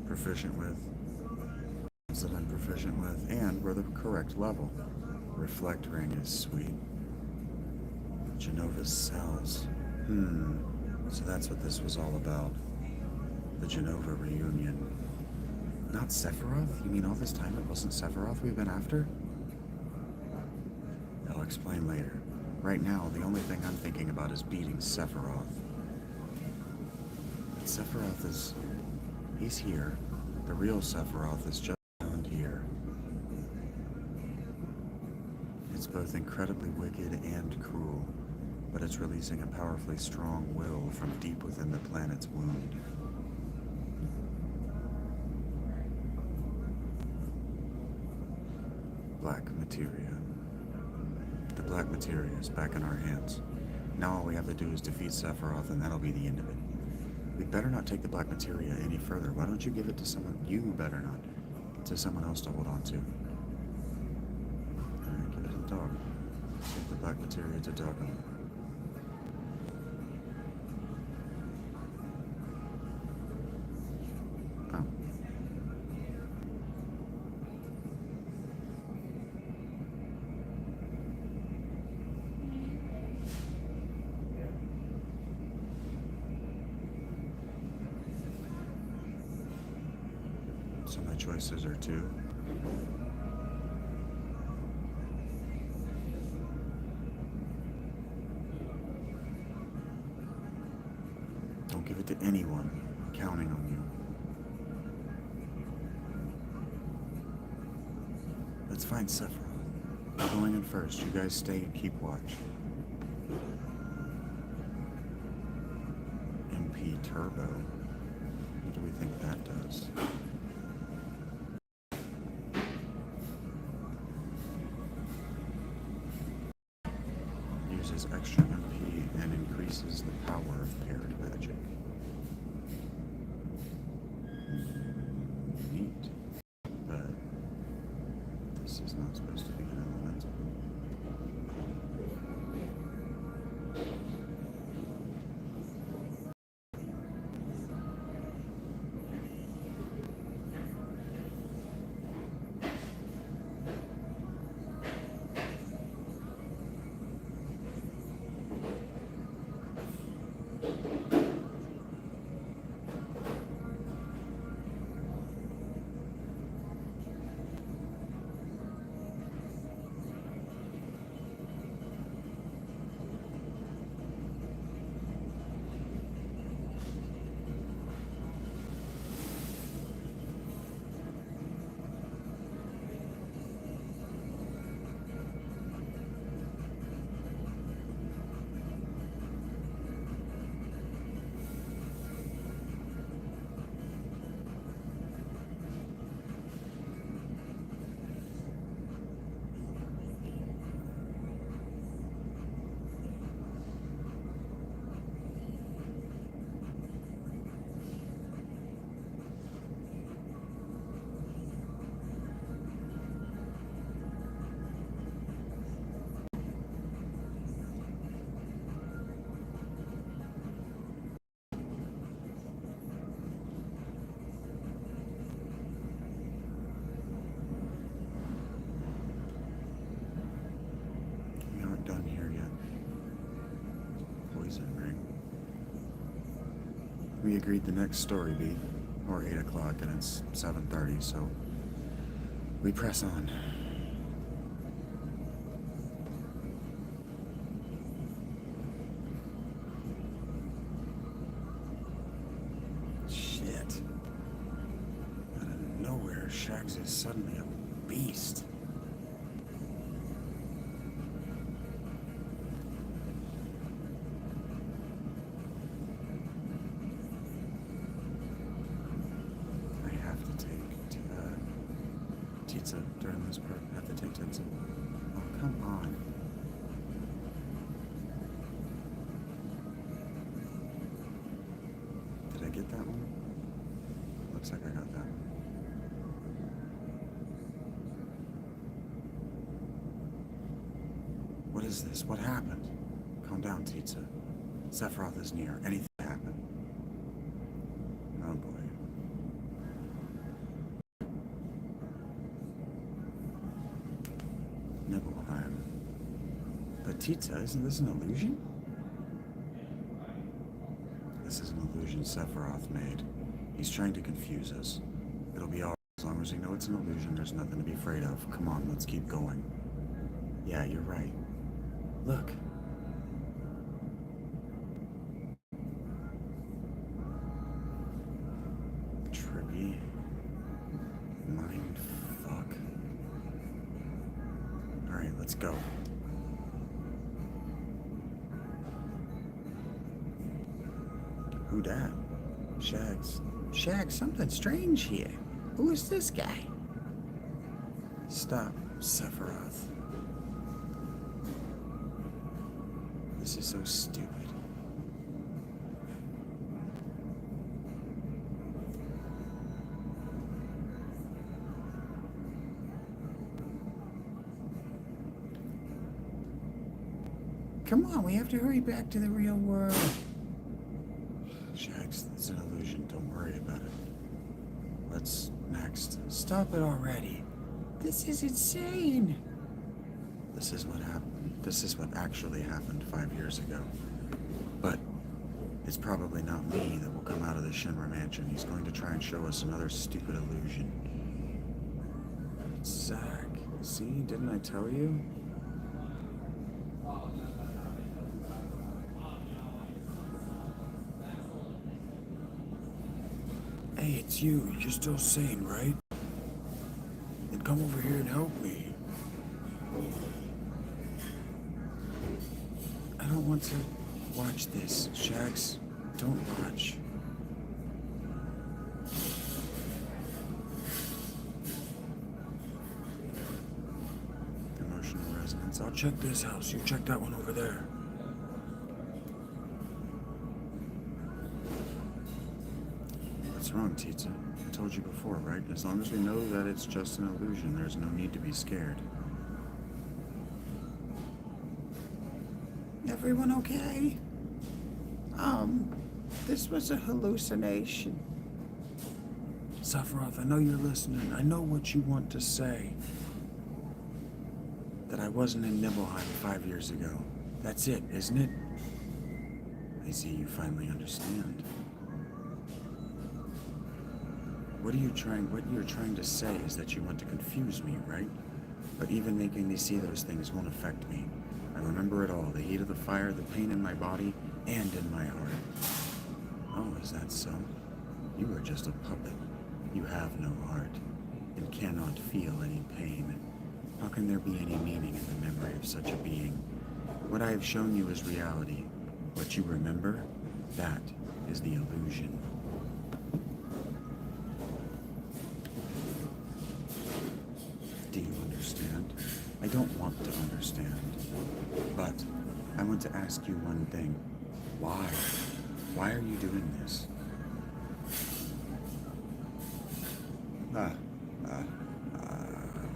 proficient with, and we're the correct level. Reflect ring is sweet. Genova's cells. So that's what this was all about. The Genova reunion. Not Sephiroth? You mean all this time it wasn't Sephiroth we've been after? I'll explain later. Right now, the only thing I'm thinking about is beating Sephiroth. But Sephiroth is... he's here. The real Sephiroth is just around here. It's both incredibly wicked and cruel, but it's releasing a powerfully strong will from deep within the planet's wound. Black materia. The black materia is back in our hands. Now all we have to do is defeat Sephiroth, and that'll be the end of it. We better not take the black materia any further. Why don't you give it to someone? You better not. To someone else to hold on to. Alright, give it to the dog. Take the black materia to Doggo. Oh. So my choices are two. Don't give it to anyone. I'm counting on you. Let's find Sephiroth. I'm going in first. You guys stay and keep watch. MP Turbo. What do we think that does? Uses extra MP and increases the power of paired magic. Neat. But this is not supposed to be an elemental. We aren't done here yet. Poison ring. We agreed the next story be, or 8 o'clock, and it's 7:30, so we press on. Shags is suddenly a beast. I have to take Titsa during this part. I have to take Titsa. Oh, come on. Did I get that one? Looks like I got that one. What is this? What happened? Calm down, Titsa. Sephiroth is near. Anything happened? Oh boy. Nibelheim. But Titsa, isn't this an illusion? This is an illusion Sephiroth made. He's trying to confuse us. It'll be alright as long as we know it's an illusion. There's nothing to be afraid of. Come on, let's keep going. Yeah, you're right. Look. Trippy. Mind fuck. Alright, let's go. Who dat? Shags. Shags, something strange here. Who is this guy? Stop, Sephiroth. This is so stupid. Come on, we have to hurry back to the real world. Shags, it's an illusion. Don't worry about it. What's next? Stop it already. This is insane. This is what happened. This is what actually happened 5 years ago. But it's probably not me that will come out of the Shinra mansion. He's going to try and show us another stupid illusion. Zack, see, didn't I tell you? Hey, it's you. You're still sane, right? Then come over here and help me. I don't want to watch this. Shags, don't watch. Emotional resonance. I'll check this house. You check that one over there. What's wrong, Titsa? I told you before, right? As long as we know that it's just an illusion, there's no need to be scared. Everyone okay? This was a hallucination. Sephiroth, I know you're listening. I know what you want to say. That I wasn't in Nibelheim 5 years ago. That's it, isn't it? I see you finally understand. What you're trying to say is that you want to confuse me, right? But even making me see those things won't affect me. I remember it all, the heat of the fire, the pain in my body, and in my heart. Oh, is that so? You are just a puppet. You have no heart, and cannot feel any pain. How can there be any meaning in the memory of such a being? What I have shown you is reality. What you remember, that is the illusion. Do you understand? I don't want to understand. But I want to ask you one thing. Why? Why are you doing this? I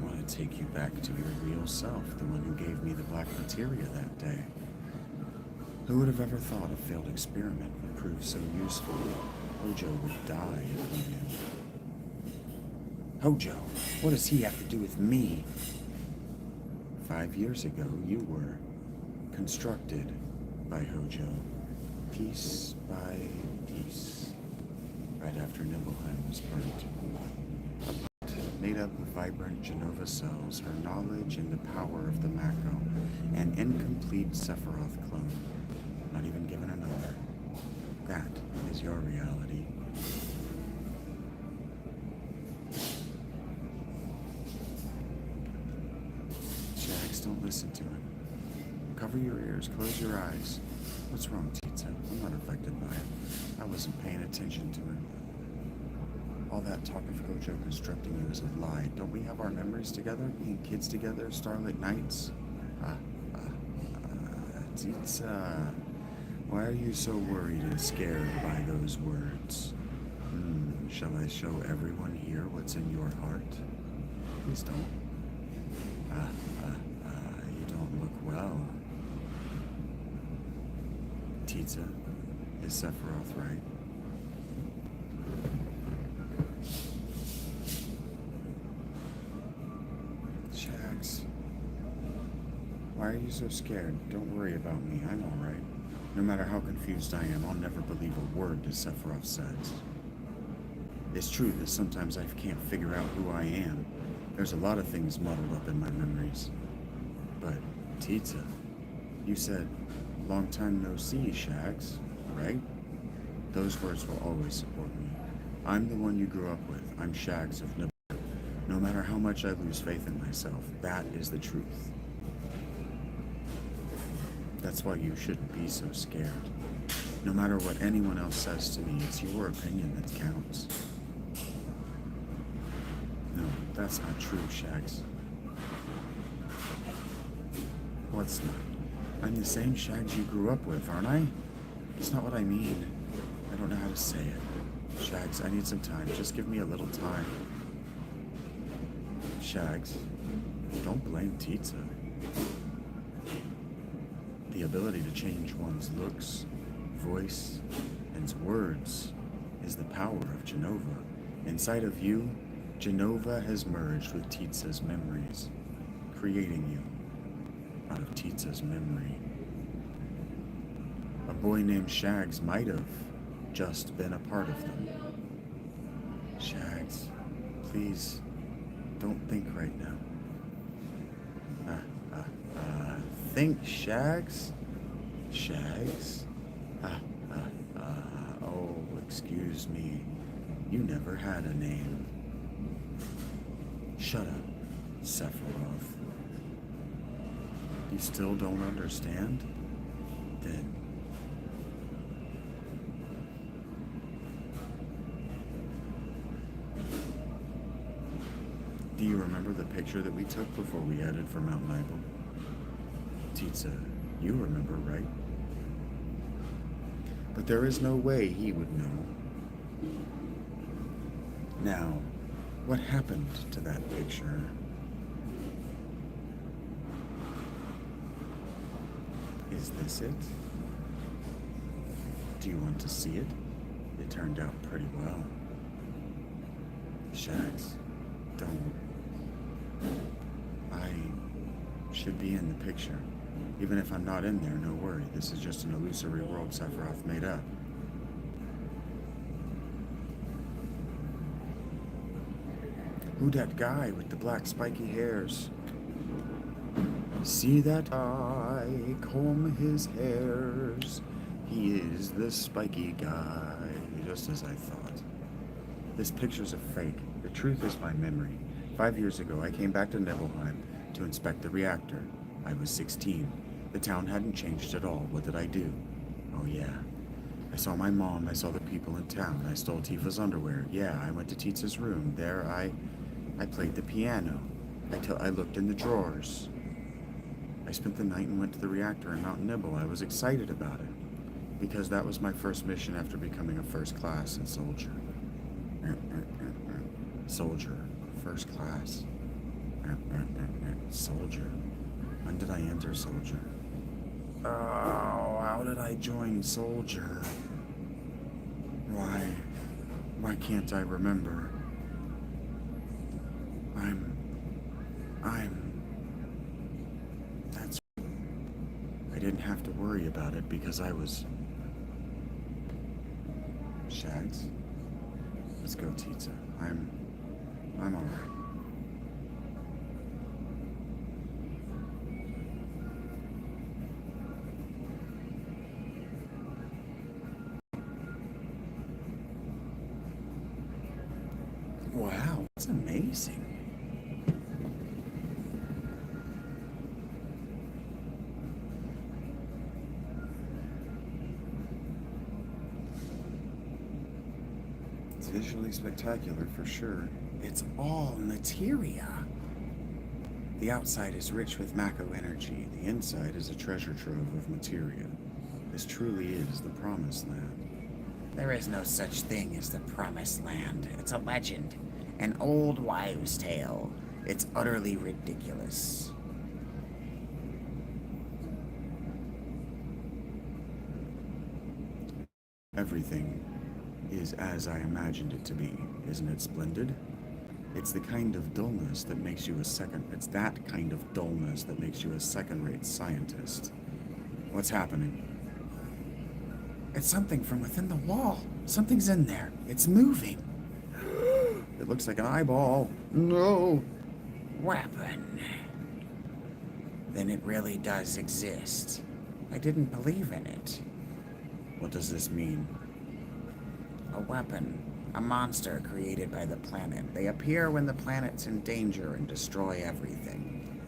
want to take you back to your real self, the one who gave me the black materia that day. Who would have ever thought a failed experiment would prove so useful? Hojo would die if he knew. Hojo, what does he have to do with me? 5 years ago, you were constructed by Hojo, piece by piece, right after Nibelheim was burnt. A pot made up of vibrant Genova cells, her knowledge and the power of the Mako, an incomplete Sephiroth clone, not even given a number. That is your reality. don't listen to him. Cover your ears, close your eyes. What's wrong, Tita? I'm not affected by it. I wasn't paying attention to him. All that talk of Gojo constructing you is a lie. Don't we have our memories together? Being kids together, starlit nights? Tita, why are you so worried and scared by those words? Shall I show everyone here what's in your heart? Please don't. You don't look well. Tita, is Sephiroth right? Shax, why are you so scared? Don't worry about me, I'm alright. No matter how confused I am, I'll never believe a word that Sephiroth says. It's true that sometimes I can't figure out who I am. There's a lot of things muddled up in my memories. But, Tita, you said, long time no see, Shax, right? Those words will always support me. I'm the one you grew up with. I'm Shax of Nibble. No matter how much I lose faith in myself, that is the truth. That's why you shouldn't be so scared. No matter what anyone else says to me, it's your opinion that counts. No, that's not true, Shax. What's not? I'm the same Shags you grew up with, aren't I? It's not what I mean. I don't know how to say it. Shags, I need some time. Just give me a little time. Shags, don't blame Tita. The ability to change one's looks, voice, and words is the power of Jenova. Inside of you, Jenova has merged with Tita's memories, creating you out of Tita's memory. A boy named Shags might have just been a part of them. Shags, please, don't think right now. Think, Shags? Shags? Oh, excuse me. You never had a name. Shut up, Sephiroth. You still don't understand? Then do you remember the picture that we took before we headed for Mount Nibel? Tita, you remember, right? But there is no way he would know. Now, what happened to that picture? Is this it? Do you want to see it? It turned out pretty well. Shax, don't. I should be in the picture. Even if I'm not in there, no worry. This is just an illusory world Sephiroth made up. Who that guy with the black spiky hairs? See that I comb his hairs. He is the spiky guy, just as I thought. This picture's a fake. The truth is my memory. 5 years ago, I came back to Nibelheim to inspect the reactor. I was 16. The town hadn't changed at all. What did I do? Oh yeah. I saw my mom. I saw the people in town. I stole Tifa's underwear. Yeah, I went to Tita's room. There I played the piano. I looked in the drawers. I spent the night and went to the reactor in Mount Nibble. I was excited about it, because that was my first mission after becoming a first class in soldier. Soldier. First class. Soldier. When did I enter soldier? Oh, how did I join soldier? Why can't I remember? That's... I didn't have to worry about it because I was... Shags? Let's go, Tita. I'm alright. Wow, that's amazing. visually spectacular for sure. It's all materia. The outside is rich with Mako energy. The inside is a treasure trove of materia. This truly is the promised land. There is no such thing as the Promised Land. It's a legend, an old wives' tale. It's utterly ridiculous. Everything is as I imagined it to be. Isn't it splendid? It's the kind of dullness that makes you a It's that kind of dullness that makes you a second-rate scientist. What's happening? It's something from within the wall. Something's in there. It's moving. It looks like an eyeball. No! Weapon. Then it really does exist. I didn't believe in it. What does this mean? A weapon. A monster created by the planet. They appear when the planet's in danger and destroy everything.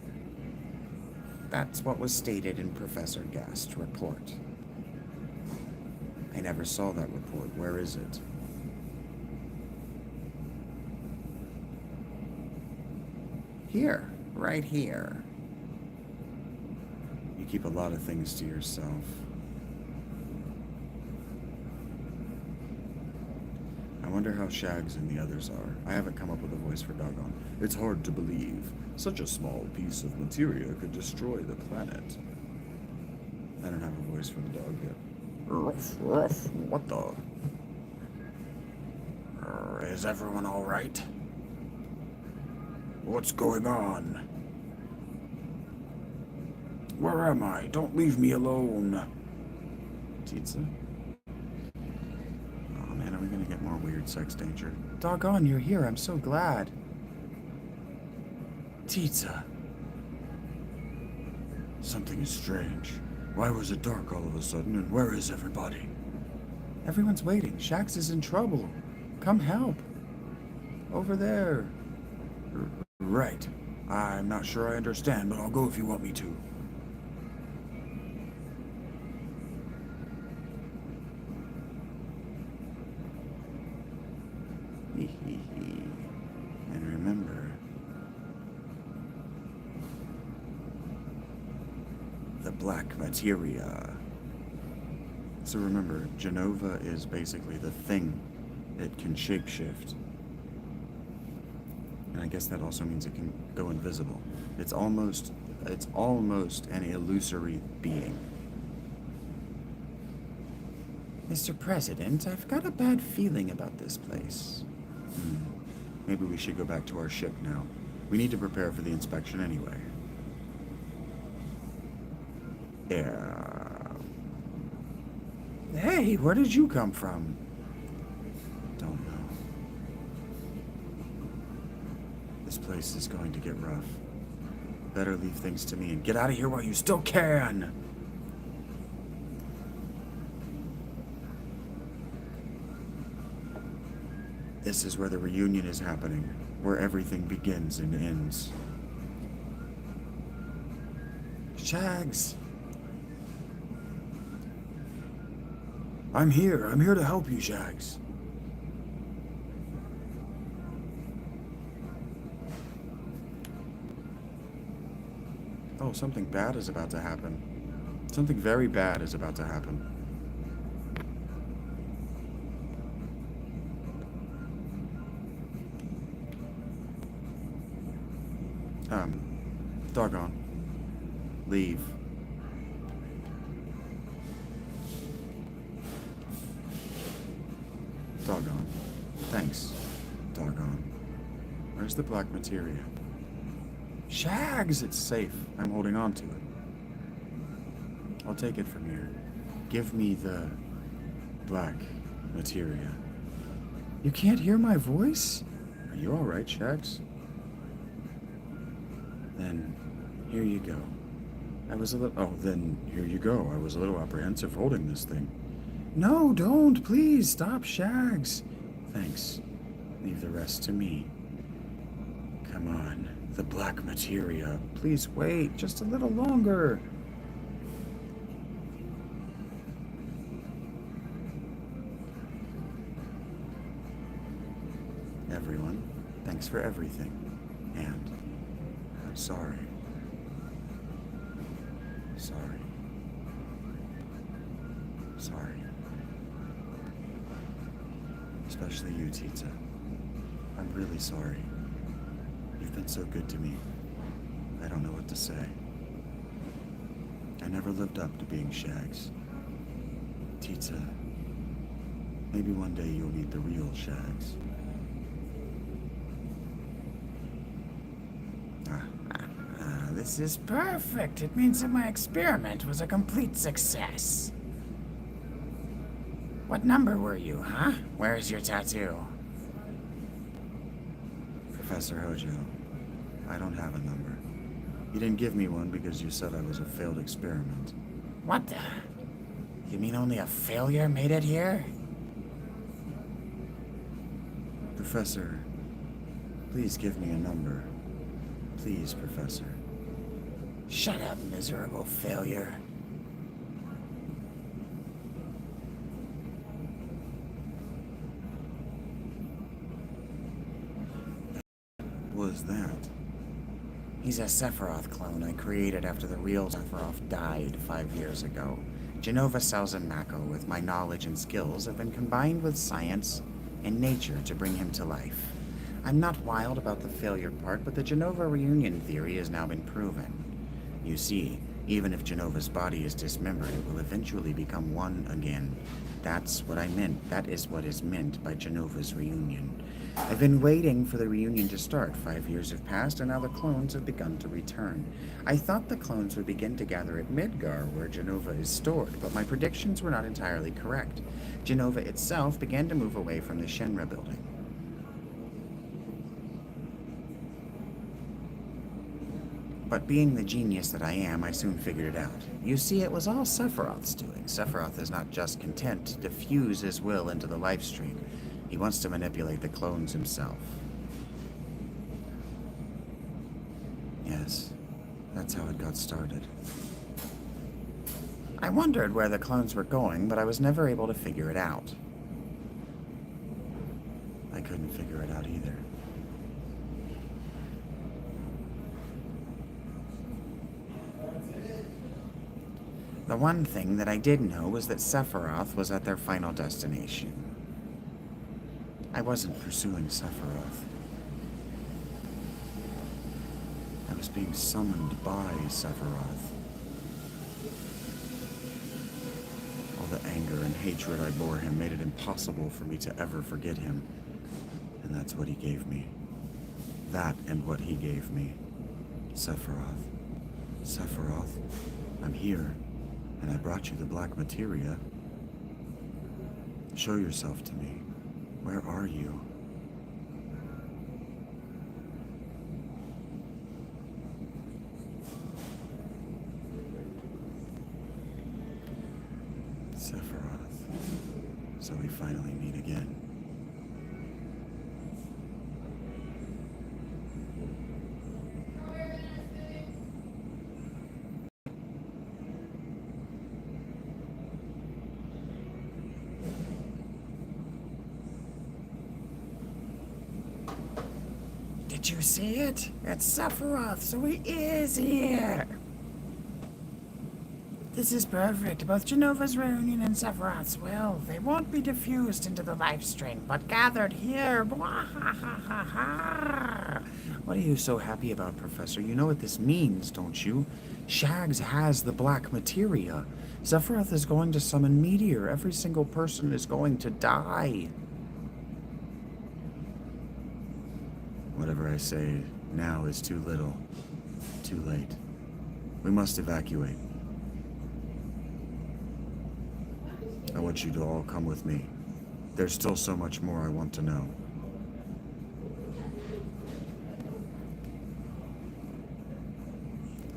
That's what was stated in Professor Gast's report. I never saw that report. Where is it? Here. Right here. You keep a lot of things to yourself. I wonder how Shags and the others are. I haven't come up with a voice for Doggone. It's hard to believe. Such a small piece of materia could destroy the planet. I don't have a voice for the dog yet. Ruff, ruff. What the? Is everyone all right? What's going on? Where am I? Don't leave me alone. Titsa? Oh man, are we gonna get more weird sex danger? Doggone, you're here. I'm so glad. Titsa. Something is strange. Why was it dark all of a sudden, and where is everybody? Everyone's waiting. Shax is in trouble. Come help. Over there. Right. I'm not sure I understand, but I'll go if you want me to. And remember, the black materia. So remember, Genova is basically the thing. It can shapeshift. And I guess that also means it can go invisible. It's almost an illusory being. Mr. President, I've got a bad feeling about this place. Maybe we should go back to our ship now. We need to prepare for the inspection anyway. Yeah. Hey, where did you come from? Don't know. This place is going to get rough. Better leave things to me and get out of here while you still can. This is where the reunion is happening, where everything begins and ends. Shags. I'm here to help you, Shags. Oh, something bad is about to happen. Something very bad is about to happen. Doggone. Leave. Doggone. Thanks. Doggone. Where's the black materia? Shags! It's safe. I'm holding on to it. I'll take it from here. Give me the black materia. You can't hear my voice? Are you alright, Shags? Then, here you go. Then here you go. I was a little apprehensive holding this thing. No, don't. Please, stop, Shags. Thanks. Leave the rest to me. Come on. The black materia. Please wait just a little longer. Thanks for everything. And I'm sorry. Sorry. Sorry. Especially you, Tita. I'm really sorry. You've been so good to me. I don't know what to say. I never lived up to being Shags. Tita, maybe one day you'll meet the real Shags. This is perfect. It means that my experiment was a complete success. What number were you, huh? Where's your tattoo? Professor Hojo, I don't have a number. You didn't give me one because you said I was a failed experiment. What the? You mean only a failure made it here? Professor, please give me a number. Please, Professor. Shut up, miserable failure. What was that? He's a Sephiroth clone I created after the real Sephiroth died 5 years ago. Genova Salzan-Mako, with my knowledge and skills, have been combined with science and nature to bring him to life. I'm not wild about the failure part, but the Genova reunion theory has now been proven. You see, even if Genova's body is dismembered, it will eventually become one again. That's what I meant. That is what is meant by Genova's reunion. I've been waiting for the reunion to start. 5 years have passed, and now the clones have begun to return. I thought the clones would begin to gather at Midgar, where Genova is stored, but my predictions were not entirely correct. Genova itself began to move away from the Shinra building. But being the genius that I am, I soon figured it out. You see, it was all Sephiroth's doing. Sephiroth is not just content to diffuse his will into the lifestream. He wants to manipulate the clones himself. Yes, that's how it got started. I wondered where the clones were going, but I was never able to figure it out. I couldn't figure it out either. The one thing that I did know was that Sephiroth was at their final destination. I wasn't pursuing Sephiroth. I was being summoned by Sephiroth. All the anger and hatred I bore him made it impossible for me to ever forget him. And that's what he gave me. That and what he gave me. Sephiroth. Sephiroth, I'm here. And I brought you the black materia. Show yourself to me. Where are you? Sephiroth. So we finally meet again. Did you see it? It's Sephiroth, so he is here. This is perfect. Both Genova's reunion and Sephiroth's will. They won't be diffused into the life stream, but gathered here. What What are you so happy about, Professor? You know what this means, don't you? Shags has the black materia. Sephiroth is going to summon Meteor. Every single person is going to die. Whatever I say now is too little. Too late. We must evacuate. I want you to all come with me. There's still so much more I want to know.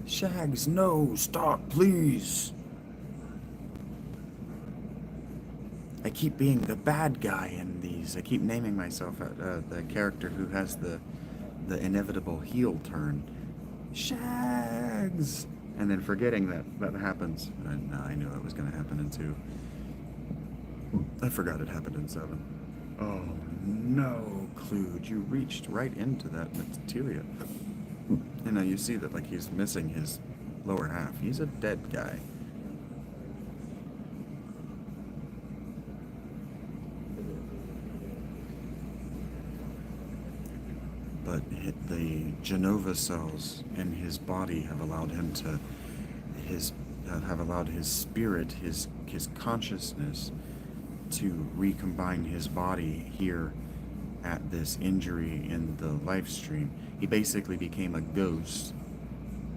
Shags, no! Stop, please! I keep being the bad guy in these. I keep naming myself the character who has the inevitable heel turn. Shags! And then forgetting that happens. And I knew it was going to happen in 2. I forgot it happened in 7. Oh no, Clued, you reached right into that materia. You know, you see that, like, he's missing his lower half. He's a dead guy. But the Genova cells in his body have allowed him to, have allowed his spirit, his consciousness to recombine his body here at this injury in the live stream. He basically became a ghost,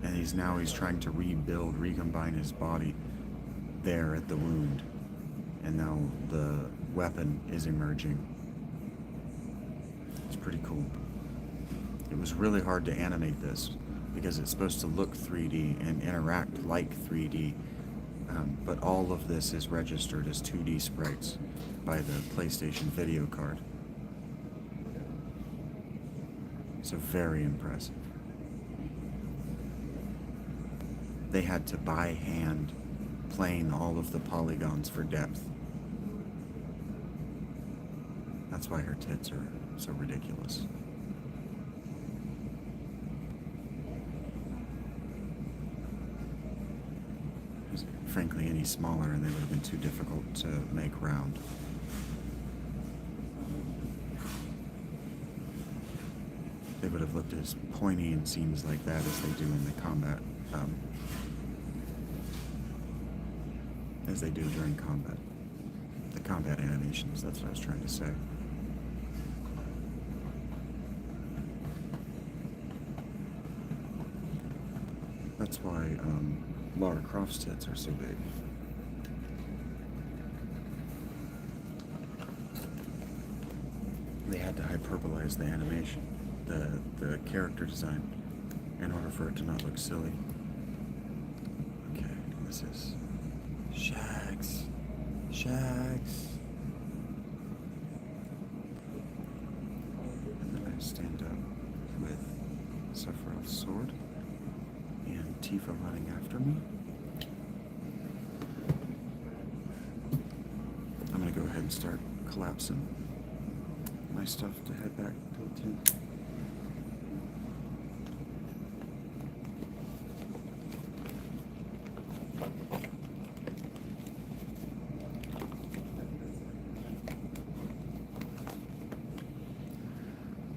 and he's trying to rebuild, recombine his body there at the wound. And now the weapon is emerging. It's pretty cool. It was really hard to animate this because it's supposed to look 3D and interact like 3D, but all of this is registered as 2D sprites by the PlayStation video card. So very impressive. They had to by hand plane all of the polygons for depth. That's why her tits are so ridiculous. Frankly, any smaller and they would have been too difficult to make round. They would have looked as pointy in scenes like that as they do in the combat, as they do during combat. The combat animations, that's what I was trying to say. That's why Lara Croft's tits are so big. They had to hyperbolize the animation, the character design, in order for it to not look silly. Okay, this is Shags. Shags. And then I stand up with Sephiroth's sword and Tifa running after me. I'm gonna go ahead and start collapsing my stuff to head back to the tent.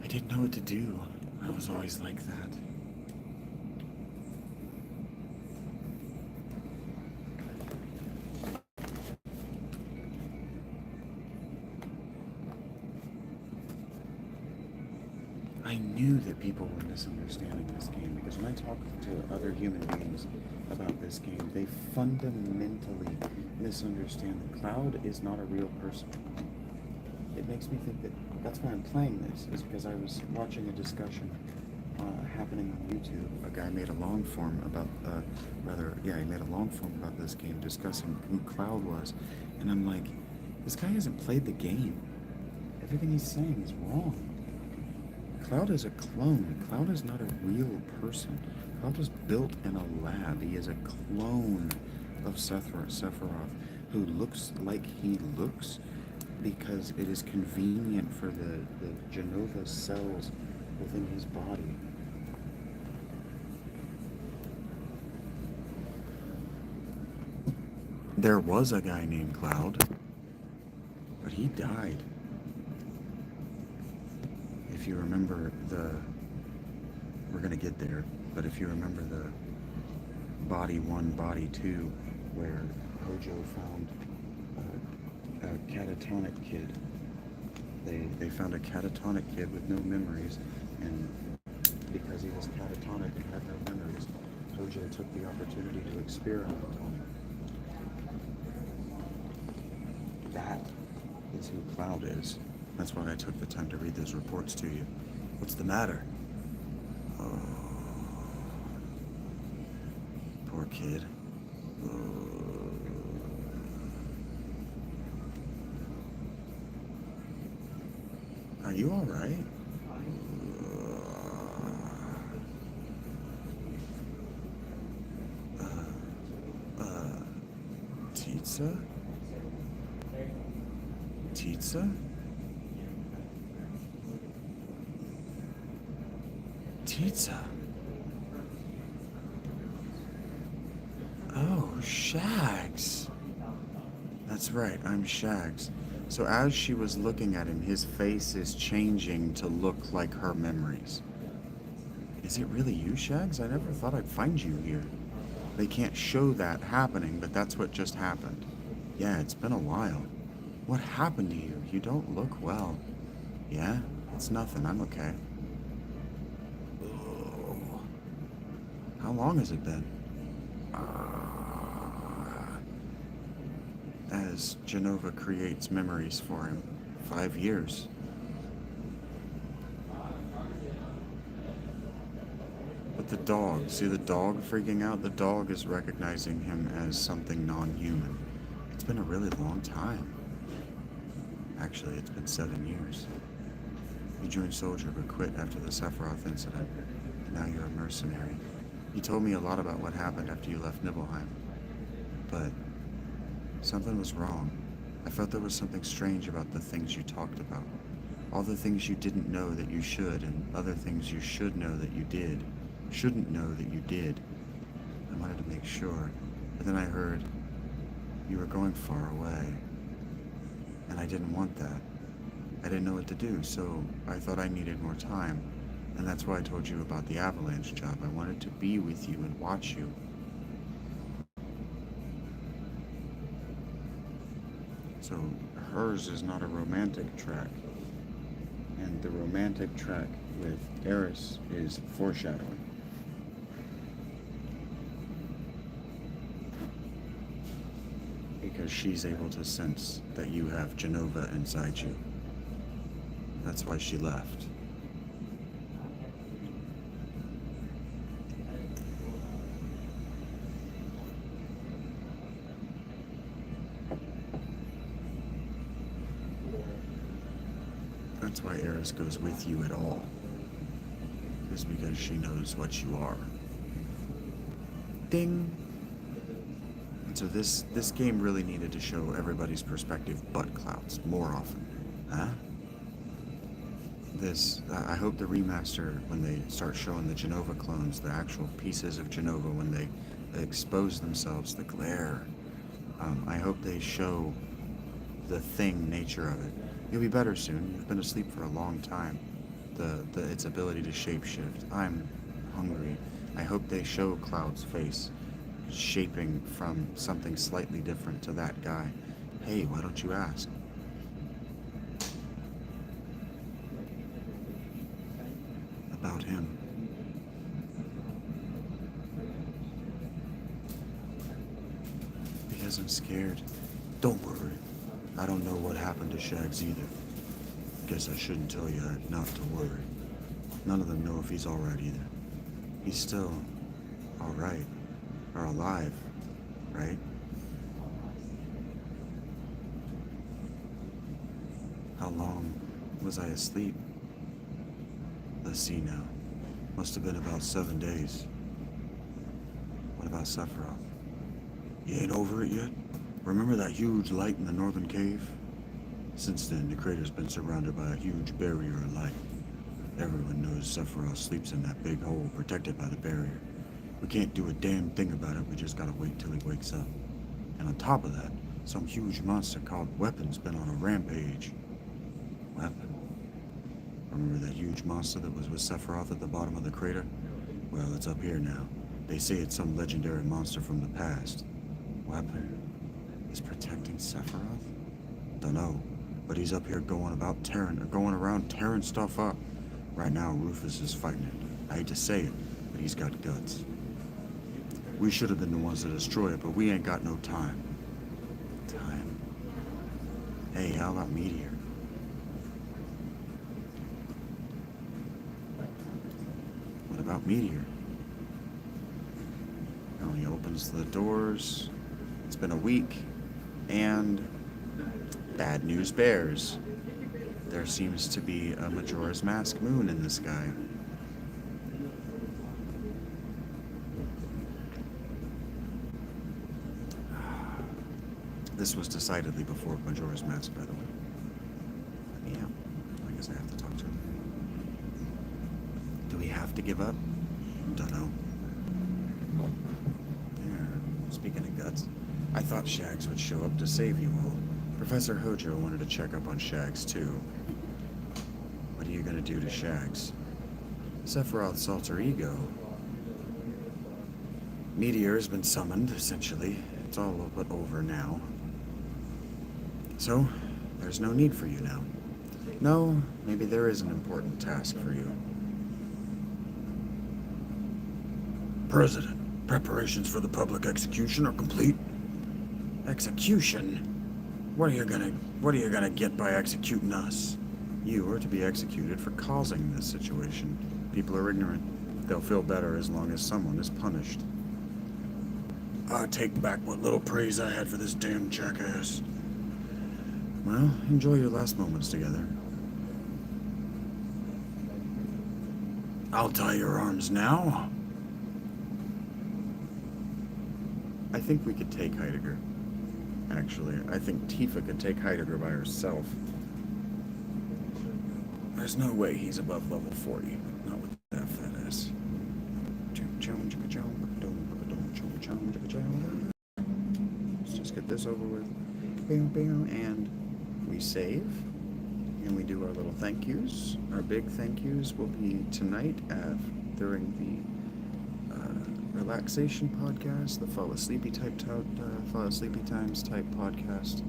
I didn't know what to do. I was always like that. I knew that people were misunderstanding this game because when I talk to other human beings about this game, they fundamentally misunderstand that Cloud is not a real person. It makes me think that that's why I'm playing this, is because I was watching a discussion happening on YouTube. A guy made a long form about, he made a long form about this game discussing who Cloud was. And I'm like, this guy hasn't played the game. Everything he's saying is wrong. Cloud is a clone. Cloud is not a real person. Cloud was built in a lab. He is a clone of Sephiroth, who looks like he looks because it is convenient for the Genova cells within his body. There was a guy named Cloud, but he died. If you remember we're gonna get there, but if you remember the Body 1, Body 2, where Hojo found a catatonic kid. They found a catatonic kid with no memories, and because he was catatonic and had no memories, Hojo took the opportunity to experiment on him. That is who Cloud is. That's why I took the time to read those reports to you. What's the matter? Oh, poor kid. Are you all right? Titsa? Titsa? pizza. Oh, Shags. That's right, I'm Shags. So as she was looking at him, his face is changing to look like her memories. Is it really you, Shags? I never thought I'd find you here. They can't show that happening, but that's what just happened. Yeah, it's been a while. What happened to you? You don't look well. Yeah? It's nothing. I'm okay. Oh. How long has it been? As Genova creates memories for him. 5 years. But the dog, see the dog freaking out? The dog is recognizing him as something non-human. It's been a really long time. Actually, it's been 7 years. You joined Soldier but quit after the Sephiroth incident. Now you're a mercenary. You told me a lot about what happened after you left Nibelheim. But something was wrong. I felt there was something strange about the things you talked about. All the things you didn't know that you should, and other things you should know that you did. Shouldn't know that you did. I wanted to make sure. But then I heard you were going far away. And I didn't want that. I didn't know what to do, so I thought I needed more time. And that's why I told you about the avalanche job. I wanted to be with you and watch you. So hers is not a romantic track. And the romantic track with Eris is foreshadowing. Because she's able to sense that you have Genova inside you. That's why she left. That's why Eris goes with you at all. Is because she knows what you are. Ding! And so this game really needed to show everybody's perspective but Cloud's more often. Huh? I hope the remaster, when they start showing the Genova clones, the actual pieces of Genova, when they expose themselves, the glare, I hope they show the thing nature of it. You'll be better soon. You've been asleep for a long time. Its ability to shapeshift. I'm hungry. I hope they show Cloud's face shaping from something slightly different to that guy. Hey, why don't you ask? About him. Because I'm scared. Don't worry. I don't know what happened to Shags either. Guess I shouldn't tell you not to worry. None of them know if he's alright either. He's still alright. Or alive, right? How long was I asleep? Let's see now. Must have been about 7 days. What about Sephiroth? You ain't over it yet? Remember that huge light in the northern cave? Since then, the crater's been surrounded by a huge barrier of light. Everyone knows Sephiroth sleeps in that big hole protected by the barrier. We can't do a damn thing about it, we just gotta wait till he wakes up. And on top of that, some huge monster called Weapon's been on a rampage. Weapon? Remember that huge monster that was with Sephiroth at the bottom of the crater? Well, it's up here now. They say it's some legendary monster from the past. Weapon? Is protecting Sephiroth? Dunno, but he's up here going around tearing stuff up. Right now, Rufus is fighting it. I hate to say it, but he's got guts. We should have been the ones to destroy it, but we ain't got no time. Time? Hey, how about Meteor? What about Meteor? Now he opens the doors. It's been a week, and bad news bears. There seems to be a Majora's Mask moon in the sky. This was decidedly before Majora's Mask, by the way. Yeah, I guess I have to talk to him. Do we have to give up? Dunno. Yeah, speaking of guts, I thought Shags would show up to save you all. Professor Hojo wanted to check up on Shags, too. What are you gonna do to Shags? Sephiroth's alter ego. Meteor's been summoned, essentially. It's all but over now. So, there's no need for you now. No, maybe there is an important task for you. President, preparations for the public execution are complete. Execution? What are you gonna get by executing us? You are to be executed for causing this situation. People are ignorant. They'll feel better as long as someone is punished. I take back what little praise I had for this damn jackass. Well, enjoy your last moments together. I'll tie your arms now. I think we could take Heidegger. Actually, I think Tifa could take Heidegger by herself. There's no way he's above level 40. Not with that fat ass. Let's just get this over with. And we save. And we do our little thank yous. Our big thank yous will be tonight during the relaxation podcast, the fall asleepy times type podcast,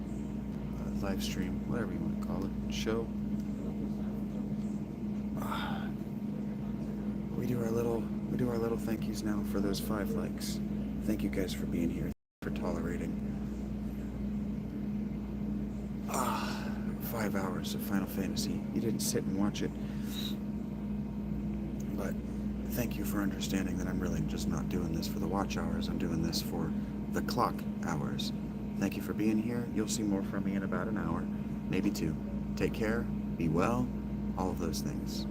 live stream, whatever you want to call it, show. We do our little thank yous now for those 5 likes. Thank you guys for being here, for tolerating 5 hours of Final Fantasy. You didn't sit and watch it, but thank you for understanding that I'm really just not doing this for the watch hours. I'm doing this for the clock hours. Thank you for being here. You'll see more from me in about an hour, maybe 2. Take care, be well, all of those things.